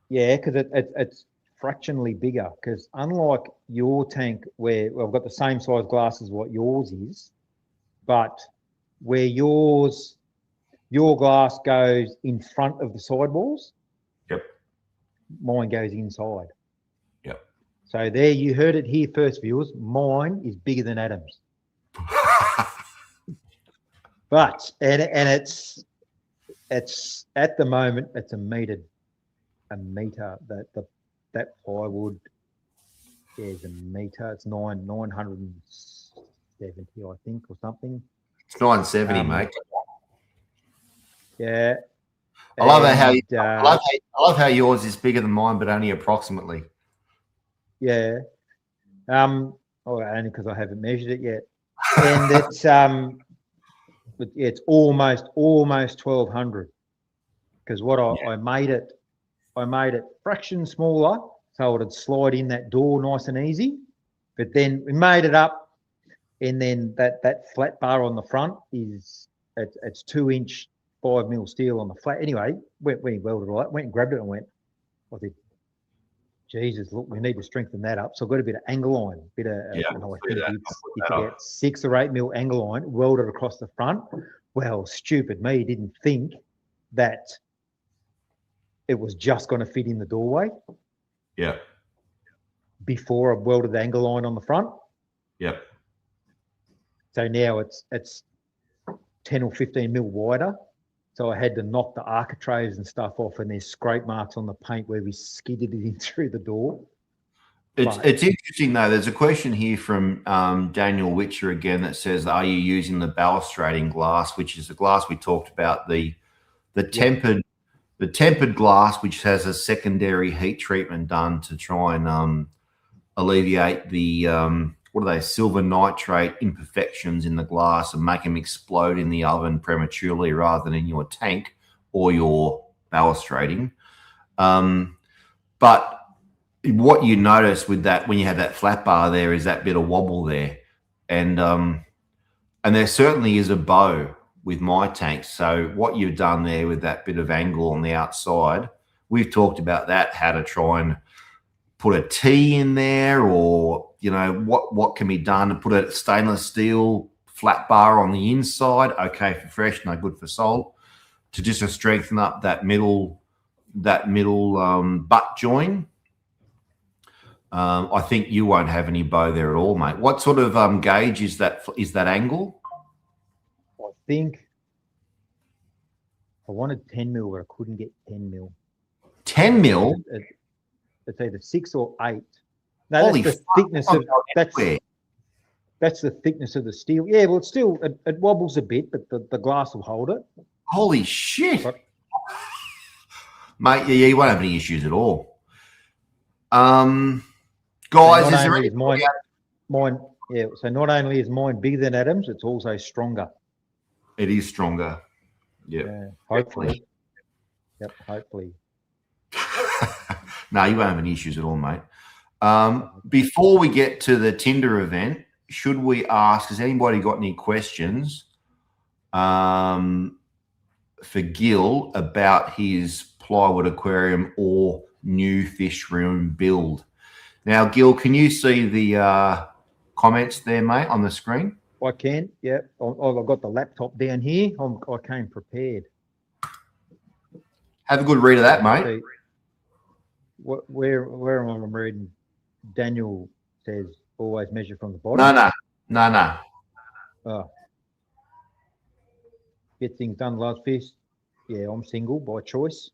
Yeah, because it's fractionally bigger, because unlike your tank where I've got the same size glass as what yours is, but where your glass goes in front of the sidewalls, yep, mine goes inside. Yep. So there, you heard it here first, viewers. Mine is bigger than Adam's. But and it's at the moment it's a meter. That plywood is a meter. It's 970, I think, or something. It's 970, mate. Yeah. I love how yours is bigger than mine, but only approximately. Yeah. Only because I haven't measured it yet. And it's but yeah, it's almost 1200. Because what I made it fraction smaller, so it'd slide in that door nice and easy. But then we made it up, and then that flat bar on the front it's 2-inch 5mm steel on the flat. Anyway, we welded it all up, went and grabbed it and went, I said, Jesus, look, we need to strengthen that up. So I got a bit of angle line, I think it's about 6 or 8mm angle line, welded across the front. Well, stupid me didn't think that it was just going to fit in the doorway. Yeah. Before I welded the angle line on the front. Yep. So now it's 10 or 15mm wider. So I had to knock the architraves and stuff off, and there's scrape marks on the paint where we skidded it in through the door. It's interesting though. There's a question here from Daniel Witcher again that says, "Are you using the balustrading glass, which is the glass we talked about, the tempered glass, which has a secondary heat treatment done to try and alleviate the what are they, silver nitrate imperfections in the glass and make them explode in the oven prematurely rather than in your tank or your balustrading." But what you notice with that, when you have that flat bar there, is that bit of wobble there. And there certainly is a bow with my tanks. So what you've done there with that bit of angle on the outside, we've talked about that, how to try and put a T in there, or, you know, what can be done to put a stainless steel flat bar on the inside. Okay for fresh, no good for salt, to just to strengthen up that middle butt joint. I think you won't have any bow there at all, mate. What sort of gauge is that angle? I think I wanted 10mm, but I couldn't get 10mm. 10mm? It's either 6 or 8. No, that's the thickness of that's the thickness of the steel. Yeah, well, it's still it wobbles a bit, but the glass will hold it. Holy shit, mate! Yeah, you won't have any issues at all. Guys, is there any mine? Yeah. So not only is mine bigger than Adam's, it's also stronger. It is stronger. Yep. Yeah. Hopefully. Yep. Hopefully. No, you won't have any issues at all, mate. Before we get to the Tinder event, should we ask, has anybody got any questions for Gil about his plywood aquarium or new fish room build? Now, Gil, can you see the comments there, mate, on the screen? I can, yeah. I've got the laptop down here. I came prepared. Have a good read of that, mate. Where am I reading? Daniel says always measure from the bottom. No. Oh. Get things done, loves fish. Yeah, I'm single by choice.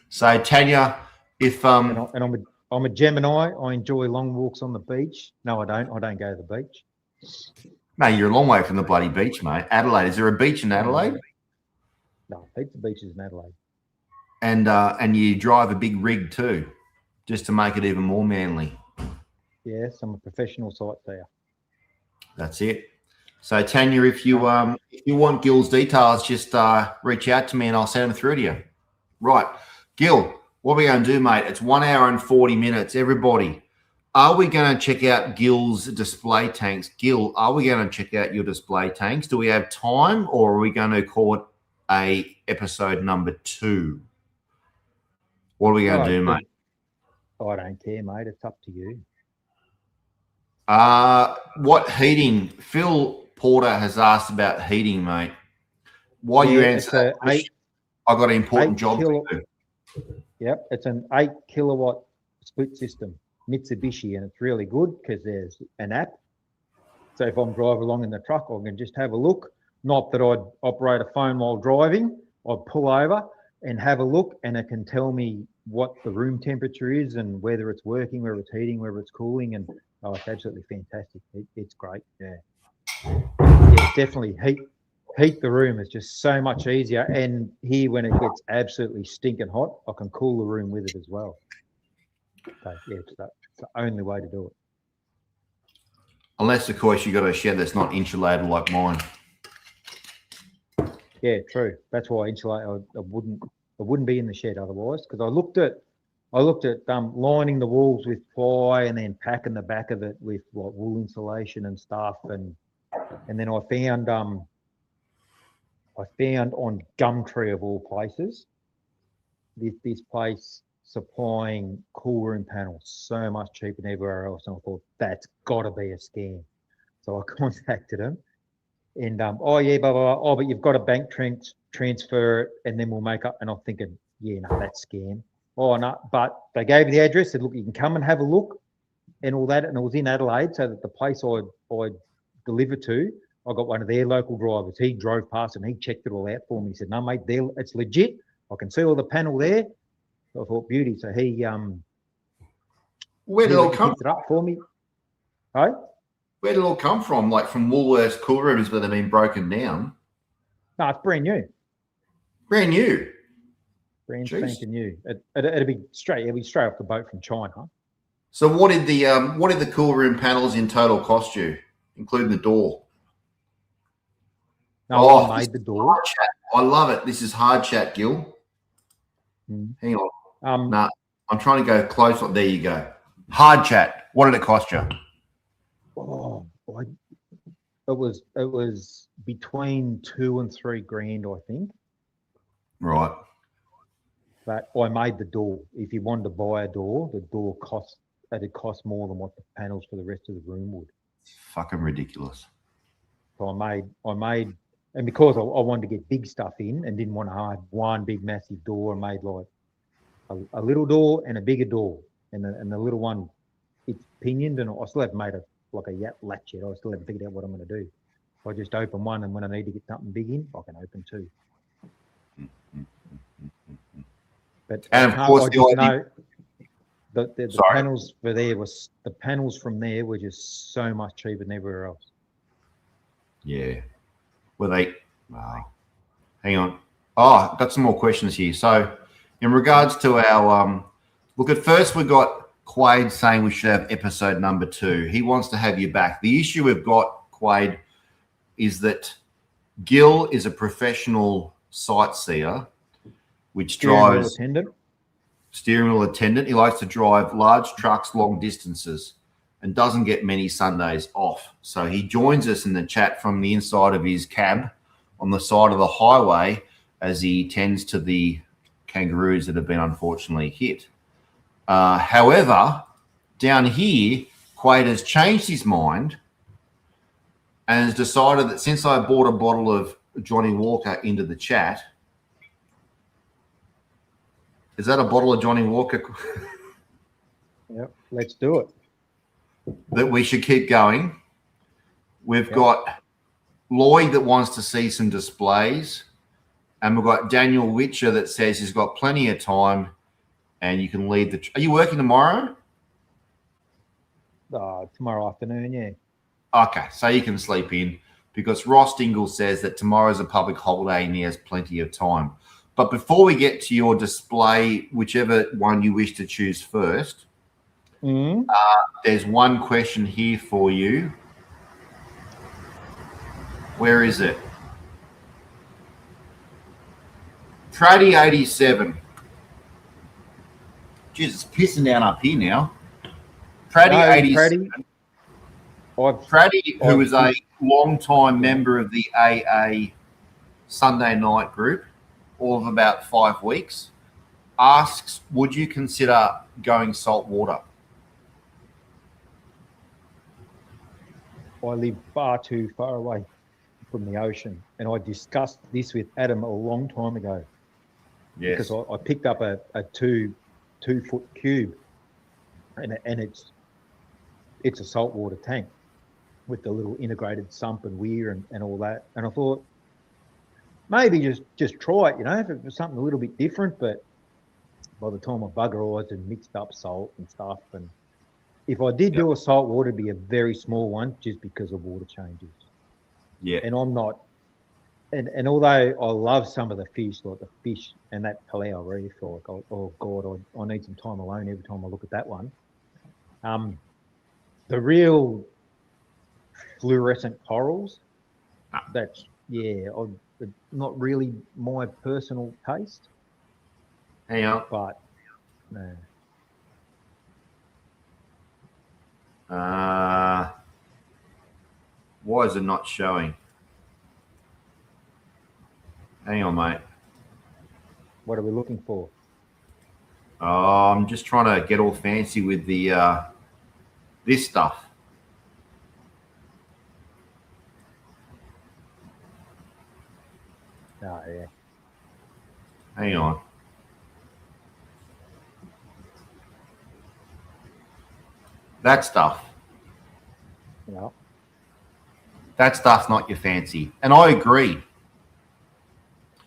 So Tanya, if and I'm a Gemini. I enjoy long walks on the beach. No, I don't. I don't go to the beach. No, you're a long way from the bloody beach, mate. Adelaide. Is there a beach in Adelaide? No, heaps of beaches in Adelaide. And you drive a big rig too, just to make it even more manly. Yes, I'm a professional site there. That's it. So Tanya, if you want Gil's details, just reach out to me and I'll send them through to you. Right, Gil, what are we going to do, mate? It's 1 hour and 40 minutes. Everybody, are we going to check out Gil's display tanks? Gil, are we going to check out your display tanks? Do we have time, or are we going to call it episode number 2? What are we going to do, mate? I don't care, mate. It's up to you. What heating? Phil Porter has asked about heating, mate. While you answer that question, I've got an important job to do. Yep, it's an 8 kilowatt split system, Mitsubishi, and it's really good because there's an app. So if I'm driving along in the truck, I can just have a look. Not that I'd operate a phone while driving. I'd pull over and have a look, and it can tell me what the room temperature is and whether it's working, whether it's heating, whether it's cooling, and it's absolutely fantastic. It's great. Yeah, definitely heat the room is just so much easier. And here, when it gets absolutely stinking hot, I can cool the room with it as well. So yeah, it's the only way to do it. Unless, of course, you got a shed that's not insulated like mine. Yeah, true. That's why I insulate. I wouldn't be in the shed otherwise, because I looked at lining the walls with ply and then packing the back of it with like wool insulation and stuff, and then I found on Gumtree of all places this place supplying cool room panels so much cheaper than everywhere else, and I thought that's got to be a scam. So I contacted them. And oh yeah, blah, blah, blah. Oh, but you've got a bank transfer it, and then we'll make up. And I'm thinking, yeah, no, that's scam. Oh no, but they gave me the address. Said, look, you can come and have a look, and all that. And it was in Adelaide, so that the place I delivered to, I got one of their local drivers. He drove past and he checked it all out for me. He said, no, mate, it's legit. I can see all the panel there. So I thought, beauty. So he where did it all come it up for me? Hey? Where did it all come from? Like from Woolworths cool rooms where they've been broken down? No, it's brand new. Brand new. Brand spanking new. It'll be straight off the boat from China. So what did the cool room panels in total cost you, including the door? No, I made the door. I love it. This is hard chat, Gil. Hang on. No, I'm trying to go close. There you go. Hard chat. What did it cost you? Oh, it was between $2,000 and $3,000, I think. Right. But I made the door. If you wanted to buy a door, the door cost more than what the panels for the rest of the room would. It's fucking ridiculous. So I made, and because I wanted to get big stuff in and didn't want to have one big massive door, I made like a little door and a bigger door, and the little one, it's pinioned, and I still haven't made like a latch yet. I still haven't figured out what I'm going to do. I just open one, and when I need to get something big in, I can open two. But and of course, the panels for there the panels from there were just so much cheaper than everywhere else. Yeah. Were they? Wow. Hang on. Oh, I've got some more questions here. So, in regards to our look, at first we got Quade saying we should have episode number 2. He wants to have you back. The issue we've got, Quade, is that Gil is a professional sightseer, which Steering wheel drives attendant. steering wheel attendant. He likes to drive large trucks long distances and doesn't get many Sundays off. So he joins us in the chat from the inside of his cab on the side of the highway as he tends to the kangaroos that have been unfortunately hit. However, down here, Quade has changed his mind and has decided that since I bought a bottle of Johnny Walker into the chat, is that a bottle of Johnny Walker? Yep, let's do it. That we should keep going. We've got Lloyd that wants to see some displays, and we've got Daniel Witcher that says he's got plenty of time and you can lead the... Are you working tomorrow? Tomorrow afternoon, yeah. Okay, so you can sleep in because Ross Dingle says that tomorrow's a public holiday and he has plenty of time. But before we get to your display, whichever one you wish to choose first, there's one question here for you. Where is it? Praddy 87. Jeez, it's pissing down up here now. Praddy 87. Praddy, who is a long-time member of the AA Sunday night group, all of about 5 weeks, asks, would you consider going saltwater? I live far too far away from the ocean, and I discussed this with Adam a long time ago. Yes. Because I picked up a 2-foot cube, and it's a saltwater tank with the little integrated sump and weir and all that. And I thought maybe just try it, if it was something a little bit different. But by the time I buggerized and mixed up salt and stuff, and if I did do a saltwater, it'd be a very small one just because of water changes. Yeah. And I'm not, and although I love some of the fish, like the fish and that Palau Reef, like, oh God, I need some time alone every time I look at that one. The real fluorescent corals, that's, not really my personal taste. Hang on. But, no. Why is it not showing? Hang on, mate. What are we looking for? Oh, I'm just trying to get all fancy with the this stuff. Oh, yeah. Hang on. That stuff. Yeah. That stuff's not your fancy. And I agree.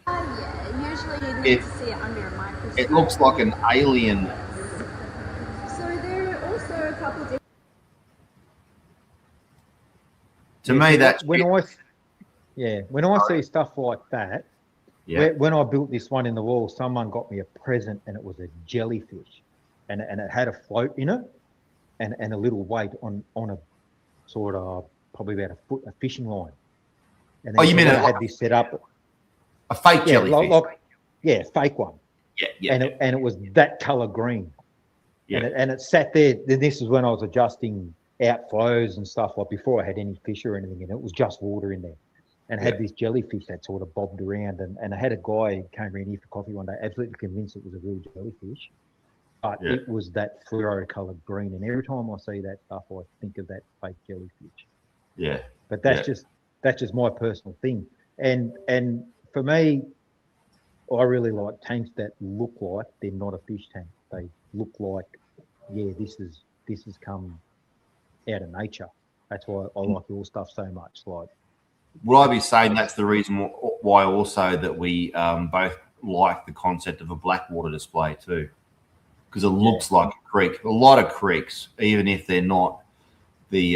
Yeah, usually you need to see it under a microscope. It looks like an alien. So there are also a couple different... To me, that's... When I see stuff like that, when I built this one in the wall, someone got me a present and it was a jellyfish. And it had a float in it and a little weight on a sort of probably about a foot, a fishing line. And then you mean I had this set up. A fake jellyfish? Fake one. Yeah. And it was that colour green. Yeah. And it sat there. Then this is when I was adjusting outflows and stuff, like before I had any fish or anything in it. It was just water in there. And had this jellyfish that sort of bobbed around. And I had a guy who came around here for coffee one day, absolutely convinced it was a real jellyfish. But it was that fluoro-coloured green. And every time I see that stuff, I think of that fake jellyfish. Yeah. But that's just my personal thing. And for me, I really like tanks that look like they're not a fish tank. They look like, this has come out of nature. That's why I like your stuff so much. Like, would I be saying that's the reason why also that we both like the concept of a Blackwater display too? Because it looks like a creek. A lot of creeks, even if they're not the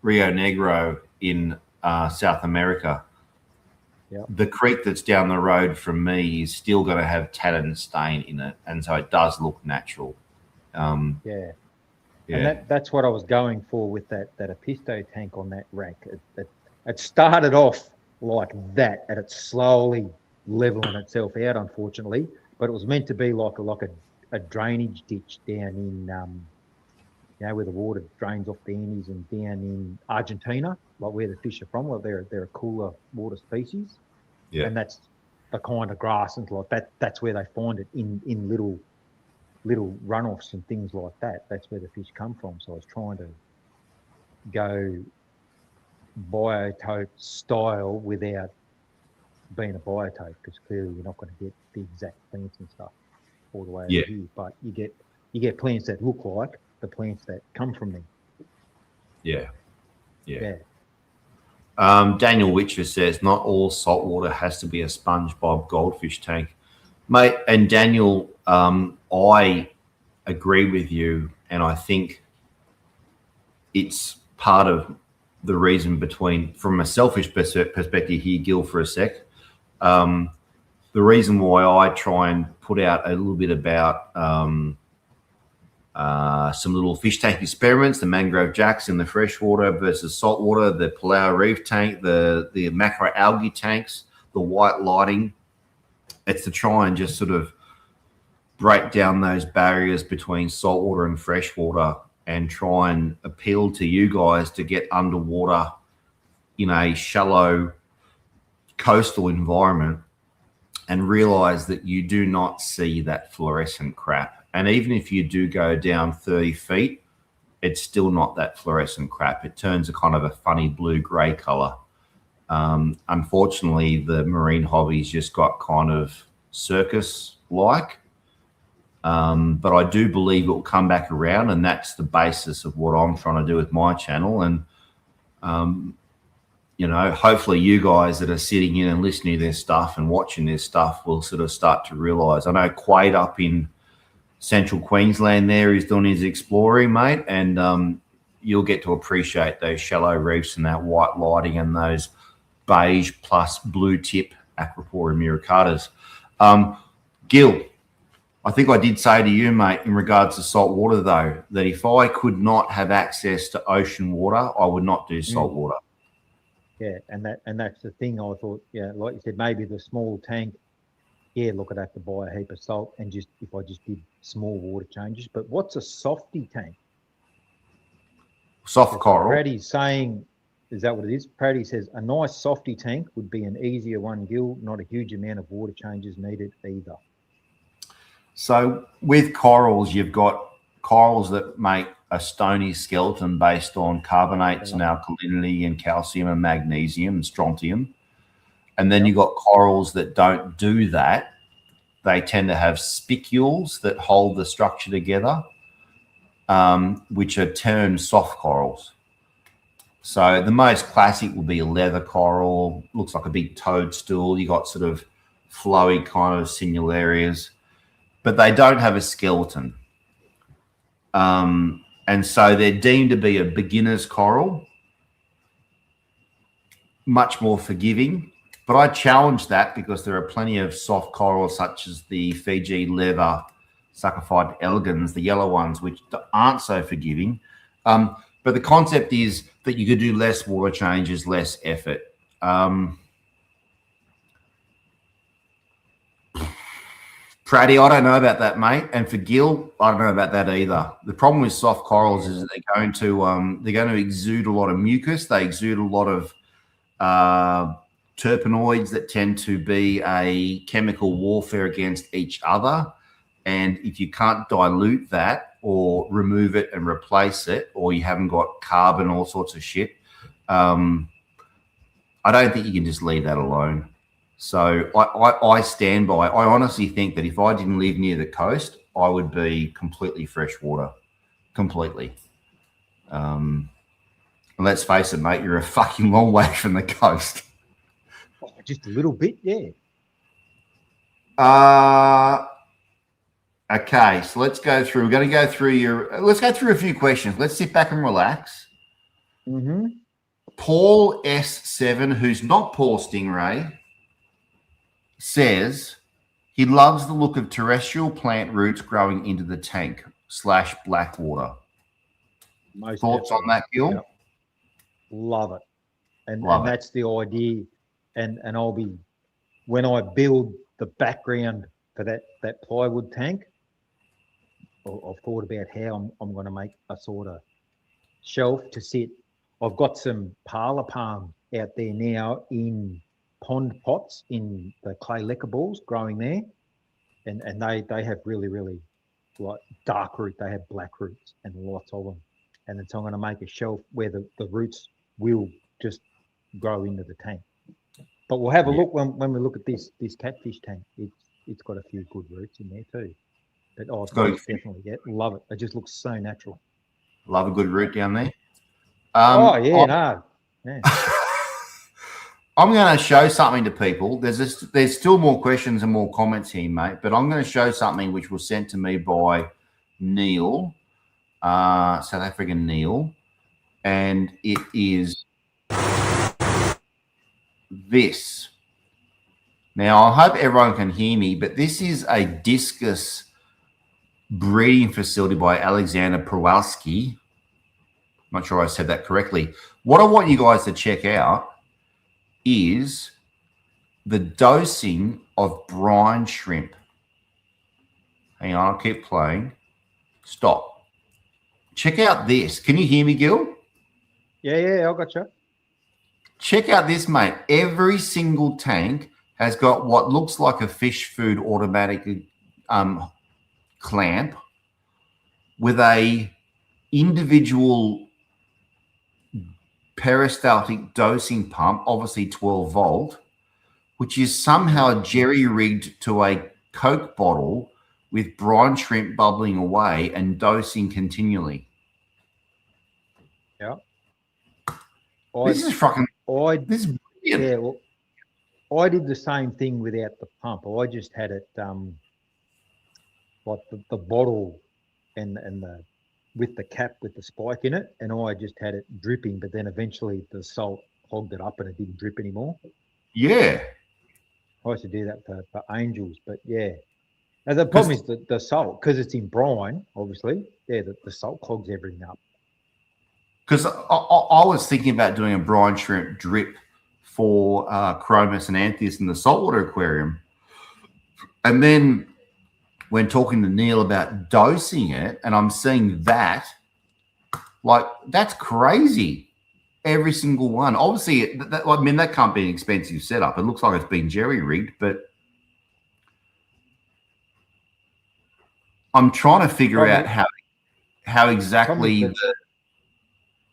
Rio Negro in South America, the creek that's down the road from me is still going to have tattered and stain in it, and so it does look natural. And that's what I was going for with that Apisto tank on that rack. It started off like that, and it slowly leveling itself out, unfortunately. But it was meant to be like a drainage ditch down in where the water drains off the Andes and down in Argentina, like where the fish are from. Well, they're a cooler water species, and that's the kind of grass and like that. That's where they find it in little runoffs and things like that. That's where the fish come from. So I was trying to go biotope style without being a biotope, because clearly you're not going to get the exact plants and stuff all the way over here. But you get plants that look like the plants that come from them. Yeah. Daniel Witcher says not all saltwater has to be a SpongeBob goldfish tank, mate. And Daniel, I agree with you, and I think it's part of the reason from a selfish perspective here, Gil, for a sec. The reason why I try and put out a little bit about some little fish tank experiments, the mangrove jacks in the freshwater versus saltwater, the Palau reef tank, the macroalgae tanks, the white lighting. It's to try and just sort of break down those barriers between saltwater and freshwater and try and appeal to you guys to get underwater in a shallow coastal environment and realize that you do not see that fluorescent crap. And even if you do go down 30 feet, it's still not that fluorescent crap. It turns a kind of a funny blue-gray color. Unfortunately, the marine hobby's just got kind of circus-like. But I do believe it will come back around, and that's the basis of what I'm trying to do with my channel. And, hopefully you guys that are sitting in and listening to this stuff and watching this stuff will sort of start to realize. I know Quade up in Central Queensland there is doing his exploring, mate, and you'll get to appreciate those shallow reefs and that white lighting and those beige plus blue tip Aquarium muricatas. Gil, I think I did say to you, mate, in regards to salt water, though, that if I could not have access to ocean water, I would not do salt water. Yeah, and that's the thing. I thought, like you said, maybe the small tank. Yeah, look, I'd have to buy a heap of salt and if I just did small water changes. But what's a softy tank? Soft coral. Praddy's saying, is that what it is? Praddy says a nice softy tank would be an easier one, Gil. Not a huge amount of water changes needed either. So with corals, you've got corals that make a stony skeleton based on carbonates and alkalinity and calcium and magnesium and strontium. And then you've got corals that don't do that. They tend to have spicules that hold the structure together, which are termed soft corals. So the most classic will be a leather coral, looks like a big toadstool. You got sort of flowy kind of sinularias, but they don't have a skeleton. And so they're deemed to be a beginner's coral, much more forgiving. But I challenge that because there are plenty of soft corals such as the Fiji leather Succified elegans, the yellow ones, which aren't so forgiving. But the concept is that you could do less water changes, less effort. Praddy, I don't know about that, mate. And for Gil, I don't know about that either. The problem with soft corals is that they're going to exude a lot of mucus. They exude a lot of terpenoids that tend to be a chemical warfare against each other. And if you can't dilute that or remove it and replace it, or you haven't got carbon, all sorts of shit, I don't think you can just leave that alone. So I stand by. I honestly think that if I didn't live near the coast, I would be completely freshwater, completely. And let's face it, mate, you're a fucking long way from the coast. Oh, just a little bit, yeah. Okay, so let's go through. We're going to go through let's go through a few questions. Let's sit back and relax. Mm-hmm. Paul S7, who's not Paul Stingray, says he loves the look of terrestrial plant roots growing into the tank / Blackwater. Thoughts on that, Gil? Yep. Love it. And that's the idea. And I'll be when I build the background for that plywood tank, I've thought about how I'm going to make a sort of shelf to sit. I've got some parlour palm out there now in pond pots in the clay lacquer balls growing there, and they have really like dark root. They have black roots and lots of them, and then so I'm going to make a shelf where the roots will just grow into the tank. But we'll have a look when we look at this catfish tank. It's got a few good roots in there too. But it's definitely, yeah, love it. It just looks so natural. Love a good root down there. Yeah. I'm going to show something to people. There's still more questions and more comments here, mate. But I'm going to show something which was sent to me by Neil, South African Neil, and it is this. Now, I hope everyone can hear me, but this is a discus breeding facility by Alexander Prawalski. I'm not sure I said that correctly. What I want you guys to check out is the dosing of brine shrimp. Hang on, I'll keep playing. Stop. Check out this. Can you hear me, Gil? Yeah, I got you. Check out this, mate. Every single tank has got what looks like a fish food automatic clamp with a individual peristaltic dosing pump, obviously 12 volt, which is somehow jerry-rigged to a Coke bottle with brine shrimp bubbling away and dosing continually. Yeah. This is fucking... This is brilliant. Yeah, well, I did the same thing without the pump. I just had it like the bottle and the with the cap with the spike in it, and I just had it dripping, but then eventually the salt clogged it up and it didn't drip anymore. Yeah. I used to do that for angels, but yeah. Now the problem is the salt, because it's in brine, obviously. Yeah, the salt clogs everything up. Because I was thinking about doing a brine shrimp drip for Chromis and Antheus in the saltwater aquarium. And then when talking to Neil about dosing it, and I'm seeing that, like, that's crazy. Every single one. Obviously, that can't be an expensive setup. It looks like it's been jerry-rigged, but I'm trying to figure out how exactly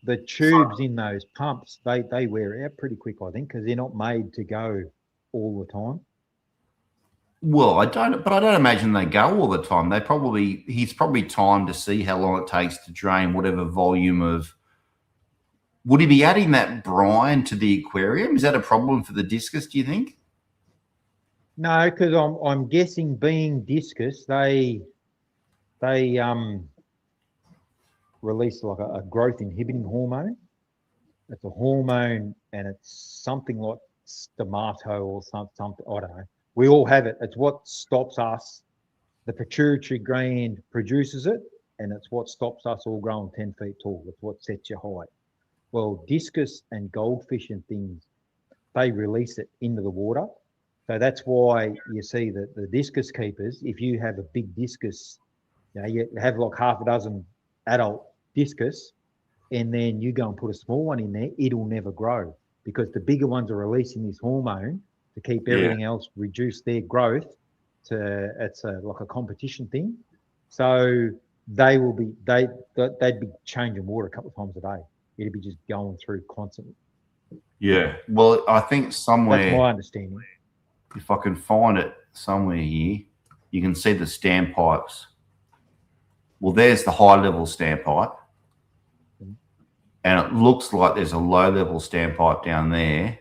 the tubes in those pumps, they wear out pretty quick, I think, because they're not made to go all the time. Well, I don't imagine they go all the time. He's probably timed to see how long it takes to drain whatever volume of. Would he be adding that brine to the aquarium? Is that a problem for the discus, do you think? No, because I'm guessing, being discus, they release like a growth inhibiting hormone. It's a hormone, and it's something like stomato or something. I don't know. We all have it. It's what stops us. The pituitary gland produces it, and it's what stops us all growing 10 feet tall. It's what sets your height. Well, discus and goldfish and things, they release it into the water. So that's why you see that the discus keepers, if you have a big discus, you have like half a dozen adult discus, and then you go and put a small one in there, it'll never grow, because the bigger ones are releasing this hormone to keep everything else, reduce their growth. It's like a competition thing. So they'd be changing water a couple of times a day. It'd be just going through constantly. Yeah. Well, I think somewhere. That's my understanding. If I can find it somewhere here, you can see the standpipes. Well, there's the high-level standpipe. And it looks like there's a low-level standpipe down there.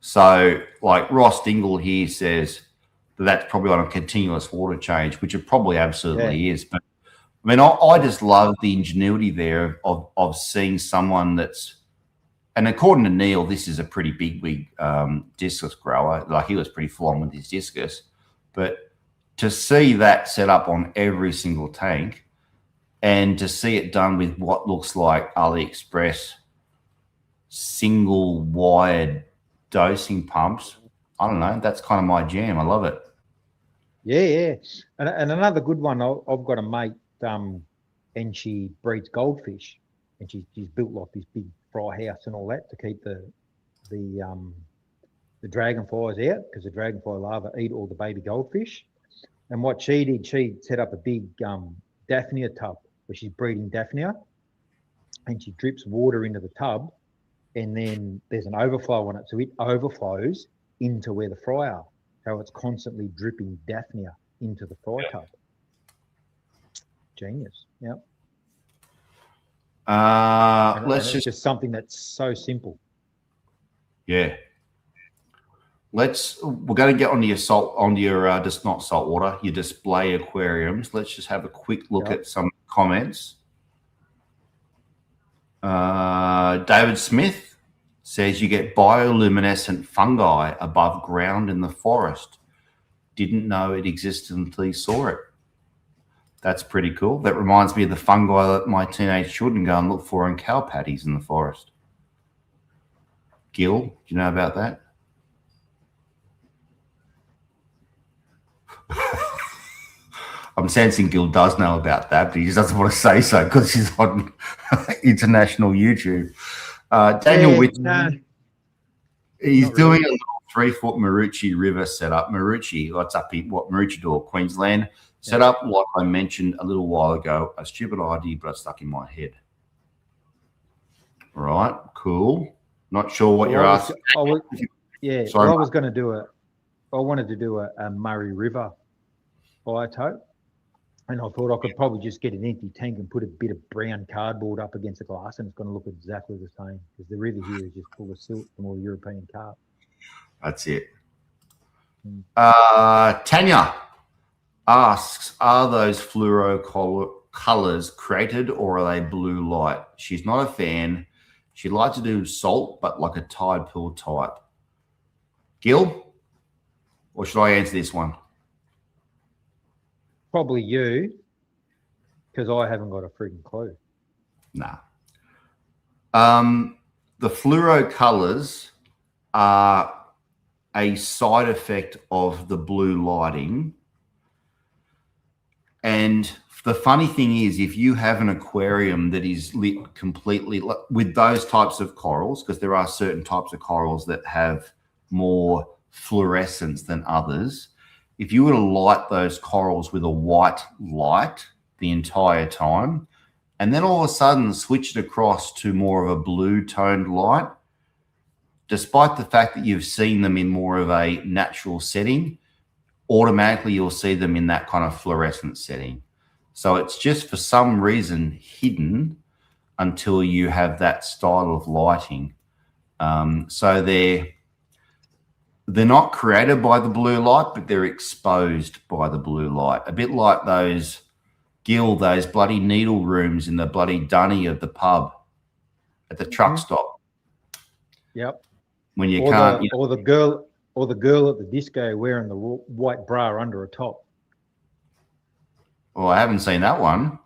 So, like Ross Dingle here says, that's probably on a continuous water change, which it probably absolutely is. But, I mean, I just love the ingenuity there of seeing someone that's, and according to Neil, this is a pretty big discus grower. Like, he was pretty full on with his discus. But to see that set up on every single tank, and to see it done with what looks like AliExpress single wired dosing pumps. I don't know. That's kind of my jam. I love it. Yeah. And another good one, I've got a mate, and she breeds goldfish, and she's built like this big fry house and all that to keep the dragonflies out, because the dragonfly larvae eat all the baby goldfish. And what she did, she set up a big Daphnia tub where she's breeding Daphnia, and she drips water into the tub, and then there's an overflow on it, so it overflows into where the fry are. So it's constantly dripping Daphnia into the fry tub. Genius. Yeah. Let's just something that's so simple. Yeah. We're going to get onto your just not saltwater, your display aquariums. Let's just have a quick look at some comments. David Smith says you get bioluminescent fungi above ground in the forest. Didn't know it existed until he saw it. That's pretty cool. That reminds me of the fungi that my teenage children go and look for in cow patties in the forest. Gil, do you know about that? I'm sensing Gil does know about that, but he just doesn't want to say so because he's on international YouTube. Daniel Whitman, he's doing a little 3-foot Marucci River setup. Marucci, what's up here? Maroochydore, Queensland. Set up like I mentioned a little while ago. A stupid idea, but it stuck in my head. All right, cool. Not sure what you're asking. I wanted to do a Murray River biotope, and I thought I could probably just get an empty tank and put a bit of brown cardboard up against the glass, and it's going to look exactly the same, because the river here is just full of silt from all European carp. That's it. Tanya asks, are those fluoro colors created or are they blue light? She's not a fan. She'd like to do salt, but like a Tide Pool type. Gil, or should I answer this one? Probably you, because I haven't got a freaking clue. Nah. The fluoro colors are a side effect of the blue lighting. And the funny thing is, if you have an aquarium that is lit completely with those types of corals, because there are certain types of corals that have more fluorescence than others, if you were to light those corals with a white light the entire time, and then all of a sudden switch it across to more of a blue toned light, despite the fact that you've seen them in more of a natural setting, automatically you'll see them in that kind of fluorescent setting. So it's just for some reason hidden until you have that style of lighting. So they're not created by the blue light, but they're exposed by the blue light. A bit like those bloody needle rooms in the bloody dunny of the pub at the truck stop. Yep. When you or the girl at the disco wearing the white bra under a top. Oh, I haven't seen that one.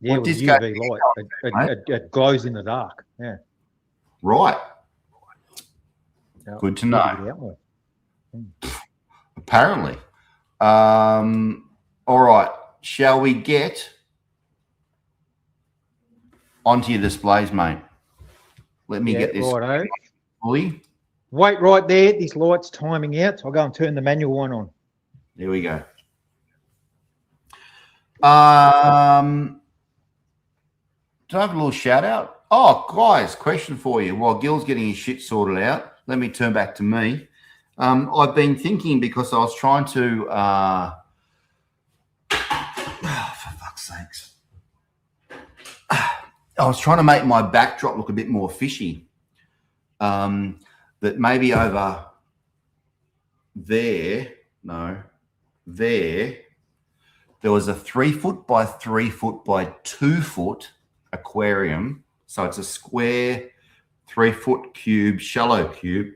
Yeah, with UV light. It glows in the dark. Yeah. Right. Yep. Good to know. Apparently. All right. Shall we get onto your displays, mate? Let me get this fully. Wait right there. This light's timing out, so I'll go and turn the manual one on. There we go. Do I have a little shout out? Oh, guys, question for you. While Gil's getting his shit sorted out, let me turn back to me. I've been thinking, because I was trying to, for fuck's sakes, I was trying to make my backdrop look a bit more fishy. That maybe over there was a 3-foot by 3-foot by 2-foot aquarium. So it's a square 3-foot cube, shallow cube,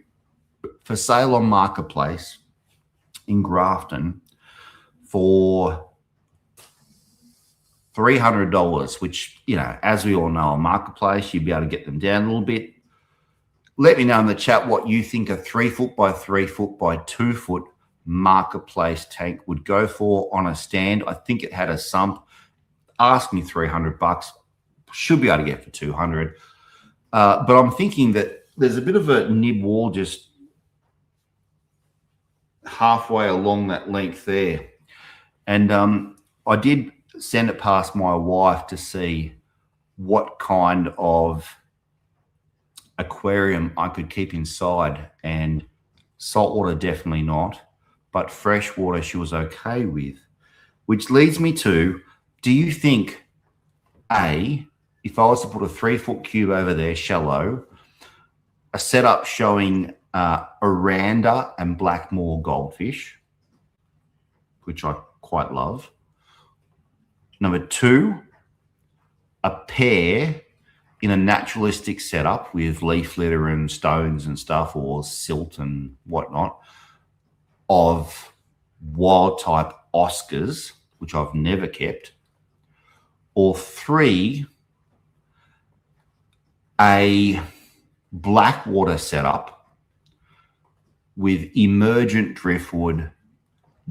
for sale on Marketplace in Grafton for $300, which, you know, as we all know, on Marketplace, you'd be able to get them down a little bit. Let me know in the chat what you think a 3 foot by 3 foot by 2 foot marketplace tank would go for on a stand. I think it had a sump. Ask me $300. Should be able to get for 200. But I'm thinking that there's a bit of a nib wall just halfway along that length there. And I did send it past my wife to see what kind of aquarium I could keep inside, and saltwater definitely not, but freshwater she was okay with, which leads me to, do you think, A, if I was to put a 3 foot cube over there, shallow, a setup showing Oranda and Blackmore goldfish, which I quite love. Number 2, a pair in a naturalistic setup with leaf litter and stones and stuff, or silt and whatnot, of wild type Oscars, which I've never kept. Or 3, a Blackwater setup with emergent driftwood,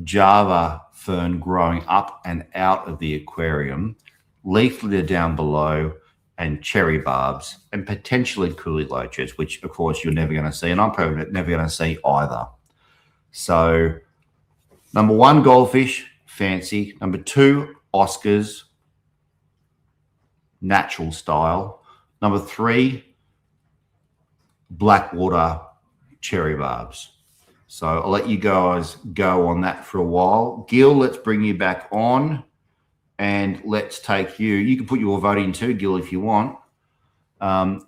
Java fern growing up and out of the aquarium, leaf litter down below, and cherry barbs, and potentially coolie loaches, which of course you're never going to see, and I'm probably never going to see either. So number 1, goldfish, fancy. Number 2, Oscars, natural style. Number 3, Blackwater, cherry barbs. So I'll let you guys go on that for a while. Gil, let's bring you back on, and let's take you. You can put your vote in too, Gil, if you want.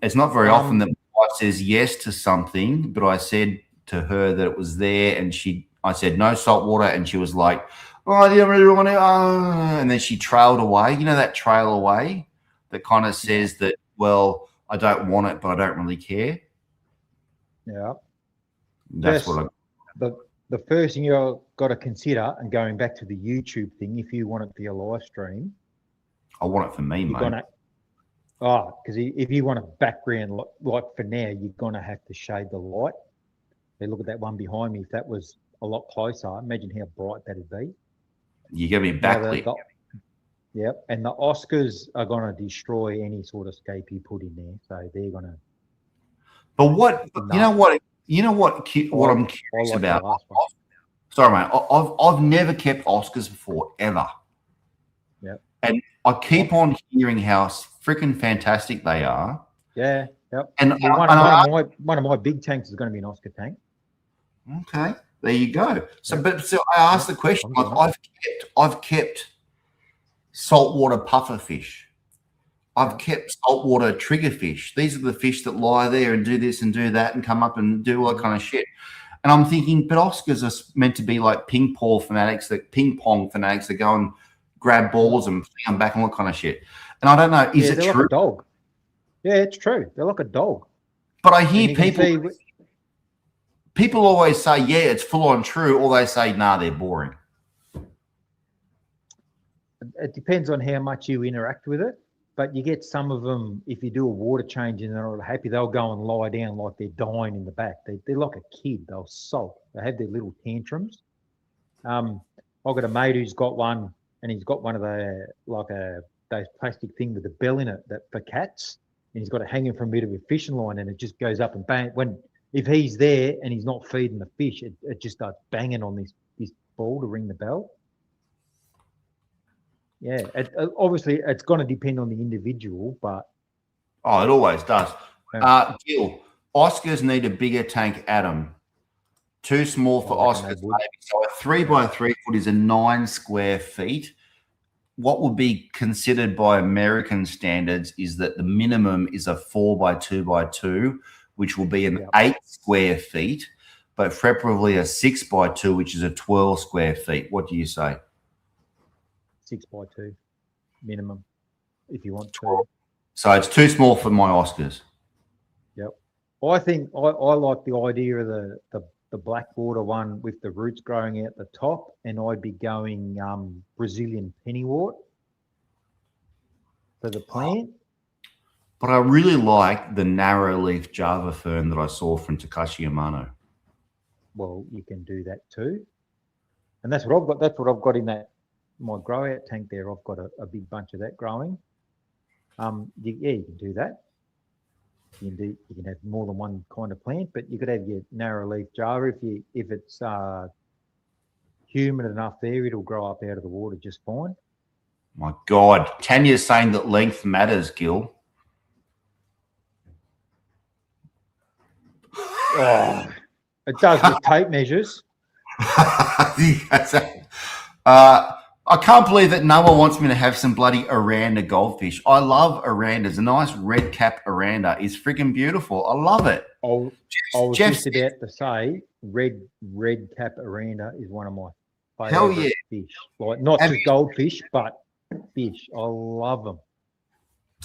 It's not very often that my wife says yes to something, but I said to her that it was there, and I said no salt water, and she was like, "Oh, I didn't really want to," and then she trailed away. You know that trail away that kind of says that, well, I don't want it, but I don't really care. Yeah, that's what the first thing you've got to consider, and going back to the YouTube thing, if you want it for your live stream, I want it for me, mate. Because if you want a background like for now, you're gonna have to shade the light. Hey, look at that one behind me. If that was a lot closer, imagine how bright that'd be. You give me backlit. Yep, and the Oscars are gonna destroy any sort of scape you put in there, so they're gonna. But what what I'm curious about. Sorry, mate. I've never kept Oscars before, ever. Yep. And I keep on hearing how freaking fantastic they are. Yeah. Yep. And one of my big tanks is going to be an Oscar tank. Okay, there you go. So I asked the question. I've kept saltwater pufferfish. I've kept saltwater triggerfish. These are the fish that lie there and do this and do that and come up and do all that kind of shit. And I'm thinking, but Oscars are meant to be like ping pong fanatics that go and grab balls and fling them back and all that kind of shit. And I don't know, is it true? Like a dog. Yeah, it's true. They're like a dog. But I hear people always say, yeah, it's full on true, or they say, nah, they're boring. It depends on how much you interact with it. But you get some of them, if you do a water change and they're not happy, they'll go and lie down like they're dying in the back. They're like a kid. They'll sulk. They have their little tantrums. I've got a mate who's got one, and he's got one of those plastic thing with the bell in it that for cats, and he's got it hanging from a bit of a fishing line, and it just goes up and bang. If he's there and he's not feeding the fish, it just starts banging on this ball to ring the bell. Yeah, obviously it's going to depend on the individual, but it always does. Gil, Oscars need a bigger tank, Adam. Too small for Oscars. So a 3 by 3 foot is a 9 square feet. What would be considered by American standards is that the minimum is a 4 by 2 by 2, which will be an 8 square feet, but preferably a 6 by 2, which is a 12 square feet. What do you say? 6 by 2 minimum, if you want to. So it's too small for my Oscars. Yep. I think I like the idea of the Blackwater one with the roots growing out the top, and I'd be going Brazilian pennywort for the plant. But I really like the narrow leaf Java fern that I saw from Takashi Amano. Well, you can do that too. And that's what I've got. That's what I've got in my grow out tank there. I've got a big bunch of that growing. You can do that. You can have more than one kind of plant, but you could have your narrow leaf Java if it's humid enough there, it'll grow up out of the water just fine. My God, Tanya's saying that length matters, Gil. Oh, it does with tape measures. I can't believe that Noah wants me to have some bloody Aranda goldfish. I love Arandas. A nice red cap Aranda is freaking beautiful. I love it. I was just about to say red cap Aranda is one of my favourite fish. Like not just goldfish, but fish. I love them.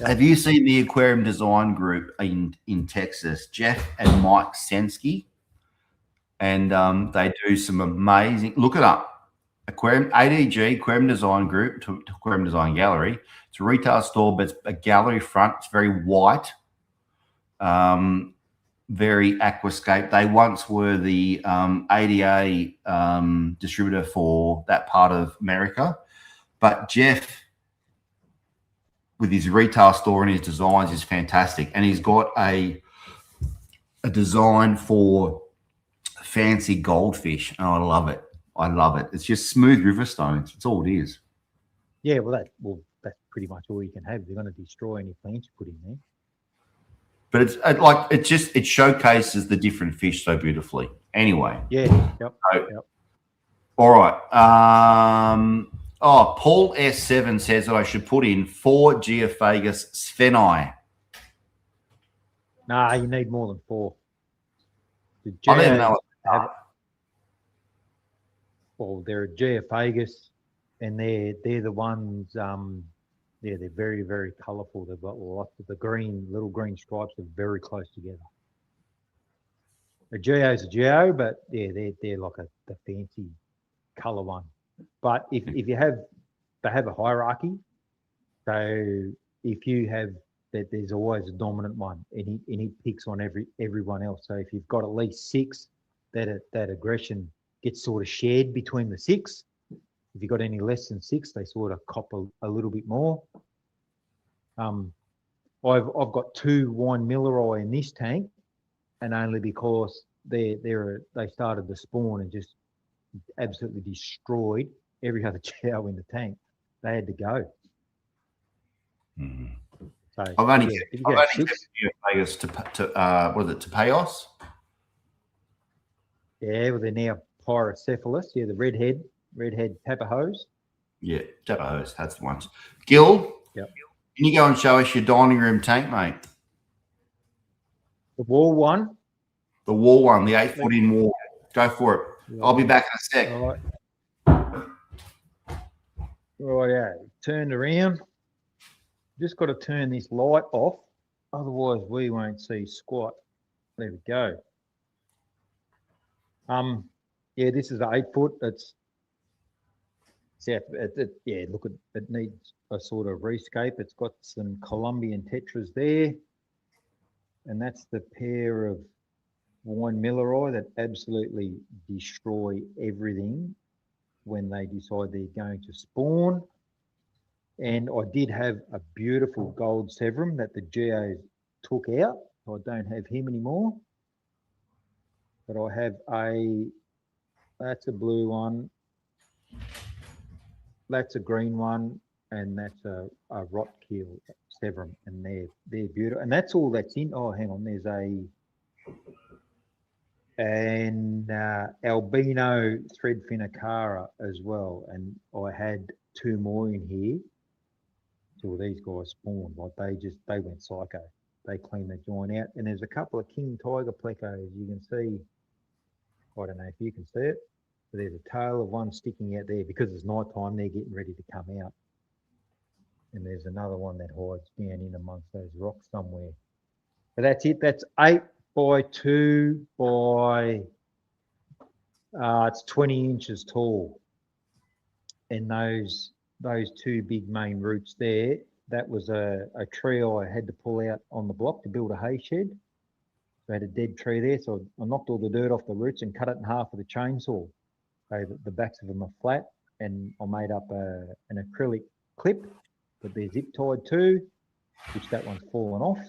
Have you seen the Aquarium Design Group in Texas? Jeff and Mike Sensky, and they do some amazing. Look it up. Aquarium ADG Aquarium Design Group to Aquarium Design Gallery. It's a retail store, but it's a gallery front. It's very white, very aquascape. They once were the ADA distributor for that part of America, but Jeff, with his retail store and his designs, is fantastic, and he's got a design for fancy goldfish, and I love it. I love it. It's just smooth river stones. That's all it is. Yeah, that's pretty much all you can have. They're going to destroy any plants you put in there. But it showcases the different fish so beautifully. Anyway. Yeah. Yep. All right. Paul S7 says that I should put in 4 Geophagus spheni. Nah, you need more than 4. I don't even know. Well, they're a Geophagus, and they're the ones. They're very, very colourful. They've got lots of the little green stripes are very close together. A Geo's a Geo, but yeah, they're like the fancy colour one. But if you have, they have a hierarchy. So if you have that, there's always a dominant one, and he picks on everyone else. So if you've got at least 6, that aggression gets sort of shared between the 6. If you've got any less than 6, they sort of cop a little bit more. I've got 2 wine Milleroy in this tank, and only because they started to spawn and just absolutely destroyed every other geo in the tank. They had to go. Mm-hmm. So I've only kept Geophagus to what is it, to Payos? Yeah, well, they're now Pyrocephalus. Yeah, the redhead tapahos. Yeah, tapahos. That's the ones. Gil, yep. Can you go and show us your dining room tank, mate? The wall one. The wall one, the 8-foot in wall. Go for it. Yeah. I'll be back in a sec. All right. Right, turned around. Just got to turn this light off, otherwise we won't see squat. There we go. Yeah, this is an 8-foot. It needs a sort of rescape. It's got some Colombian tetras there, and that's the pair of wine Milleroy that absolutely destroy everything when they decide they're going to spawn. And I did have a beautiful gold Severum that the Geos took out, so I don't have him anymore. But I have that's a blue one, that's a green one, and that's a Rotkeel Severum, and they're beautiful. And that's all that's in. Oh, hang on, there's an albino threadfin Acara as well, and I had 2 more in here till these guys spawned. Like they went psycho. They cleaned the joint out, and there's a couple of king tiger plecos. You can see. I don't know if you can see it, but there's a tail of one sticking out there because it's night time. They're getting ready to come out, and there's another one that hides down in amongst those rocks somewhere. But that's it. That's 8 by 2 by it's 20 inches tall, and those 2 big main roots there that was a tree I had to pull out on the block to build a hay shed. So I had a dead tree there, so I knocked all the dirt off the roots and cut it in half with a chainsaw. So the backs of them are flat, and I made up an acrylic clip that they're zip tied to, which that one's fallen off.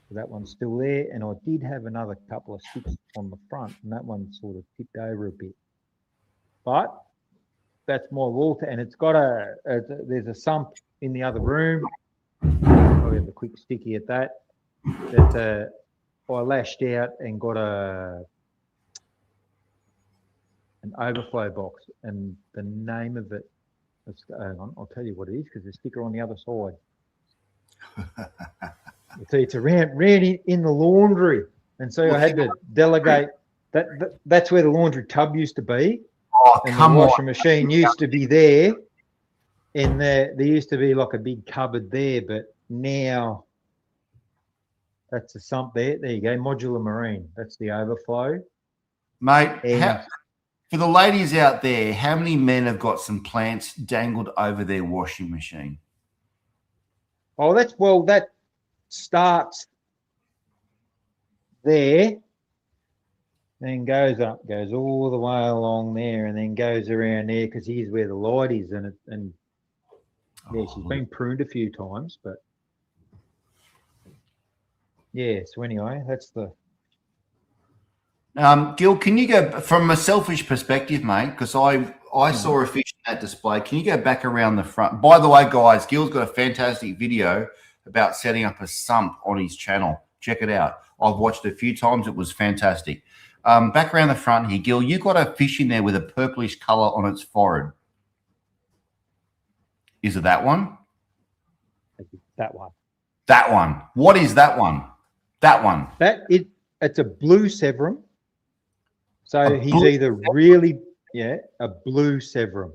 So that one's still there, and I did have another couple of sticks on the front, and that one sort of tipped over a bit. But that's my wall, and it's got there's a sump in the other room. I'll have a quick sticky at that. That I lashed out and got an overflow box, and the name of it, hang on, I'll tell you what it is, because there's a sticker on the other side. It's around in the laundry, and so I had to delegate. That's where the laundry tub used to be, and the washing machine used to be there, and there used to be like a big cupboard there, but now that's the sump there. There you go, modular marine. That's the overflow, mate. For the ladies out there, how many men have got some plants dangled over their washing machine? Oh, that starts there, then goes up, goes all the way along there, and then goes around there, because here's where the light is, and yeah, she's been pruned a few times, but yeah. So anyway, that's the. Gil, can you go from a selfish perspective, mate? Because I saw a fish in that display. Can you go back around the front? By the way, guys, Gil's got a fantastic video about setting up a sump on his channel. Check it out. I've watched it a few times. It was fantastic. Back around the front here, Gil, you've got a fish in there with a purplish color on its forehead. Is it that one? That one. That one. What is that one? That one. It's a blue Severum. So he's either really, a blue Severum.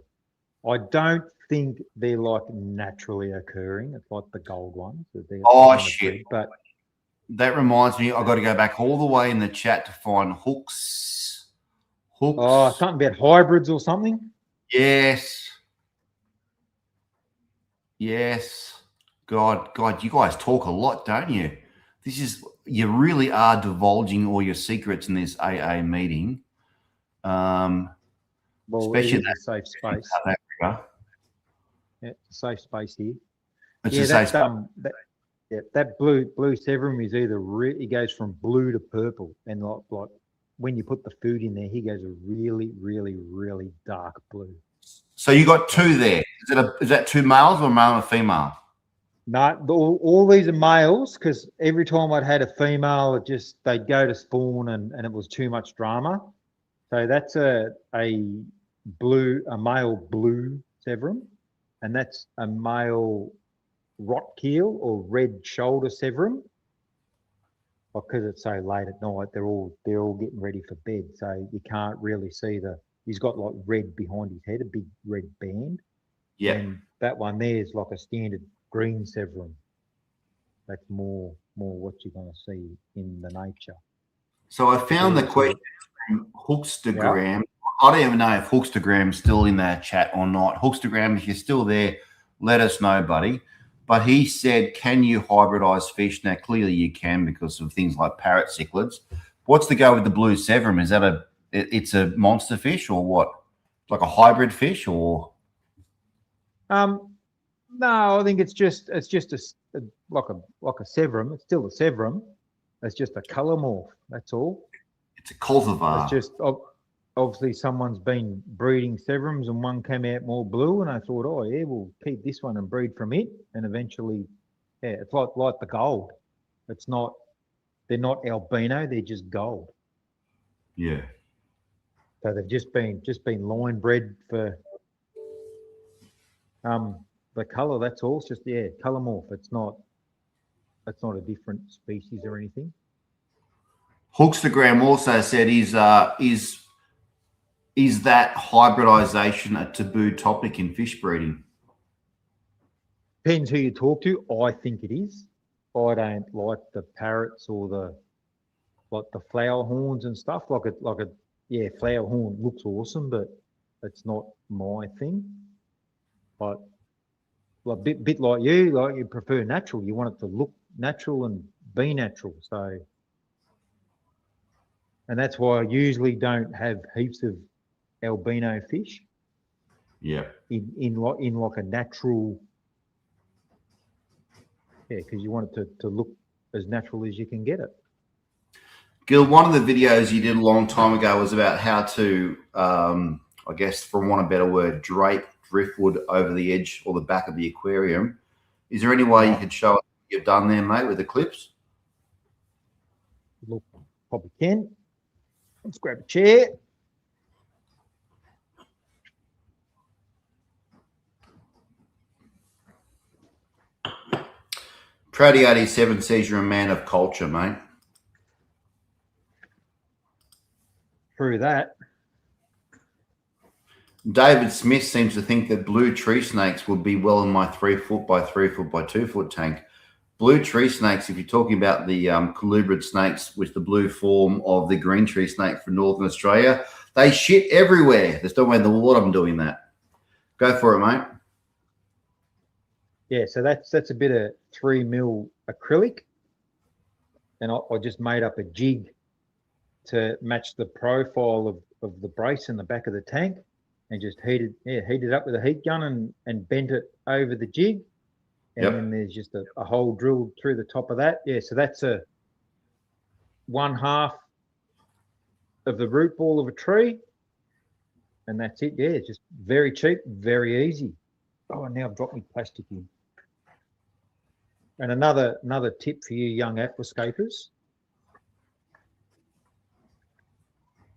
I don't think they're like naturally occurring. It's like the gold ones. Oh, shit. But that reminds me, I've got to go back all the way in the chat to find hooks. Oh, something about hybrids or something? Yes. God, you guys talk a lot, don't you? You really are divulging all your secrets in this AA meeting. Well, especially it is a safe space. South Africa. Yeah, it's a safe space here. It's a safe space. That blue Severum is he goes from blue to purple, and like when you put the food in there, he goes a really, really, really dark blue. So you got two there. Is that two males or a male and a female? No, all these are males, because every time I'd had a female, they'd go to spawn and it was too much drama. So that's a male blue Severum, and that's a male rot keel or red shoulder Severum. Because it's so late at night, they're all getting ready for bed, so you can't really see he's got like red behind his head, a big red band. Yeah. And that one there is like a standard green Severum. That's more what you're going to see in the nature. So I found the question from Hookstagram. I don't even know if Hookstagram's still in that chat or not. Hookstagram, if you're still there, let us know, buddy. But he said, can you hybridize fish? Now, clearly you can, because of things like parrot cichlids. What's the go with the blue Severum? Is that it's a monster fish or what? Like a hybrid fish or? No, I think it's just like a Severum. It's still a Severum. It's just a colour morph. That's all. It's a cultivar. It's just obviously someone's been breeding Severums and one came out more blue, and I thought, oh yeah, we'll keep this one and breed from it. And eventually, it's like the gold. They're not albino. They're just gold. Yeah. So they've just been line bred for the colour. That's all. It's just colour morph. It's not a different species or anything. Hookstagram also said, is that hybridization a taboo topic in fish breeding? Depends who you talk to. I think it is. I don't like the parrots or the flower horns and stuff. Flower horn looks awesome, but it's not my thing. But like bit like you prefer natural. You want it to look natural and be natural. So, and that's why I usually don't have heaps of albino fish. Yeah. In like a natural. Yeah, because you want it to look as natural as you can get it. Gil, one of the videos you did a long time ago was about how to, I guess, for want of a better word, drape driftwood over the edge or the back of the aquarium. Is there any way you could show us what you've done there, mate, with the clips? Look, probably can. Let's grab a chair. Proudy87 says you're a man of culture, mate. Through that. David Smith seems to think that blue tree snakes would be well in my 3 foot by 3 foot by 2 foot tank. Blue tree snakes, if you're talking about the colubrid snakes with the blue form of the green tree snake from Northern Australia, they shit everywhere. There's no way in the world I'm doing that. Go for it, mate. Yeah, so that's a bit of 3 mil acrylic, and I just made up a jig to match the profile of the brace in the back of the tank, and just heated up with a heat gun and bent it over the jig, and then there's just a hole drilled through the top of that. Yeah, so that's a 1/2 of the root ball of a tree, and that's it. Yeah, it's just very cheap, very easy. Oh, and now I've dropped my plastic in. And another tip for you young aquascapers.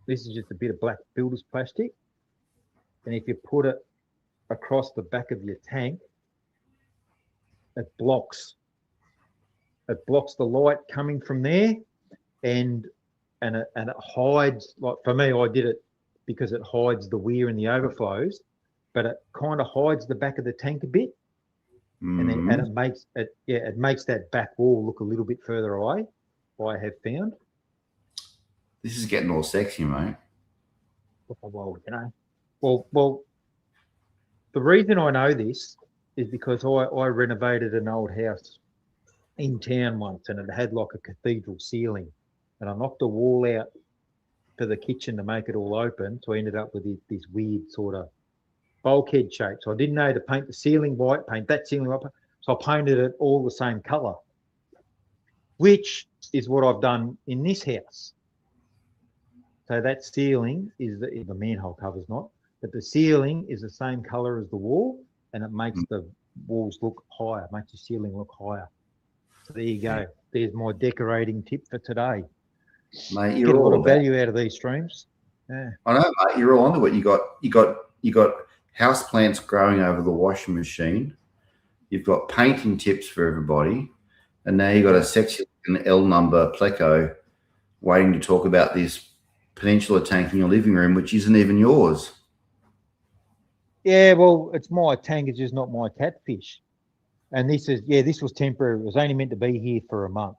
This is just a bit of black builder's plastic. And if you put it across the back of your tank, it blocks the light coming from there, and it hides, like for me, I did it because it hides the weir and the overflows, but it kind of hides the back of the tank a bit. And then it makes that back wall look a little bit further away, I have found. This is getting all sexy, mate. Well, you know. Well, the reason I know this is because I renovated an old house in town once, and it had like a cathedral ceiling, and I knocked a wall out for the kitchen to make it all open, so I ended up with this weird sort of bulkhead shape. So I didn't know to paint the ceiling white, paint that ceiling white, so I painted it all the same color, which is what I've done in this house. So that ceiling is the manhole cover's not, but the ceiling is the same color as the wall, and it makes the walls look higher, makes the ceiling look higher. So there you go. There's my decorating tip for today. Mate, Get a lot of value out of these streams. Yeah. I know, mate. You're all onto it. You got house plants growing over the washing machine. You've got painting tips for everybody, and now you've got a sexy L number pleco waiting to talk about this peninsula tank in your living room, which isn't even yours. Yeah, well, it's my tank. It's just not my catfish. And this was temporary. It was only meant to be here for a month,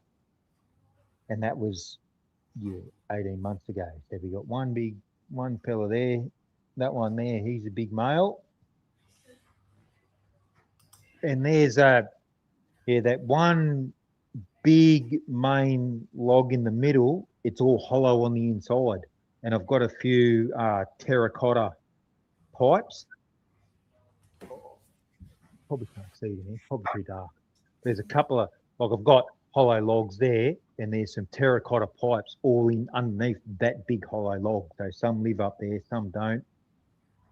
and that was 18 months ago. So we got one fella there, that one there. He's a big male, and there's that one big main log in the middle. It's all hollow on the inside, and I've got a few terracotta pipes. Probably can't see it in here, probably too dark. There's a couple of, I've got hollow logs there, and there's some terracotta pipes all in underneath that big hollow log. So some live up there, some don't.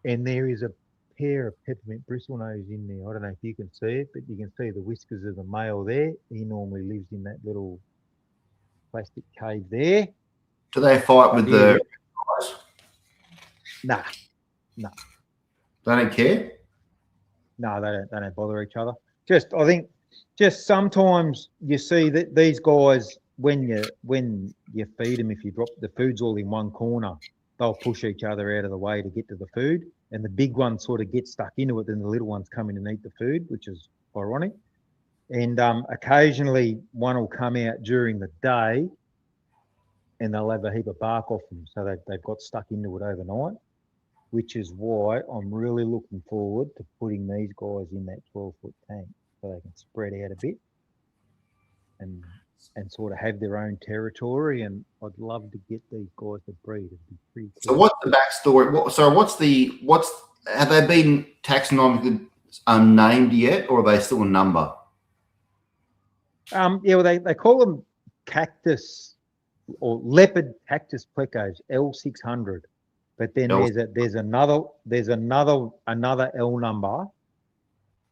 And there is a pair of peppermint bristlenose in there. I don't know if you can see it, but you can see the whiskers of the male there. He normally lives in that little plastic cave there. Do they fight with the guys? Nah. They don't care? No, they don't bother each other. I think sometimes you see that these guys, when you feed them, if you drop the food's all in one corner, they'll push each other out of the way to get to the food, and the big ones sort of get stuck into it, then the little ones come in and eat the food, which is ironic. And occasionally one will come out during the day, and they'll have a heap of bark off them, so they've got stuck into it overnight. which is why I'm really looking forward to putting these guys in that 12-foot tank so they can spread out a bit and sort of have their own territory. And I'd love to get these guys to breed. It'd be pretty cool. So what's the backstory? Have they been taxonomically named yet, or are they still a number? Yeah, well, they call them cactus or leopard cactus plecos, L600. But then there's another L number,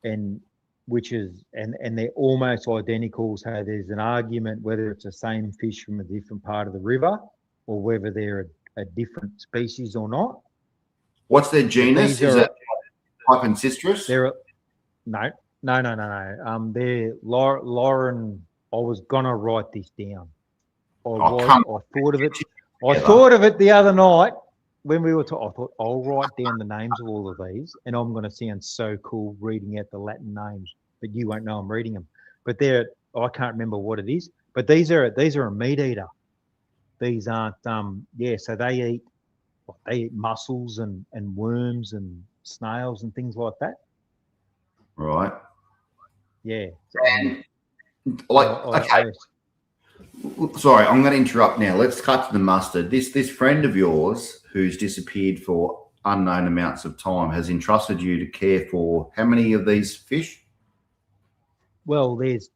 and which is and they're almost identical. So there's an argument whether it's the same fish from a different part of the river or whether they're a different species or not. What's their genus? Is it Hypencistrus? No. They're Lauren. I was gonna write this down. I thought of it the other night when we were talking. I thought I'll write down the names of all of these, and I'm going to sound so cool reading out the Latin names, but you won't know I'm reading them. But I can't remember what it is. But these are a meat eater. These aren't. So they eat mussels and worms and snails and things like that. Right. Yeah. And sorry, I'm going to interrupt now. Let's cut to the mustard. This friend of yours who's disappeared for unknown amounts of time has entrusted you to care for how many of these fish? Well, there's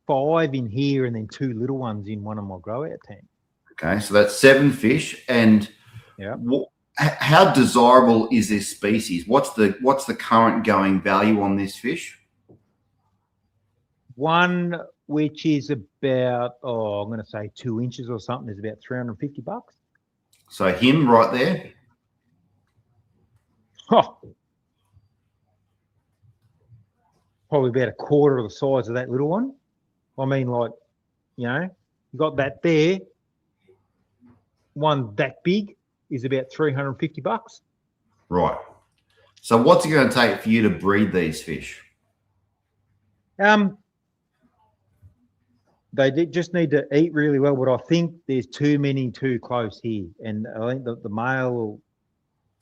5 in here and then 2 little ones in one of my grow out tanks. Okay, so that's 7 fish. And yeah, how desirable is this species? What's the current going value on this fish? One which is about I'm going to say 2 inches or something is about $350. So him right there. Oh, probably about a quarter of the size of that little one. I mean, like, you got that there. One that big is about $350. Right. So what's it going to take for you to breed these fish? They just need to eat really well, but I think there's too many too close here. And I think that the male,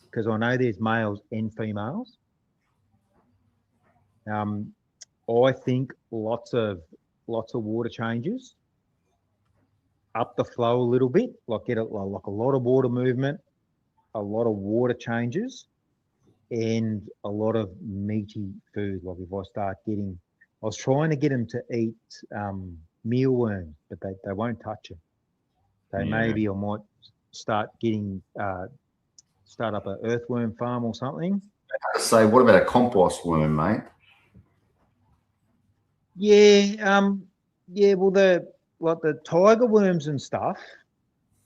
because I know there's males and females. I think lots of water changes, up the flow a little bit, like a lot of water movement, a lot of water changes, and a lot of meaty food. Like if I start getting, I was trying to get them to eat mealworms, but they won't touch it. So maybe I might start up an earthworm farm or something. So what about a compost worm, mate? Yeah, well the tiger worms and stuff.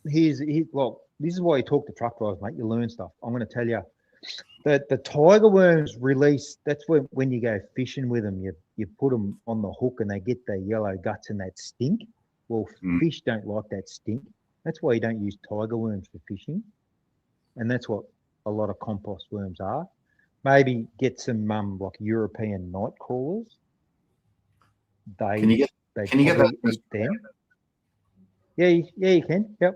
This is why you talk to truck drivers, mate. You learn stuff. I'm going to tell you that the tiger worms release. That's when you go fishing with them, you put them on the hook and they get their yellow guts and that stink. Well, fish don't like that stink. That's why you don't use tiger worms for fishing, and that's what a lot of compost worms are. Maybe get some like European night crawlers. Can you get that? Eat them. Yeah, you can. Yep.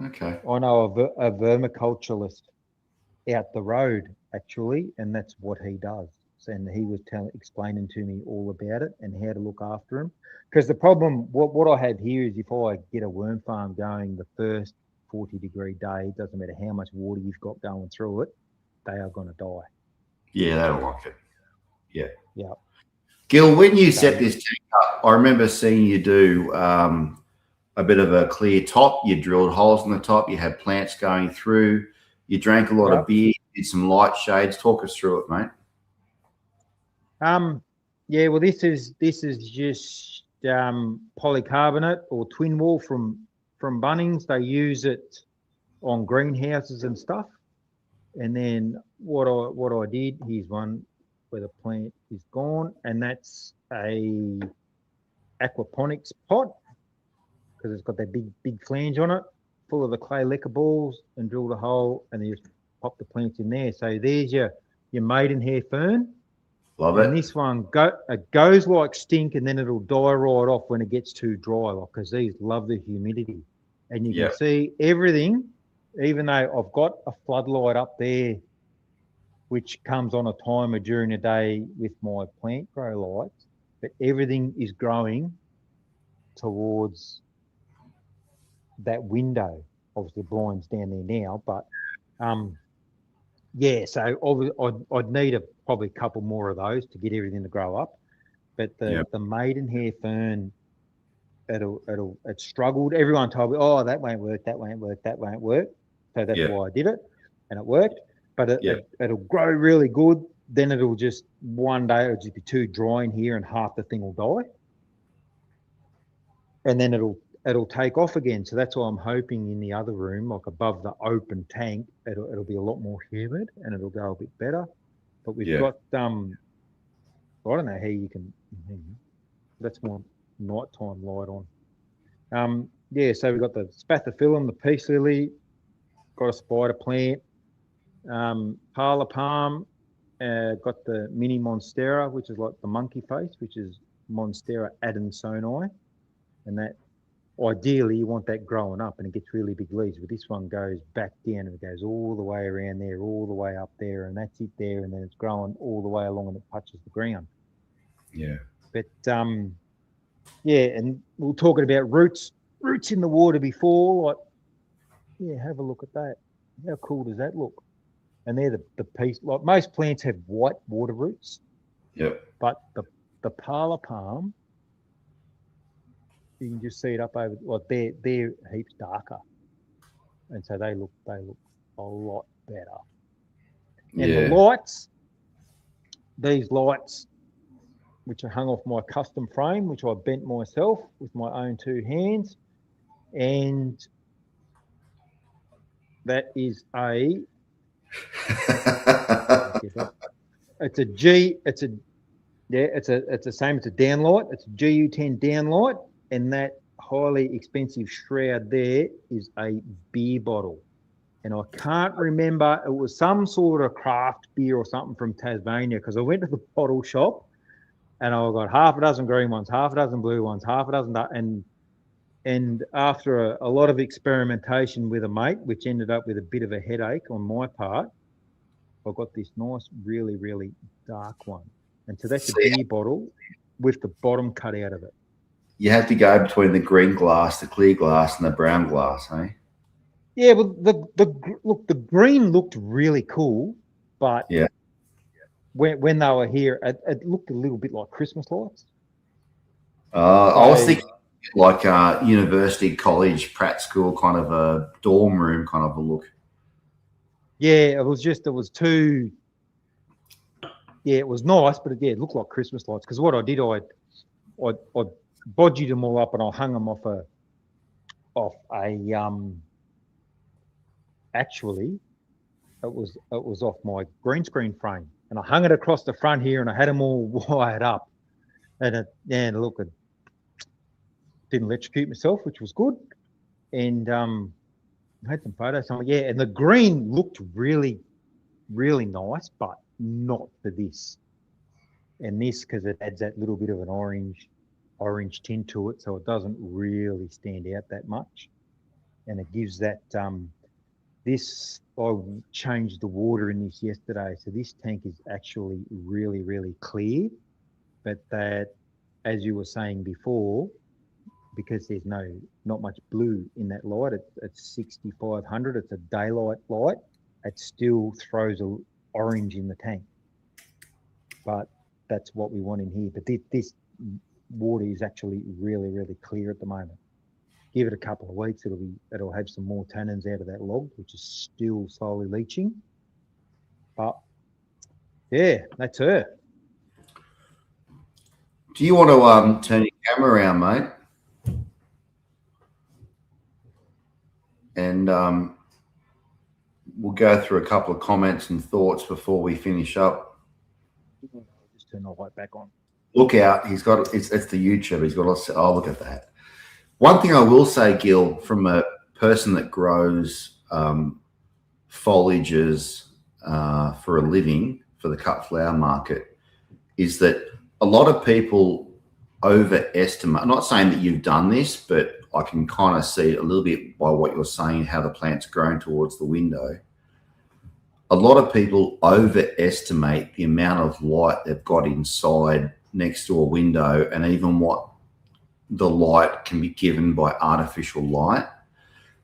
Okay. I know a vermiculturalist out the road actually, and that's what he does. And he was explaining to me all about it and how to look after them. Because the problem, what I have here is if I get a worm farm going the first 40-degree day, it doesn't matter how much water you've got going through it, they are going to die. Yeah, they don't like it. Yeah. Yeah. Gil, when you set this tank up, I remember seeing you do a bit of a clear top. You drilled holes in the top. You had plants going through. You drank a lot of beer. Did some light shades. Talk us through it, mate. Yeah. Well, this is just polycarbonate or twin wall from Bunnings. They use it on greenhouses and stuff. And then what I did, here's one where the plant is gone, and that's a aquaponics pot because it's got that big flange on it, full of the clay lacquer balls, and drilled a hole and then just pop the plants in there. So there's your maidenhair fern. Love it. And this one goes like stink, and then it'll die right off when it gets too dry, because these love the humidity. And you can see everything even though I've got a floodlight up there, which comes on a timer during the day with my plant grow lights, but everything is growing towards that window. Obviously, the blind's down there now, but yeah. So I'd need probably a couple more of those to get everything to grow up. But the maidenhair fern, it struggled. Everyone told me, oh, that won't work, that won't work, that won't work. So that's why I did it, and it worked. But it'll grow really good. Then it'll just one day it'll just be too dry in here, and half the thing will die. And then it'll take off again. So that's why I'm hoping in the other room, like above the open tank, it'll be a lot more humid and it'll go a bit better. But we've got I don't know how you can. That's my nighttime light on. So we've got the spathiphyllum, the peace lily, got a spider plant, parlor palm, got the mini monstera, which is like the monkey face, which is Monstera adansonii, and that ideally you want that growing up and it gets really big leaves, but this one goes back down and it goes all the way around there, all the way up there, and that's it there, and then it's growing all the way along and it touches the ground. Yeah. But and we were talking about roots in the water before. Like, have a look at that. How cool does that look? And they're the piece. Like most plants have white water roots. Yep. But the parlor palm, you can just see it up over. Like they're heaps darker, and so they look a lot better. And the lights, these lights, which are hung off my custom frame, which I bent myself with my own two hands, and that is it's the same. It's a downlight. It's a GU10 downlight, and that highly expensive shroud there is a beer bottle. And I can't remember, it was some sort of craft beer or something from Tasmania, because I went to the bottle shop and I got half a dozen green ones, half a dozen blue ones, half a dozen and after a lot of experimentation with a mate, which ended up with a bit of a headache on my part, I got this nice, really, really dark one. And so that's a beer bottle with the bottom cut out of it. You have to go between the green glass, the clear glass, and the brown glass, eh? Yeah, well, the green looked really cool, but when they were here, it looked a little bit like Christmas lights. I was thinking like a university, college, Pratt school, kind of a dorm room kind of a look. Yeah, it was too. Yeah, it was nice, but it looked like Christmas lights. Because what I did, I bodged them all up and I hung them off a actually it was off my green screen frame, and I hung it across the front here, and I had them all wired up, and look, it didn't electrocute myself, which was good, and I had some photos. And the green looked really, really nice, but not for this. And this, because it adds that little bit of an orange tint to it, so it doesn't really stand out that much, and it gives that this, I changed the water in this yesterday, so this tank is actually really, really clear, but that, as you were saying before, because there's not much blue in that light, it's 6500, it's a daylight light, it still throws a orange in the tank, but that's what we want in here. But this water is actually really, really clear at the moment. Give it a couple of weeks, it'll have some more tannins out of that log, which is still slowly leaching. But yeah, that's her. Do you want to turn your camera around, mate? And we'll go through a couple of comments and thoughts before we finish up. Just turn the light back on. Look out, it's the YouTube. He's got look at that. One thing I will say, Gil, from a person that grows foliages for a living for the cut flower market, is that a lot of people overestimate. I'm not saying that you've done this, but I can kind of see it a little bit by what you're saying, how the plant's growing towards the window. A lot of people overestimate the amount of light they've got inside next to a window, and even what the light can be given by artificial light.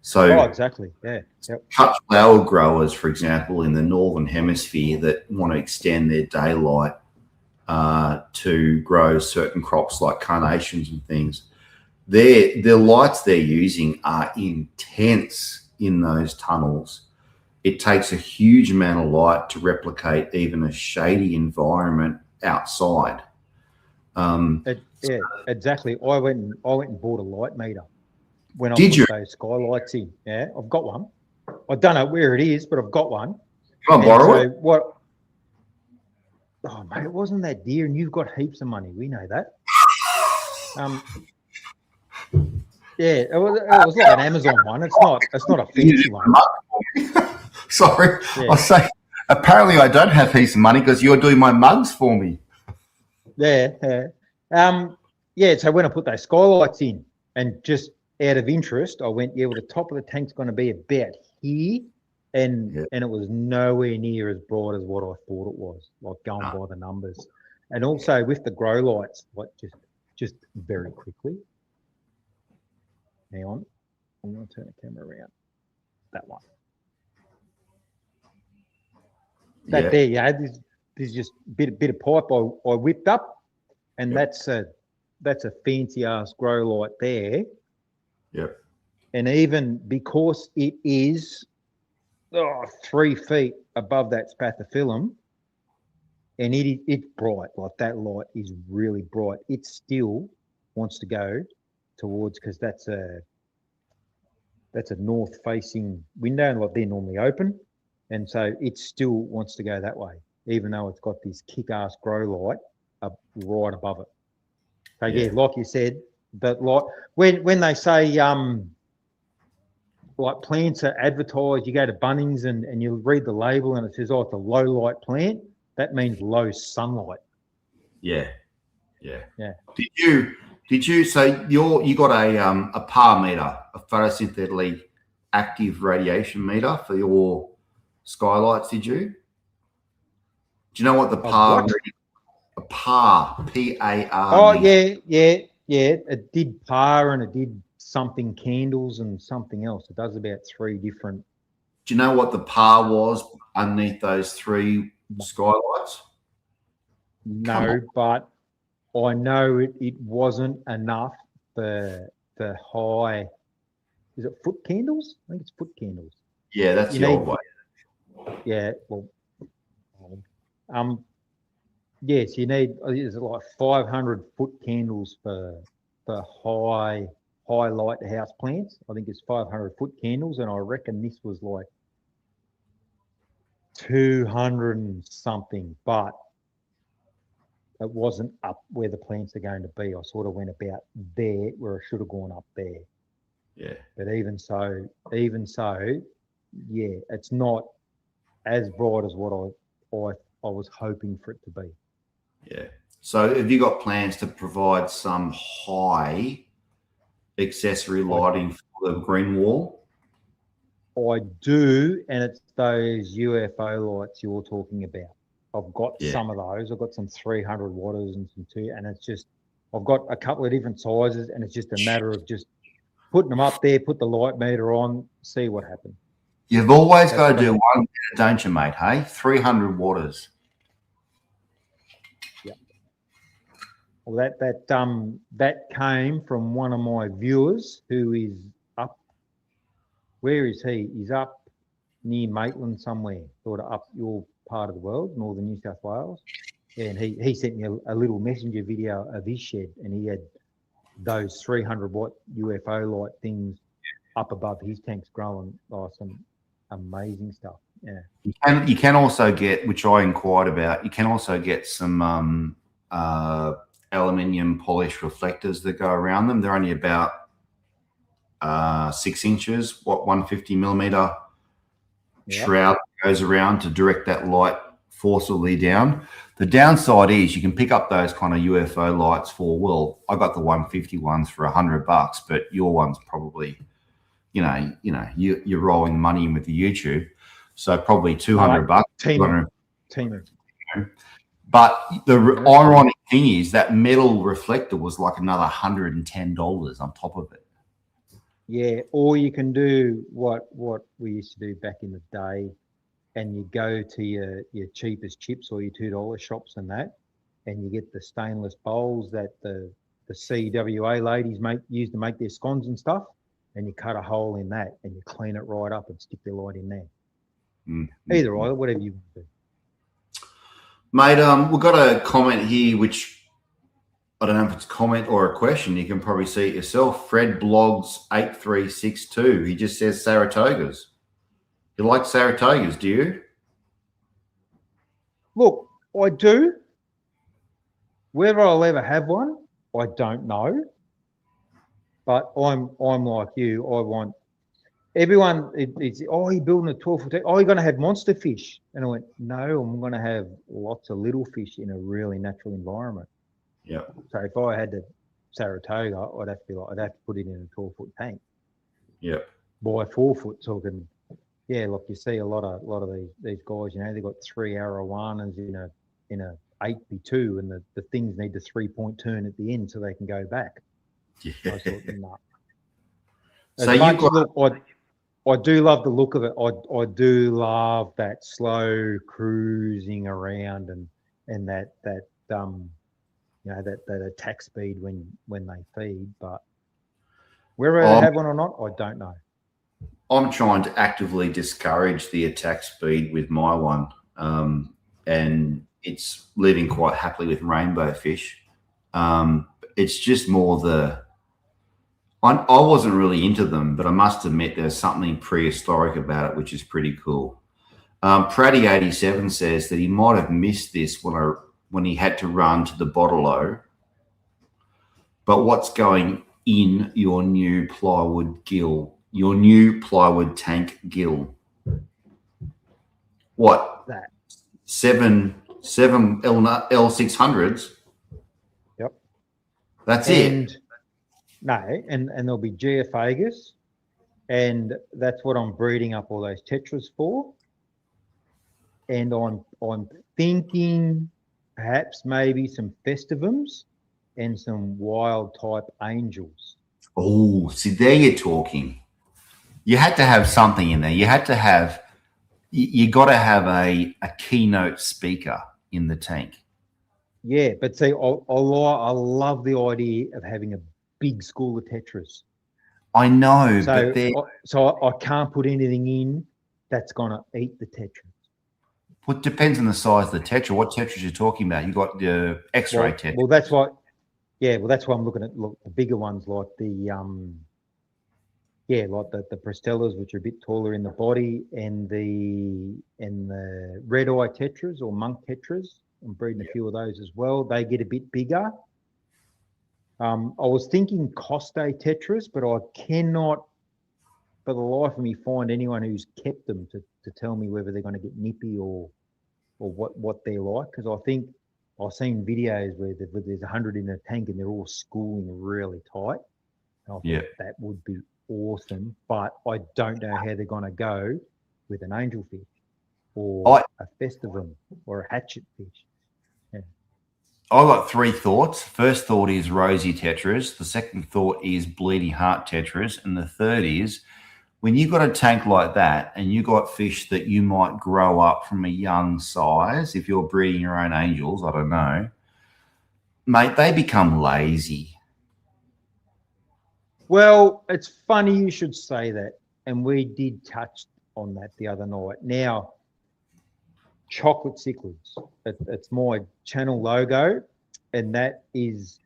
So exactly. Yeah. Yep. cut flower growers, for example, in the Northern Hemisphere that want to extend their daylight to grow certain crops like carnations and things, the lights they're using are intense in those tunnels. It takes a huge amount of light to replicate even a shady environment outside. Yeah, exactly. I went and bought a light meter when I Did put you? those skylights in. Yeah, I've got one. I don't know where it is, but I've got one. Can I borrow it? What? Oh mate, it wasn't that dear, and you've got heaps of money. We know that. Yeah, it was like an Amazon one. It's not a fancy one. Sorry, Yeah. I'll say. Apparently, I don't have heaps of money because you're doing my mugs for me. Yeah. Yeah. So when I put those skylights in, and just out of interest, I went, well, the top of the tank's going to be about here, and it was nowhere near as bright as what I thought it was. Like going by the numbers, and also with the grow lights, like just very quickly. Hang on, I'm going to turn the camera around. That one. That there, yeah. There's just a bit of pipe I whipped up, and that's a fancy ass grow light there. Yep. And even because it is 3 feet above that spathiphyllum, and it's bright, like that light is really bright. It still wants to go towards, because that's a north facing window, and like they're normally open, and so it still wants to go that way, even though it's got this kick-ass grow light up right above it. So yeah, like you said, that light, when they say like plants are advertised, you go to Bunnings and you read the label and it says, oh, it's a low light plant. That means low sunlight. Yeah. Yeah. Did you? So you got a PAR meter, a photosynthetically active radiation meter for your skylights? Did you? Do you know what the PAR? A PAR, P-A-R. Oh yeah. It did PAR and it did something candles and something else. It does about 3 different. Do you know what the PAR was underneath those 3 skylights? No, but I know it wasn't enough for the high. Is it foot candles? I think it's foot candles. Yeah, that's the old way. Yeah, well, yes, you need, is it like 500 foot candles for high light house plants? I think it's 500 foot candles, and I reckon this was like 200 and something, but it wasn't up where the plants are going to be. I sort of went about there where I should have gone up there. Yeah. But even so, yeah, it's not as bright as what I was hoping for it to be. Yeah. So have you got plans to provide some high accessory lighting for the green wall? I do, and it's those UFO lights you're talking about. I've got some of those. I've got some 300 watters and some 2, and it's just, I've got a couple of different sizes, and it's just a matter of just putting them up there, put the light meter on, see what happens. You've always got to do one, don't you, mate? Hey, 300 watters. Yeah. Well, that came from one of my viewers who is up. Where is he? He's up near Maitland somewhere, sort of up your part of the world, northern New South Wales. And he sent me a little messenger video of his shed, and he had those 300 watt UFO light things up above his tanks growing. Some amazing stuff. Yeah. You can also get, which I inquired about, you can also get some aluminium polished reflectors that go around them. They're only about 6 inches, 150 millimeter shroud goes around to direct that light forcibly down. The downside is you can pick up those kind of UFO lights for, well, I got the 150 ones for $100, but your one's probably, you're rolling money in with the YouTube. So probably $200. Team. But the ironic thing is that metal reflector was like another $110 on top of it. Yeah, or you can do what we used to do back in the day, and you go to your cheapest chips or your $2 shops and that, and you get the stainless bowls that the CWA ladies use to make their scones and stuff, and you cut a hole in that and you clean it right up and stick your light in there. Either or, whatever you want to do. Mate, we've got a comment here, which I don't know if it's a comment or a question. You can probably see it yourself. Fred Blogs 8362. He just says Saratogas. You like Saratogas, do you? Look, I do. Whether I'll ever have one, I don't know. But I'm like you. I want everyone. It's you're building a 12-foot. Oh, you're going to have monster fish. And I went, no, I'm going to have lots of little fish in a really natural environment. Yeah. So if I had the Saratoga, I'd have to put it in a 12-foot tank. Yeah. By 4 foot, so I can. Yeah, look, you see a lot of these guys. They've got 3 arowanas in a 8x2, and the things need the 3-point turn at the end so they can go back. Yeah. I thought, no. So I do love the look of it. I do love that slow cruising around and that attack speed when they feed. But whether I have one or not, I don't know. I'm trying to actively discourage the attack speed with my one, and it's living quite happily with rainbow fish. It's just more I wasn't really into them, but I must admit there's something prehistoric about it, which is pretty cool. Praddy87 says that he might have missed this when he had to run to the bottle-o. But what's going in your new plywood gill? Your new plywood tank gill. What? That. Seven L600s? Yep. That's it? No, and there'll be geophagus, and that's what I'm breeding up all those tetras for. And I'm thinking perhaps maybe some festivums and some wild type angels. Oh, see, there you're talking. You had to have something in there. You got to have a keynote speaker in the tank. Yeah, but see, I love the idea of having a big school of tetras. I know, so I can't put anything in that's going to eat the tetras. Well, it depends on the size of the tetra. What tetras you're talking about? You got the X-ray tetra. Well, that's why. Yeah, well, that's why I'm looking at the bigger ones like the Prestellas, which are a bit taller in the body, and the red eye tetras or monk tetras. I'm breeding a few of those as well. They get a bit bigger. I was thinking Coste tetras, but I cannot, for the life of me, find anyone who's kept them to tell me whether they're going to get nippy or what they're like. Because I think I've seen videos where there's 100 in a tank and they're all schooling really tight. And I thought that would be awesome, but I don't know how they're going to go with an angelfish or a festivum or a hatchet fish. I've got 3 thoughts. First thought is rosy tetras. The second thought is bleeding heart tetras. And the third is when you've got a tank like that and you've got fish that you might grow up from a young size, if you're breeding your own angels, I don't know, mate, they become lazy. Well, it's funny you should say that. And we did touch on that the other night. Now, chocolate cichlids. It's my channel logo, and that is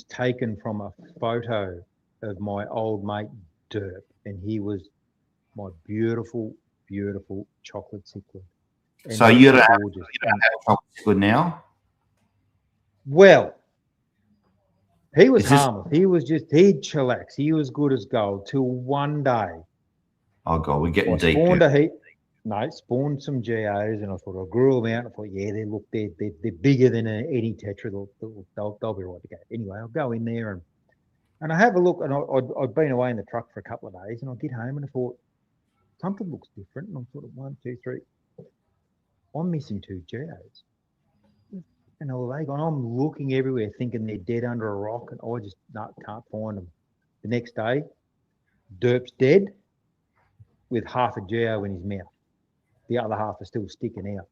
taken from a photo of my old mate Derp, and he was my beautiful, beautiful chocolate cichlid. And so you don't have a chocolate cichlid now? Well, he was harmless. He'd chillax. He was good as gold till one day. Oh God, we're getting deep. No, spawned some GOs, and I thought I grew them out. And I thought, yeah, they're bigger than any tetra. They'll be right to go. Anyway, I'll go in there and I have a look. And I'd been away in the truck for a couple of days, and I get home and I thought something looks different. And I'm sort of 1, 2, 3. I'm missing 2 GOs. And all they gone. I'm looking everywhere, thinking they're dead under a rock, and I just can't find them. The next day, Derp's dead with half a GO in his mouth. The other half is still sticking out.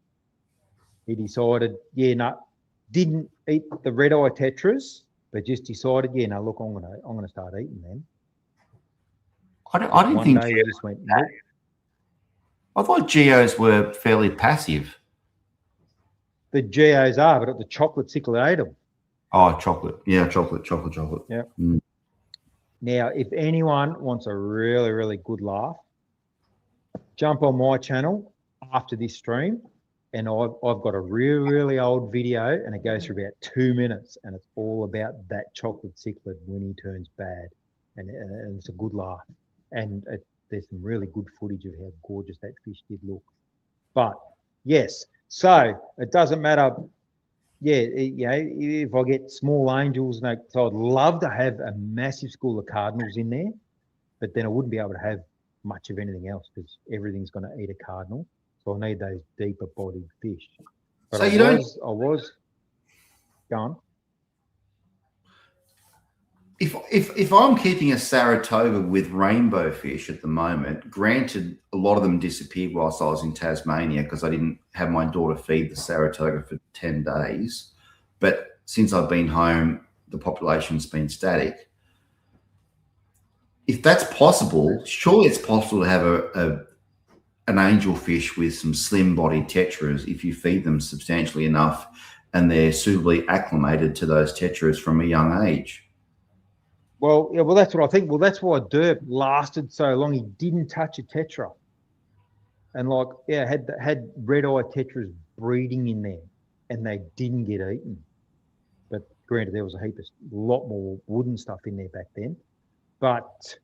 He decided, didn't eat the red eye tetras, but just decided, look, I'm gonna start eating them. I didn't think. One day he just went, nope. I thought geos were fairly passive. The GOs are, but the chocolate cichlid ate them. Oh, chocolate. Yeah, chocolate. Yeah. Mm. Now, if anyone wants a really, really good laugh, jump on my channel after this stream, and I've got a really, really old video, and it goes for about 2 minutes, and it's all about that chocolate cichlid when he turns bad, and it's a good laugh. And there's some really good footage of how gorgeous that fish did look. But yes, so it doesn't matter. Yeah, if I get small angels, so I'd love to have a massive school of cardinals in there, but then I wouldn't be able to have much of anything else because everything's going to eat a cardinal. So I need those deeper bodied fish. But So I was gone. If I'm keeping a Saratoga with rainbow fish at the moment, granted a lot of them disappeared whilst I was in Tasmania because I didn't have my daughter feed the Saratoga for 10 days. But since I've been home, the population's been static. If that's possible, surely it's possible to have an angelfish with some slim-bodied tetras if you feed them substantially enough and they're suitably acclimated to those tetras from a young age. Well, yeah, well, that's what I think. Well, that's why Derp lasted so long. He didn't touch a tetra, and had red eye tetras breeding in there, and they didn't get eaten. But granted, there was a lot more wooden stuff in there back then. But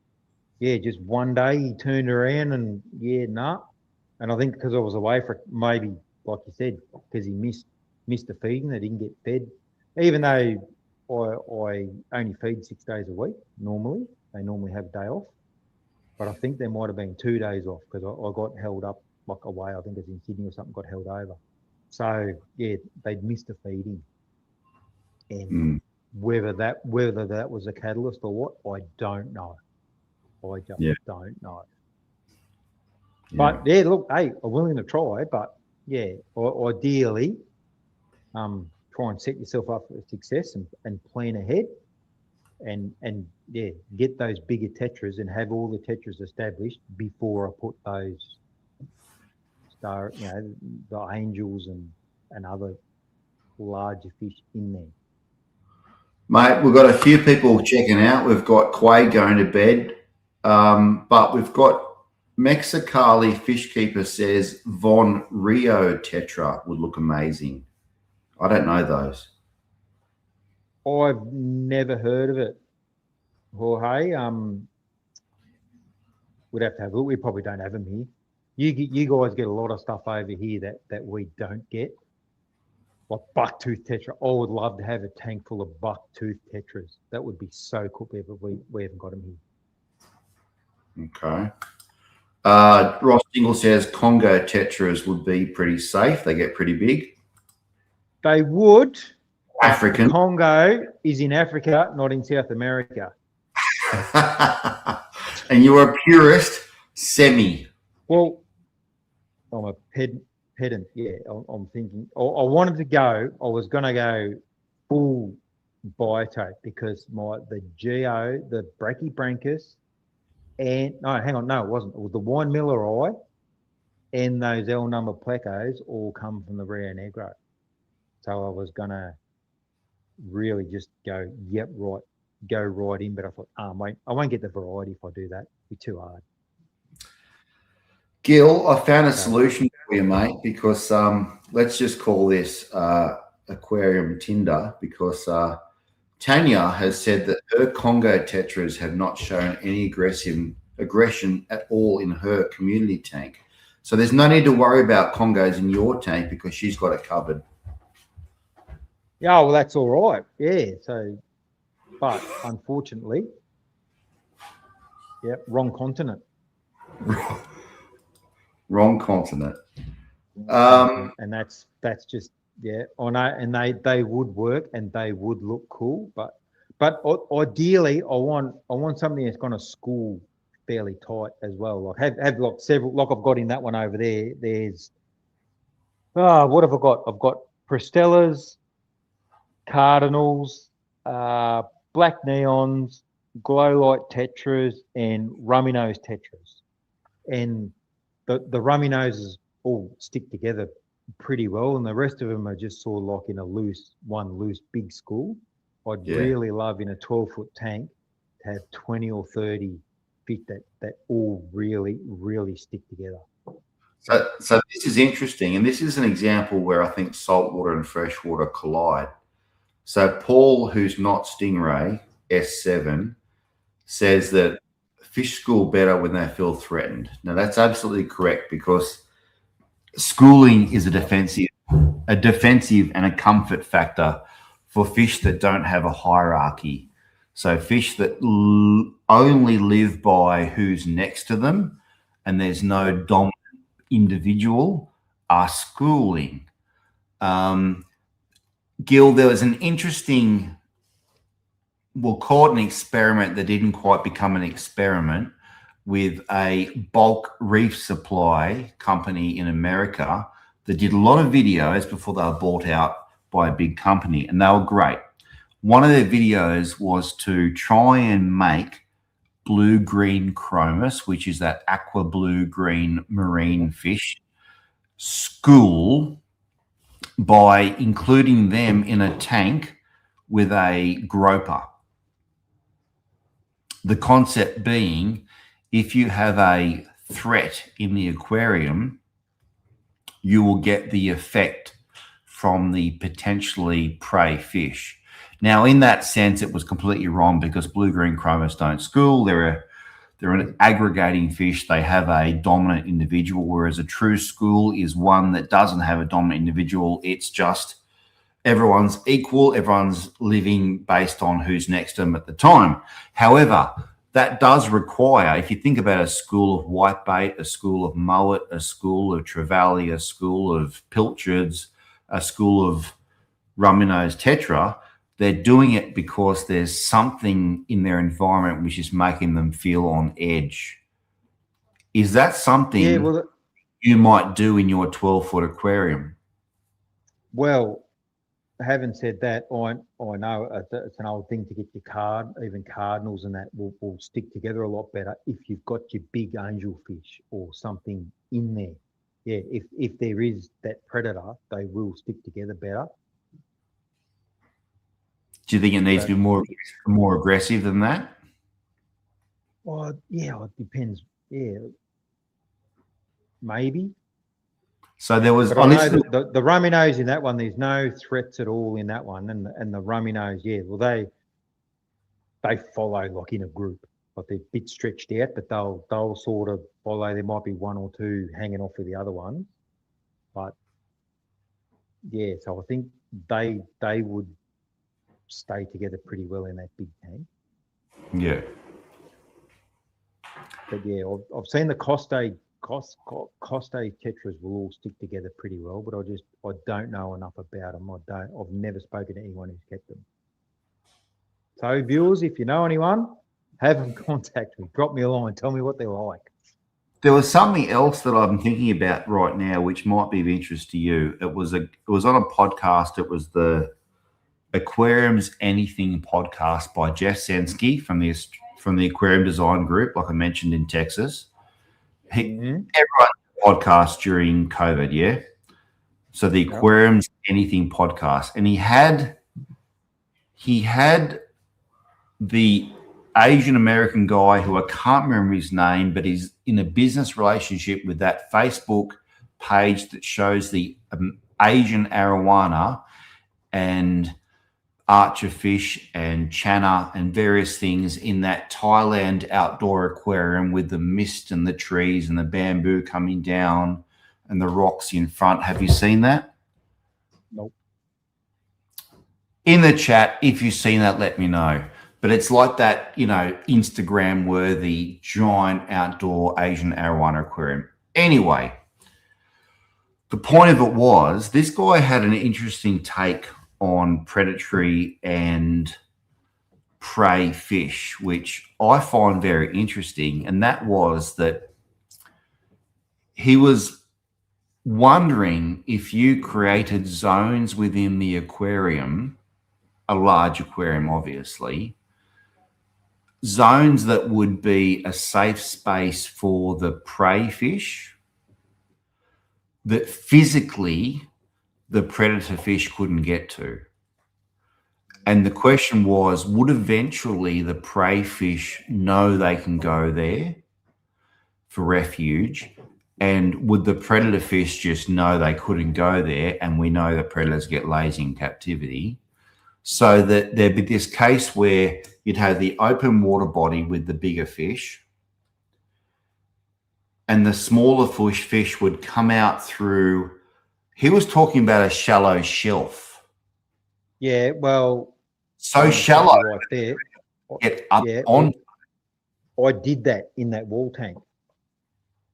yeah, just one day he turned around and and I think because I was away for maybe, like you said, because he missed the feeding, they didn't get fed, even though I only feed 6 days a week normally. They normally have a day off, but I think there might have been 2 days off because I got held up away. I think it was in Sydney or something, got held over. So yeah, they'd missed the feeding, and whether that was a catalyst or what, I don't know. I just don't know. Yeah. But yeah, look, hey, I'm willing to try, but yeah, ideally, try and set yourself up for success and plan ahead, and get those bigger tetras and have all the tetras established before I put those the angels and other larger fish in there. Mate, we've got a few people checking out. We've got Quay going to bed, but we've got Mexicali Fishkeeper says Von Rio Tetra would look amazing. I don't know those. I've never heard of it, Jorge. We'd have to have a look. We probably don't have them here. You guys get a lot of stuff over here that we don't get. Like bucktooth tetra. I would love to have a tank full of bucktooth tetras. That would be so cool, but we haven't got them here. Okay. Ross Dingle says Congo tetras would be pretty safe. They get pretty big. They would. African. Congo is in Africa, not in South America. And you're a purist, semi. Well, I'm a pedant. Yeah, I'm thinking. I wanted to go. I was going to go full biotope because the GO, the Brachybranchus, and no, it wasn't. It was the wine miller eye and those L number plecos all come from the Rio Negro. So I was going to really just go right in, but I thought, I won't get the variety if I do that. It'd be too hard. Gil, I found a solution for you, mate, because let's just call this Aquarium Tinder, because Tanya has said that her Congo tetras have not shown any aggression at all in her community tank. So there's no need to worry about congos in your tank because she's got it covered. Yeah, well, that's all right. Yeah. So, but unfortunately, yeah, wrong continent. Wrong continent. And that's just, yeah. I know, and they would work and they would look cool, but ideally, I want something that's going to school fairly tight as well. Like have like several, like I've got in that one over there. There's what have I got? I've got Prestellas, Cardinals, black neons, glow light tetras, and rummy nose tetras. And the rummy noses all stick together pretty well, and the rest of them are just sort of like in a loose big school. I'd really love in a 12-foot tank to have 20 or 30 fish that all really, really stick together. So this is interesting, and this is an example where I think saltwater and freshwater collide. So Paul, who's not Stingray, S7, says that fish school better when they feel threatened. Now that's absolutely correct, because schooling is a defensive and a comfort factor for fish that don't have a hierarchy. So fish that only live by who's next to them and there's no dominant individual are schooling. Gil, there was an interesting, we'll call it an experiment that didn't quite become an experiment, with a bulk reef supply company in America that did a lot of videos before they were bought out by a big company, and they were great. One of their videos was to try and make blue-green chromis, which is that aqua blue-green marine fish, school by including them in a tank with a groper. The concept being, if you have a threat in the aquarium, you will get the effect from the potentially prey fish. Now, in that sense, it was completely wrong, because blue-green chromis don't school. They're an aggregating fish. They have a dominant individual, whereas a true school is one that doesn't have a dominant individual. It's just everyone's equal. Everyone's living based on who's next to them at the time. However, that does require, if you think about a school of whitebait, a school of mullet, a school of trevally, a school of pilchards, a school of rummy nose tetra, they're doing it because there's something in their environment which is making them feel on edge. Is that something you might do in your 12-foot aquarium? Well, having said that, I know it's an old thing to get your even cardinals and that will stick together a lot better if you've got your big angelfish or something in there. Yeah, if there is that predator, they will stick together better. Do you think it needs to be more aggressive than that? Well, yeah, it depends. Yeah, maybe. So there was. But I know the rummy nose in that one, there's no threats at all in that one, and the rummy nose, yeah, well they follow like in a group, like they're a bit stretched out, but they'll sort of follow. There might be one or two hanging off with the other ones, but yeah, so I think they would stay together pretty well in that big tank. Yeah. But yeah, I've seen the Coste tetras will all stick together pretty well, but I don't know enough about them. I've never spoken to anyone who's kept them. So viewers, if you know anyone, have them contact me. Drop me a line. Tell me what they're like. There was something else that I'm thinking about right now, which might be of interest to you. It was on a podcast. It was the Aquariums Anything podcast by Jeff Sensky from the Aquarium Design Group, like I mentioned, in Texas. Everyone podcast during COVID, yeah. So the Aquariums Anything podcast, and he had the Asian American guy who I can't remember his name, but he's in a business relationship with that Facebook page that shows the Asian arowana, and archer fish and channa and various things in that Thailand outdoor aquarium with the mist and the trees and the bamboo coming down and the rocks in front. Have you seen that? Nope. In the chat, if you've seen that, let me know. But it's like that, you know, Instagram worthy giant outdoor Asian arowana aquarium. Anyway, the point of it was this guy had an interesting take on predatory and prey fish, which I find very interesting. And that was that he was wondering if you created zones within the aquarium, a large aquarium, obviously, zones that would be a safe space for the prey fish that physically the predator fish couldn't get to. And the question was, would eventually the prey fish know they can go there for refuge? And would the predator fish just know they couldn't go there? And we know that predators get lazy in captivity. So that there'd be this case where you'd have the open water body with the bigger fish, and the smaller fish would come out through, he was talking about a shallow shelf. Yeah, well. So shallow. Right there. Get up on. I did that in that wall tank.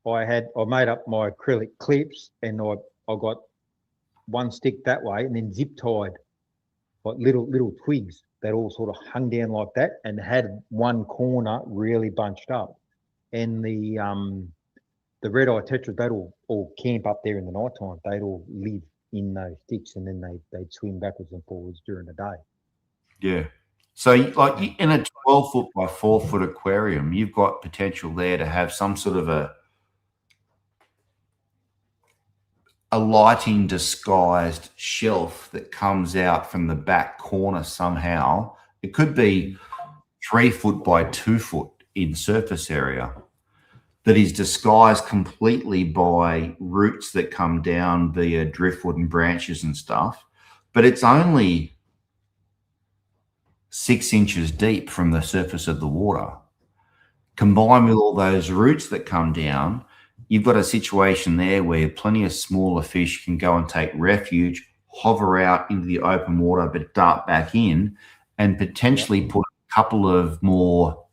I made up my acrylic clips, and I got one stick that way and then zip tied like little twigs that all sort of hung down like that and had one corner really bunched up. And the red-eye tetras, they'd all camp up there in the night time. They'd all live in those sticks, and then they'd swim backwards and forwards during the day. Yeah. So like in a 12-foot by 4-foot aquarium, you've got potential there to have some sort of a lighting disguised shelf that comes out from the back corner somehow. It could be 3 foot by 2 foot in surface area that is disguised completely by roots that come down via driftwood and branches and stuff. But it's only 6 inches deep from the surface of the water. Combined with all those roots that come down, you've got a situation there where plenty of smaller fish can go and take refuge, hover out into the open water, but dart back in, and potentially put a couple of more,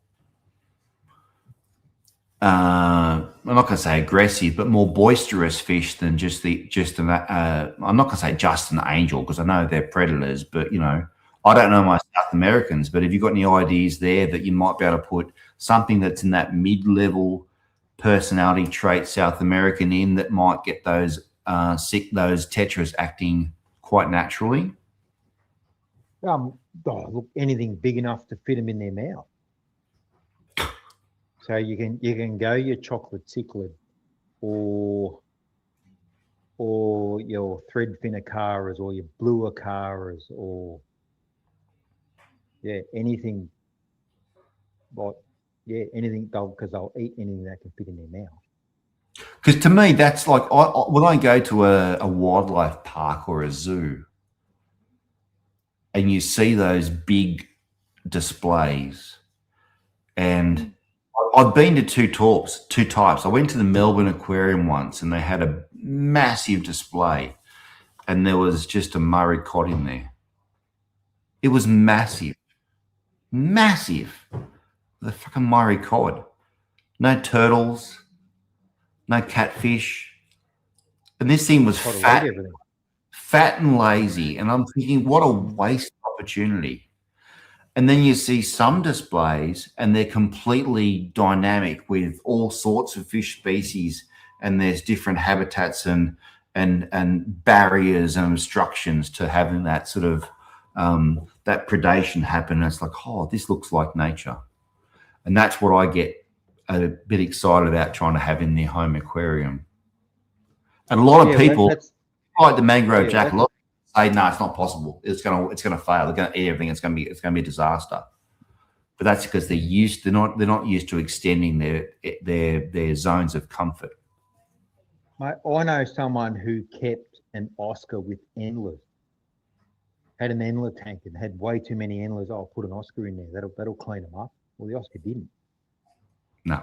I'm not going to say aggressive, but more boisterous fish than I'm not going to say just an angel, because I know they're predators, but, you know, I don't know my South Americans, but have you got any ideas there that you might be able to put something that's in that mid-level personality trait South American in that might get those tetras acting quite naturally? Look, anything big enough to fit them in their mouth. So you can go your chocolate cichlid or your threadfin acaras or your blue acaras or anything. But anything, because they'll eat anything that can fit in their mouth. Because to me, that's like when I go to a wildlife park or a zoo, and you see those big displays, and I've been to two types. I went to the Melbourne Aquarium once, and they had a massive display, and there was just a Murray cod in there. It was massive. The fucking Murray cod. No turtles, no catfish. And this thing was fat and lazy. And I'm thinking, what a waste opportunity. And then you see some displays and they're completely dynamic with all sorts of fish species, and there's different habitats and barriers and obstructions to having that sort of that predation happen. And it's like, oh, this looks like nature. And that's what I get a bit excited about trying to have in their home aquarium. And a lot of people, like the mangrove jack, a lot of people say, no, it's not possible. It's gonna fail. They're gonna eat everything. It's gonna be a disaster. But that's because they're not used to extending their zones of comfort. Mate, I know someone who kept an Oscar with endless, had an endler tank and had way too many endlers. I'll put an Oscar in there. That'll clean them up. Well, the Oscar didn't. No.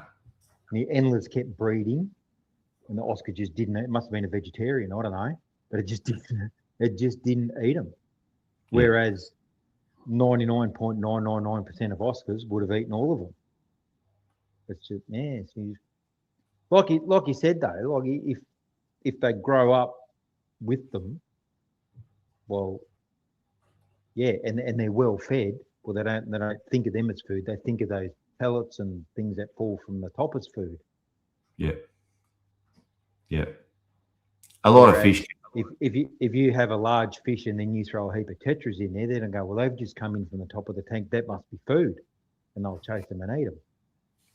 And the endlers kept breeding, and the Oscar just didn't. It must have been a vegetarian. I don't know, but it just didn't. It just didn't eat them. Yeah. Whereas 99.999% of Oscars would have eaten all of them. It's just like you said though. Like if they grow up with them, well, yeah, and they're well fed. Well, they don't think of them as food. They think of those pellets and things that fall from the top as food. Yeah. Yeah. A lot of fish. If you have a large fish and then you throw a heap of tetras in there, then go, well, they've just come in from the top of the tank. That must be food, and they'll chase them and eat them.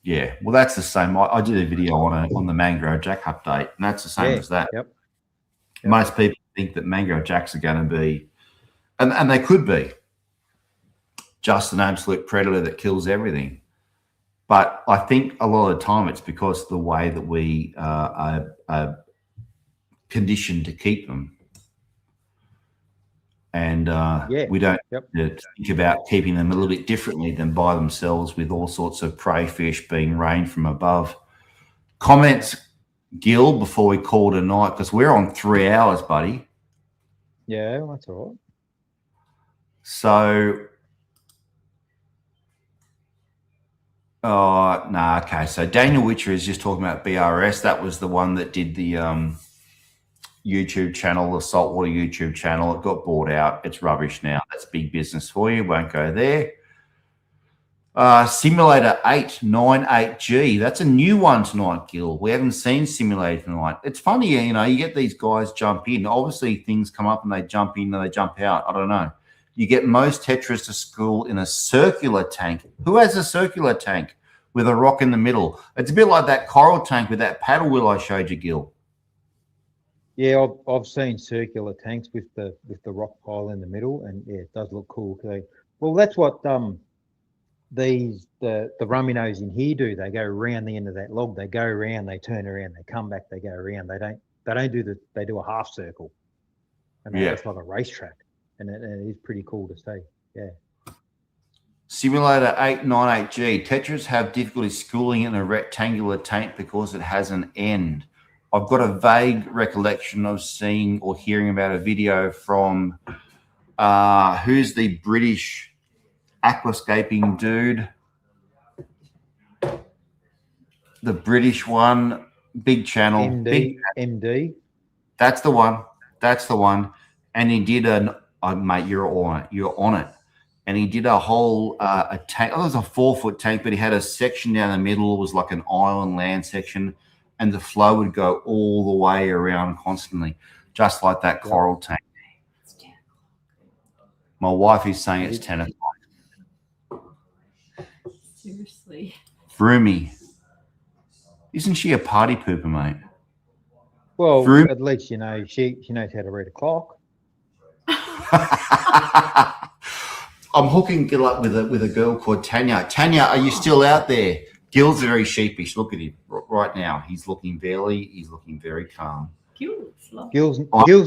Yeah, well, that's the same. I did a video on the mangrove jack update, and that's the same as that. Yep. Most people think that mangrove jacks are going to be, and they could be, just an absolute predator that kills everything. But I think a lot of the time it's because of the way that we are conditioned to keep them. And we don't think about keeping them a little bit differently than by themselves with all sorts of prey fish being rained from above. Comments, Gil, before we call it a night, because we're on 3 hours, buddy. Yeah, well, that's all right. So, okay. So Daniel Witcher is just talking about BRS. That was the one that did the YouTube channel, the saltwater YouTube channel. It got bought out. It's rubbish now. That's big business for you. Won't go there. Simulator 898G. That's a new one tonight, Gil. We haven't seen Simulator tonight. It's funny, you know, you get these guys jump in. Obviously, things come up and they jump in and they jump out. I don't know. You get most tetras to school in a circular tank. Who has a circular tank with a rock in the middle? It's a bit like that coral tank with that paddle wheel I showed you, Gil. Yeah, I've seen circular tanks with the rock pile in the middle, and yeah, it does look cool. Well, that's what the rumminos in here do. They go around the end of that log. They go around, they turn around, they come back, they go around. They do a half circle, and it's like a racetrack, and it is pretty cool to see. Yeah. Simulator 898G. Tetras have difficulty schooling in a rectangular tank because it has an end. I've got a vague recollection of seeing or hearing about a video from who's the British aquascaping dude? The British one, big channel. MD. That's the one. That's the one. And he did mate, you're on it. You're on it. And he did a whole a tank. Oh, it was a 4-foot tank, but he had a section down the middle. It was like an island land section. And the flow would go all the way around constantly, just like that coral tank. My wife is saying it's 10 o'clock. Seriously. Vroomy. Isn't she a party pooper, mate? Well, at least, you know, she knows how to read a clock. I'm hooking Gil up with a girl called Tanya. Tanya, are you still out there? Gil's very sheepish. Look at him right now. He's looking very calm. Gil's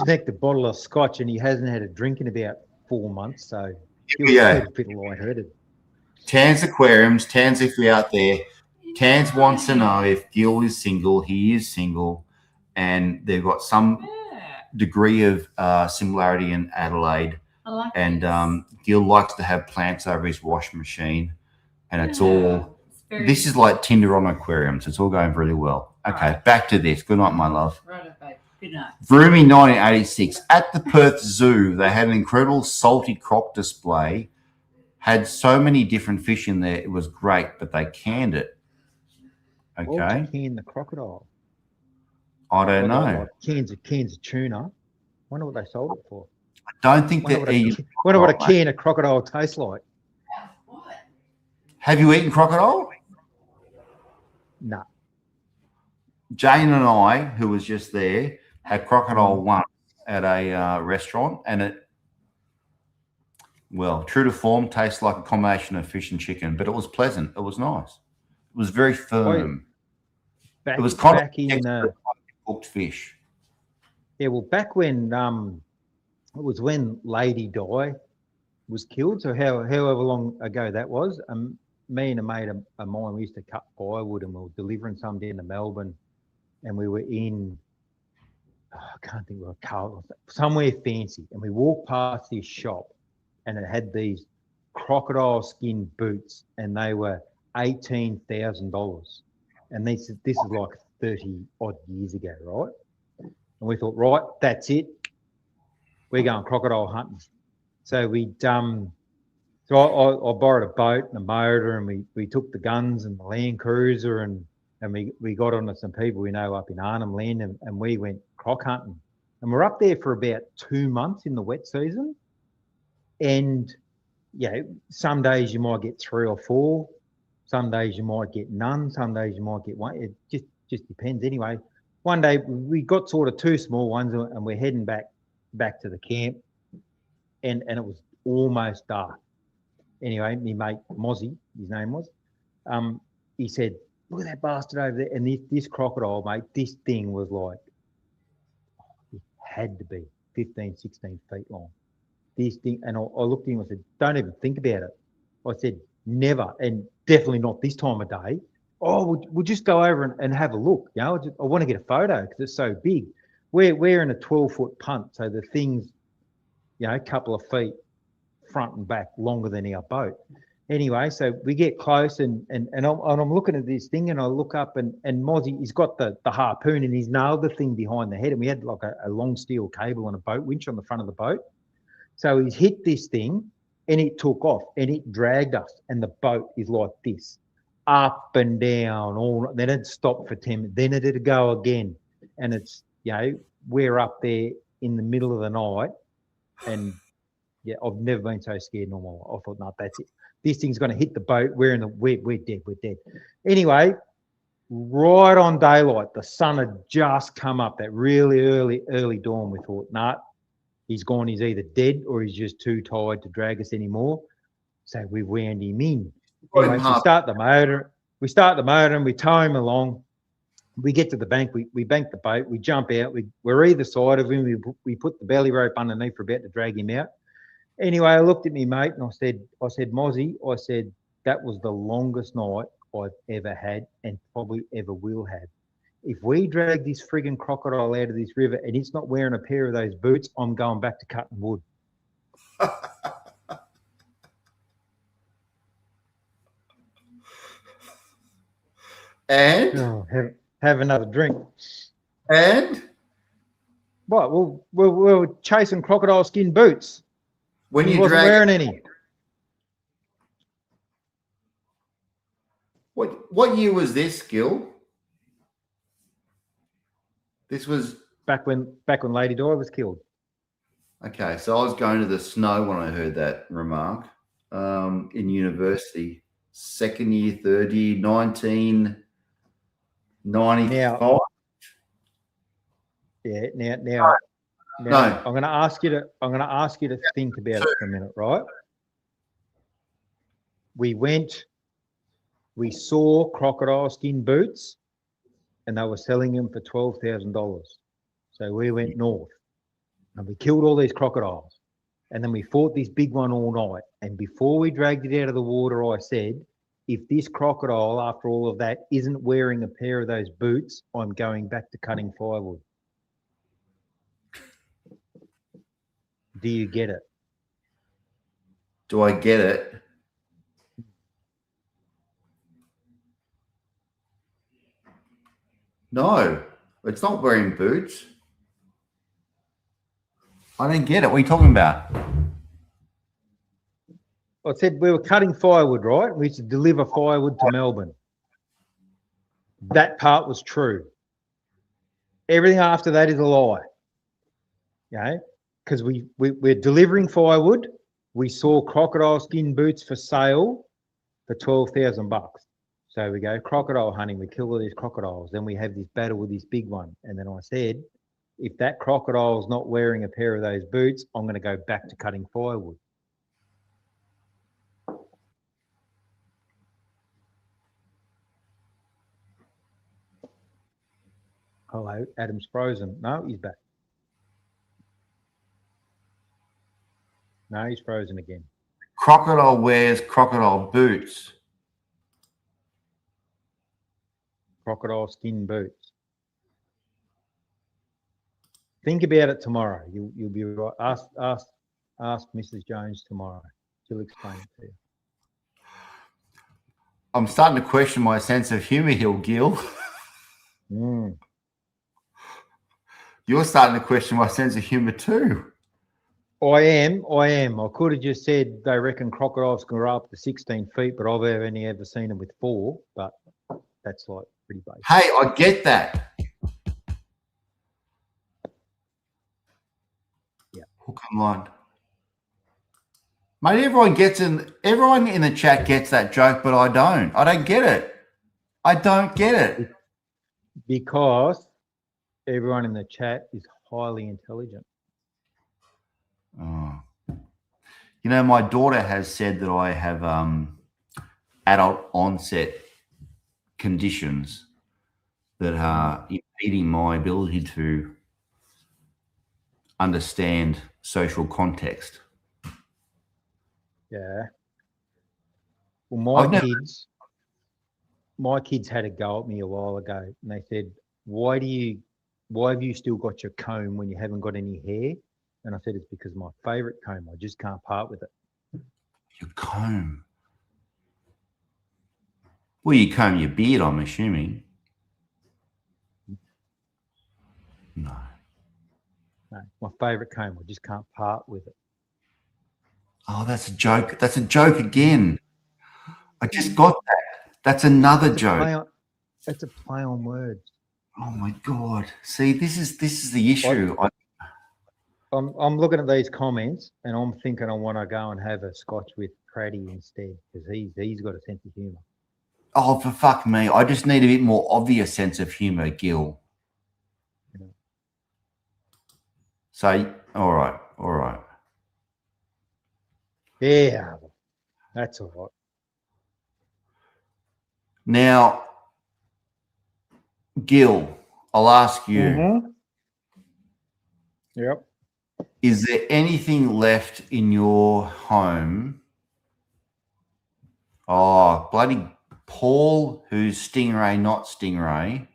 necked a bottle of scotch and he hasn't had a drink in about 4 months, so Gil's a bit lightheaded. Tans Aquariums, Tans, if you're out there, Tans wants to know if Gil is single. He is single, and they've got some degree of similarity in Adelaide. Gil likes to have plants over his washing machine, and it's all. This is like Tinder on aquariums. It's all going really well. Okay, back to this. Good night, my love. Right, babe. Good night. Vroomy 1986. At the Perth Zoo, they had an incredible salty croc display. Had so many different fish in there. It was great, but they canned it. Okay. Well, can the crocodile? I don't know. Like cans of tuna. Wonder what they sold it for. I don't think they're eating. Wonder what a can of crocodile tastes like. What? Have you eaten crocodile? No. Jane and I, who was just there, had crocodile once at a restaurant, and it, well, true to form, tastes like a combination of fish and chicken, but it was pleasant. It was nice. It was very firm. It was kind of cooked fish. Yeah, well, back when it was when Lady Di was killed. So however long ago that was, me and a mate of mine, we used to cut firewood and we were delivering some down to Melbourne, and we were in, I can't think of a car, somewhere fancy, and we walked past this shop and it had these crocodile skin boots and they were $18,000. And this is like 30 odd years ago, right? And we thought, right, that's it. We're going crocodile hunting. So so I borrowed a boat and a motor, and we took the guns and the Land Cruiser, and we got onto some people we know up in Arnhem Land, and we went croc hunting. And we're up there for about 2 months in the wet season. And some days you might get 3 or 4, some days you might get none, some days you might get one. It just depends. Anyway, one day we got sort of 2 small ones, and we're heading back to the camp, and it was almost dark. Anyway, my mate Mozzie, his name was, he said, "Look at that bastard over there." And this crocodile, mate, this thing was like, it had to be 15, 16 feet long. This thing, and I looked at him and said, "Don't even think about it." I said, "Never, and definitely not this time of day." "Oh, we'll just go over and have a look. I want to get a photo because it's so big." We're in a 12-foot punt, so the thing's, a couple of feet front and back longer than our boat. Anyway, so we get close, and I'm looking at this thing, and I look up, and Mozzie, he's got the harpoon, and he's nailed the thing behind the head, and we had like a long steel cable and a boat winch on the front of the boat. So he's hit this thing, and it took off, and it dragged us, and the boat is like this, up and down, then it stopped for 10 minutes, then it'd go again, and it's, we're up there in the middle of the night, and I've never been so scared in all my life. I thought, no, that's it. This thing's going to hit the boat. We're dead. Anyway, right on daylight, the sun had just come up, that really early dawn. We thought, nah, he's gone. He's either dead or he's just too tired to drag us anymore. So we wound him in. Anyway, we start the motor and we tow him along. We get to the bank, we bank the boat, we jump out, we're either side of him, we put the belly rope underneath, we're about to drag him out. Anyway, I looked at me mate and I said, "Mozzie," I said, "that was the longest night I've ever had and probably ever will have. If we drag this frigging crocodile out of this river and it's not wearing a pair of those boots, I'm going back to cutting wood." And have another drink. And what? Well, we were chasing crocodile skin boots. When he you wasn't wearing any. What year was this, Gil? This was back when Lady Di was killed. Okay, so I was going to the snow when I heard that remark in university, second year, third year, 1995. Now, I'm going to ask you to think about it for a minute, right? We saw crocodile skin boots, and they were selling them for $12,000. So we went north, and we killed all these crocodiles, and then we fought this big one all night. And before we dragged it out of the water, I said, if this crocodile, after all of that, isn't wearing a pair of those boots, I'm going back to cutting firewood. Do you get it? Do I get it? No, it's not wearing boots. I don't get it. What are you talking about? I said we were cutting firewood, right? We used to deliver firewood to Melbourne. That part was true. Everything after that is a lie. Because we're delivering firewood. We saw crocodile skin boots for sale for $12,000. So we go crocodile hunting. We kill all these crocodiles. Then we have this battle with this big one. And then I said, if that crocodile's not wearing a pair of those boots, I'm going to go back to cutting firewood. Hello, Adam's frozen. No, he's back. No, he's frozen again. Crocodile wears crocodile boots. Crocodile skin boots. Think about it tomorrow. You'll be right. Ask Mrs. Jones tomorrow. She'll explain it to you. I'm starting to question my sense of humour here, Gil. Mm. You're starting to question my sense of humour too. I am. I could have just said they reckon crocodiles can grow up to 16 feet, but I've only ever seen them with 4. But that's like pretty basic. Hey, I get that. Yeah. Hook and line. Mate, everyone in the chat gets that joke, but I don't. I don't get it. I don't get it. Because everyone in the chat is highly intelligent. Oh. You know, my daughter has said that I have adult onset conditions that are impeding my ability to understand social context. Yeah. Well, my kids had a go at me a while ago, and they said, why have you still got your comb when you haven't got any hair? And I said, it's because my favourite comb. I just can't part with it. Your comb? Well, you comb your beard, I'm assuming. No. No, my favourite comb. I just can't part with it. Oh, that's a joke. That's a joke again. I just got that. That's another joke. It's a play on words. Oh my God. See, this is the issue. I'm looking at these comments and I'm thinking I want to go and have a scotch with Praddy instead, because he's got a sense of humour. Oh, for fuck me. I just need a bit more obvious sense of humour, Gil. Yeah. So, all right. Yeah, that's all right. Now, Gil, I'll ask you. Mm-hmm. Yep. Is there anything left in your home? Oh, bloody Paul, who's Stingray, not Stingray,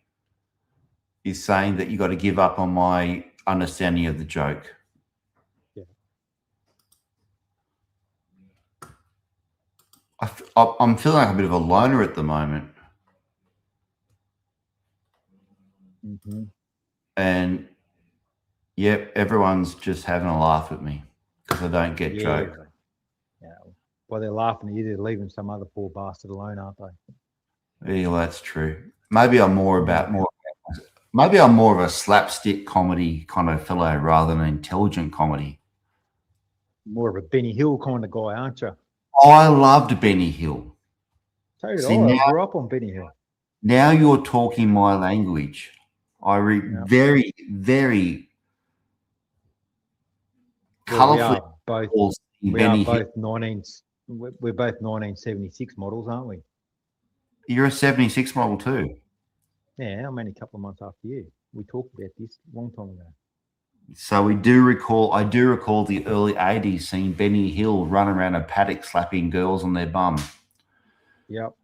is saying that you got to give up on my understanding of the joke. Yeah. I'm feeling like a bit of a loner at the moment. Mm-hmm. And yep, everyone's just having a laugh at me because I don't get jokes. Yeah. Well, they're laughing at you. They're leaving some other poor bastard alone, aren't they? Yeah, well, that's true. Maybe I'm more of a slapstick comedy kind of fellow rather than an intelligent comedy. More of a Benny Hill kind of guy, aren't you? I loved Benny Hill. So did I. I grew up on Benny Hill. Now you're talking my language. Very, very colourfully. We're both 1976 models, aren't we? You're a 76 model too. Yeah, I'm only a couple of months after you. We talked about this a long time ago. So I do recall the early 80s seeing Benny Hill run around a paddock slapping girls on their bum. Yep.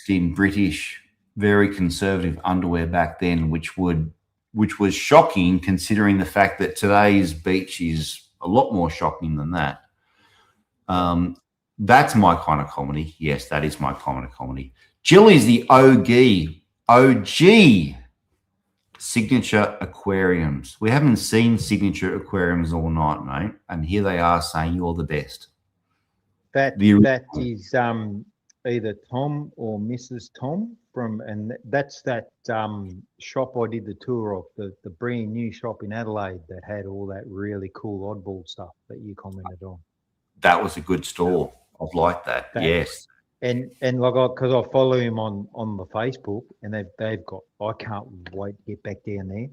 In British, very conservative underwear back then, which was shocking considering the fact that today's beach is a lot more shocking than that. That's my kind of comedy. Yes, that is my kind of comedy. Jill is the OG Signature Aquariums. We haven't seen Signature Aquariums all night, mate, and here they are saying you're the best. That is either Tom or Mrs. Tom that's that shop I did the tour of, the brand new shop in Adelaide that had all that really cool oddball stuff that you commented on. That was a good store. I've liked that. Yes. And like, because I follow him on the Facebook, and they've got, I can't wait to get back down there.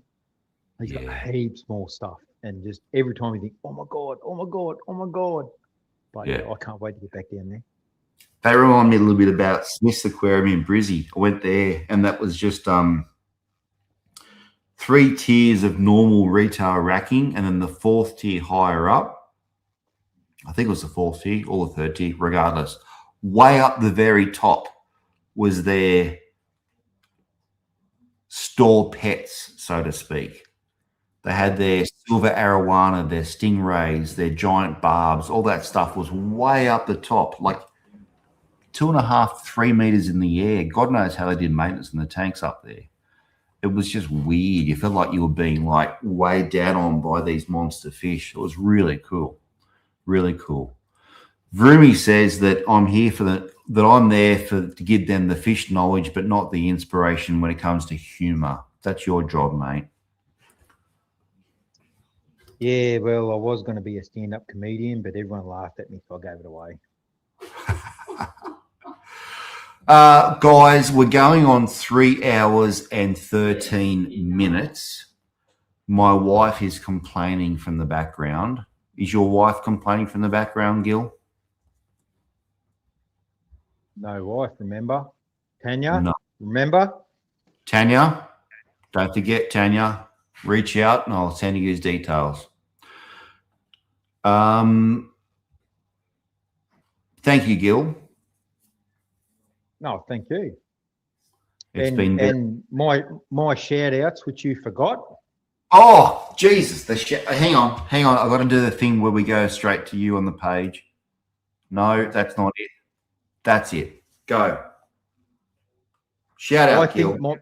He's got heaps more stuff, and just every time you think, oh my god. But I can't wait to get back down there. They remind me a little bit about Smith's Aquarium in Brizzy. I went there, and that was just 3 tiers of normal retail racking, and then the 4th tier higher up I think it was the 4th tier or the 3rd tier, regardless. Way up the very top was their store pets, so to speak. They had their silver arowana, their stingrays, their giant barbs, all that stuff was way up the top, like 2.5, 3 meters in the air. God knows how they did maintenance in the tanks up there. It was just weird. You felt like you were being like weighed down on by these monster fish. It was really cool. Really cool. Vroomy says that I'm here for that I'm there to give them the fish knowledge, but not the inspiration when it comes to humor. That's your job, mate. Yeah, well, I was going to be a stand-up comedian, but everyone laughed at me, so I gave it away. Guys, we're going on 3 hours and 13 minutes. My wife is complaining from the background. Is your wife complaining from the background, Gil? No wife, remember? Tanya, No. remember? Tanya, don't forget, Tanya, reach out and I'll send you his details. Thank you, Gil. No, thank you. And my shout outs, which you forgot. Oh, Jesus. Hang on. I've got to do the thing where we go straight to you on the page. No, that's not it. That's it. Go. Shout out, I Gil. think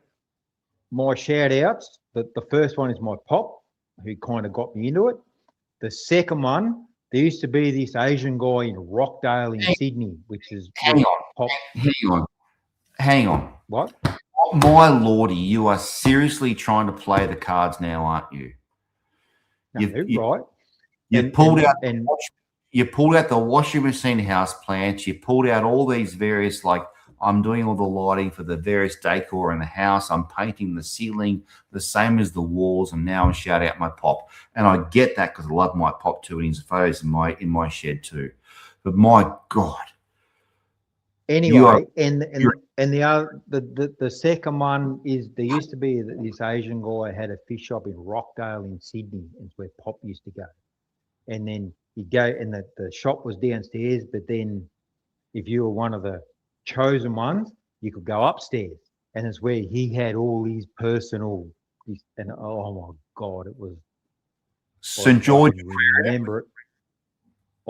my shout outs, the first one is my pop, who kind of got me into it. The second one, there used to be this Asian guy in Rockdale in Sydney, which is Hang on. What? My lordy, you are seriously trying to play the cards now, aren't you? Right. You pulled out the washing machine house plants. You pulled out all these various, like, I'm doing all the lighting for the various decor in the house. I'm painting the ceiling the same as the walls, and now I'm shouting out my pop. And I get that because I love my pop too, and his photos in my shed too. But my God. Anyway, and the other, the second one is there used to be this Asian guy had a fish shop in Rockdale in Sydney. It's where Pop used to go. And then you go, and the shop was downstairs, but then if you were one of the chosen ones, you could go upstairs, and it's where he had all his personal. And oh my God, it was St. George. Remember it?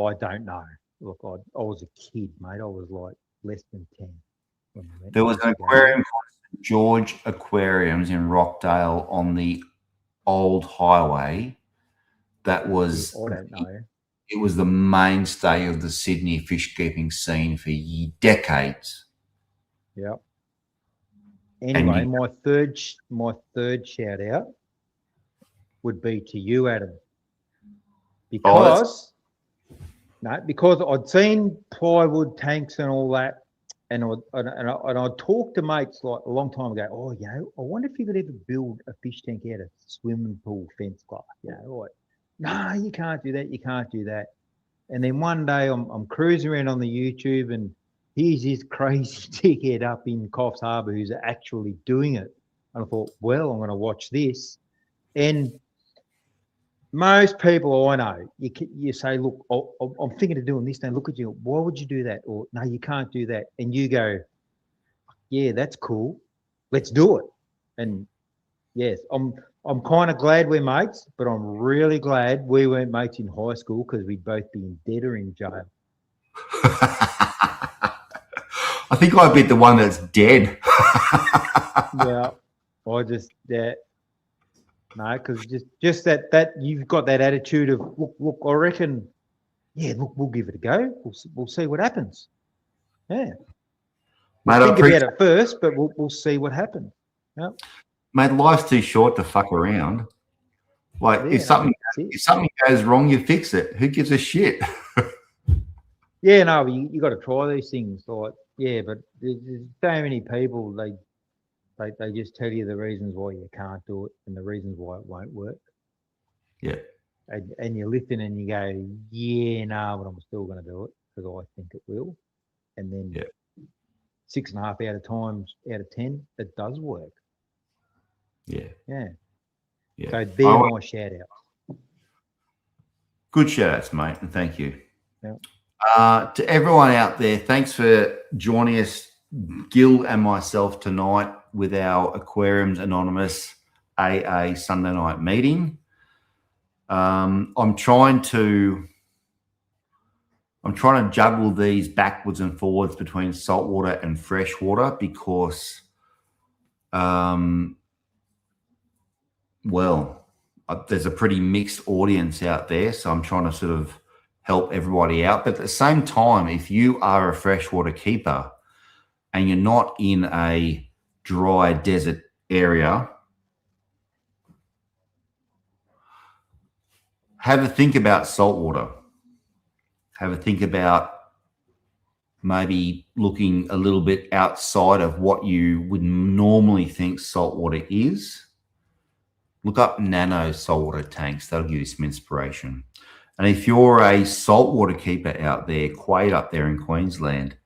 I don't know. Look, I was a kid, mate. I was like less than 10. There was an aquarium called St. George Aquariums in Rockdale on the old highway. That was, I don't know. It was the mainstay of the Sydney fish keeping scene for decades. Yeah. Anyway, my third shout out would be to you, Adam, because I'd seen plywood tanks and all that, and I'd talked to mates like a long time ago. Oh, I wonder if you could ever build a fish tank out of swimming pool fence glass. Like, no, you can't do that. You can't do that. And then one day I'm cruising around on the YouTube, and here's this crazy dickhead up in Coffs Harbour who's actually doing it. And I thought, well, I'm going to watch this. And most people I know, you say, look, I'm thinking of doing this. They look at you, why would you do that? Or no, you can't do that. And you go, yeah, that's cool. Let's do it. And yes, I'm kind of glad we're mates, but I'm really glad we weren't mates in high school, because we'd both be in dead or in jail. I think I'd be the one that's dead. Yeah, no, because just that you've got that attitude of look, I reckon, yeah, look, we'll give it a go. We'll see what happens. Yeah, Mate, think about it first, but we'll see what happens. Yeah. Mate, life's too short to fuck around. Like, if something goes wrong, you fix it. Who gives a shit? Yeah, no, you got to try these things. Like, yeah, but there's so many people, they just tell you the reasons why you can't do it and the reasons why it won't work. Yeah. And you listen and you go, yeah, no, but I'm still going to do it because I think it will. And then 6.5 times out of 10, it does work. Yeah. Yeah. Yeah. So they're my shout outs. Good shout outs, mate, and thank you. Yeah. To everyone out there, thanks for joining us, Gil and myself, tonight with our Aquariums Anonymous AA Sunday night meeting. I'm trying to juggle these backwards and forwards between saltwater and freshwater because, there's a pretty mixed audience out there. So I'm trying to sort of help everybody out. But at the same time, if you are a freshwater keeper and you're not in a dry desert area, have a think about saltwater. Have a think about maybe looking a little bit outside of what you would normally think saltwater is. Look up nano saltwater tanks. That'll give you some inspiration. And if you're a saltwater keeper out there, Quade up there in Queensland,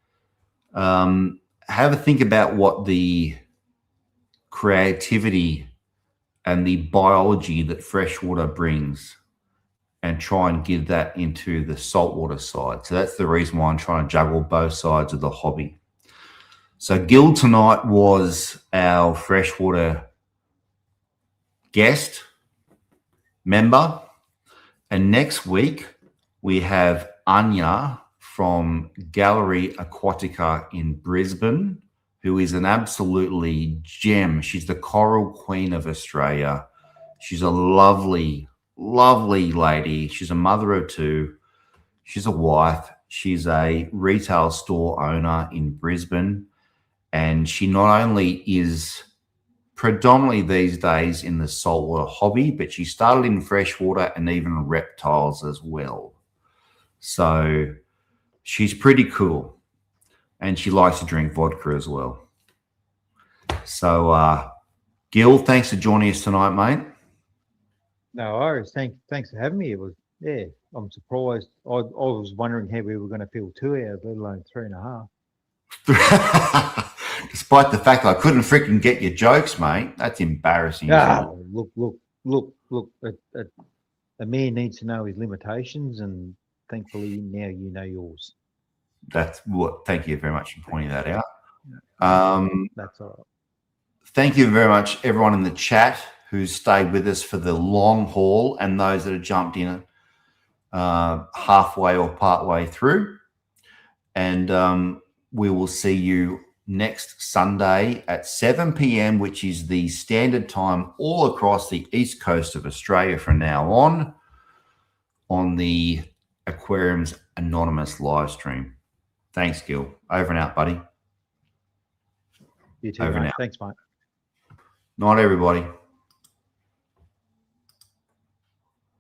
have a think about what the creativity and the biology that freshwater brings and try and give that into the saltwater side. So that's the reason why I'm trying to juggle both sides of the hobby. So Gil tonight was our freshwater guest member. And next week, we have Anya from Gallery Aquatica in Brisbane, who is an absolutely gem. She's the coral queen of Australia. She's a lovely, lovely lady. She's a mother of two. She's a wife. She's a retail store owner in Brisbane. And she not only is predominantly these days in the saltwater hobby, but she started in freshwater and even reptiles as well. So she's pretty cool. And she likes to drink vodka as well. So, Gil, thanks for joining us tonight, mate. No worries. Thanks for having me. It was, yeah, I'm surprised. I was wondering how we were going to fill 2 hours, let alone 3.5. Despite the fact that I couldn't freaking get your jokes, mate. That's embarrassing. Look. A man needs to know his limitations, and thankfully now you know yours. That's what. Thank you very much for pointing that out. That's all right. Thank you very much, everyone in the chat who's stayed with us for the long haul and those that have jumped in halfway or partway through. And we will see you next Sunday at 7 p.m, which is the standard time all across the east coast of Australia from now on the Aquariums Anonymous live stream. Thanks, Gil. Over and out, buddy. You too, Over mate. now. Thanks, mate. Night, everybody.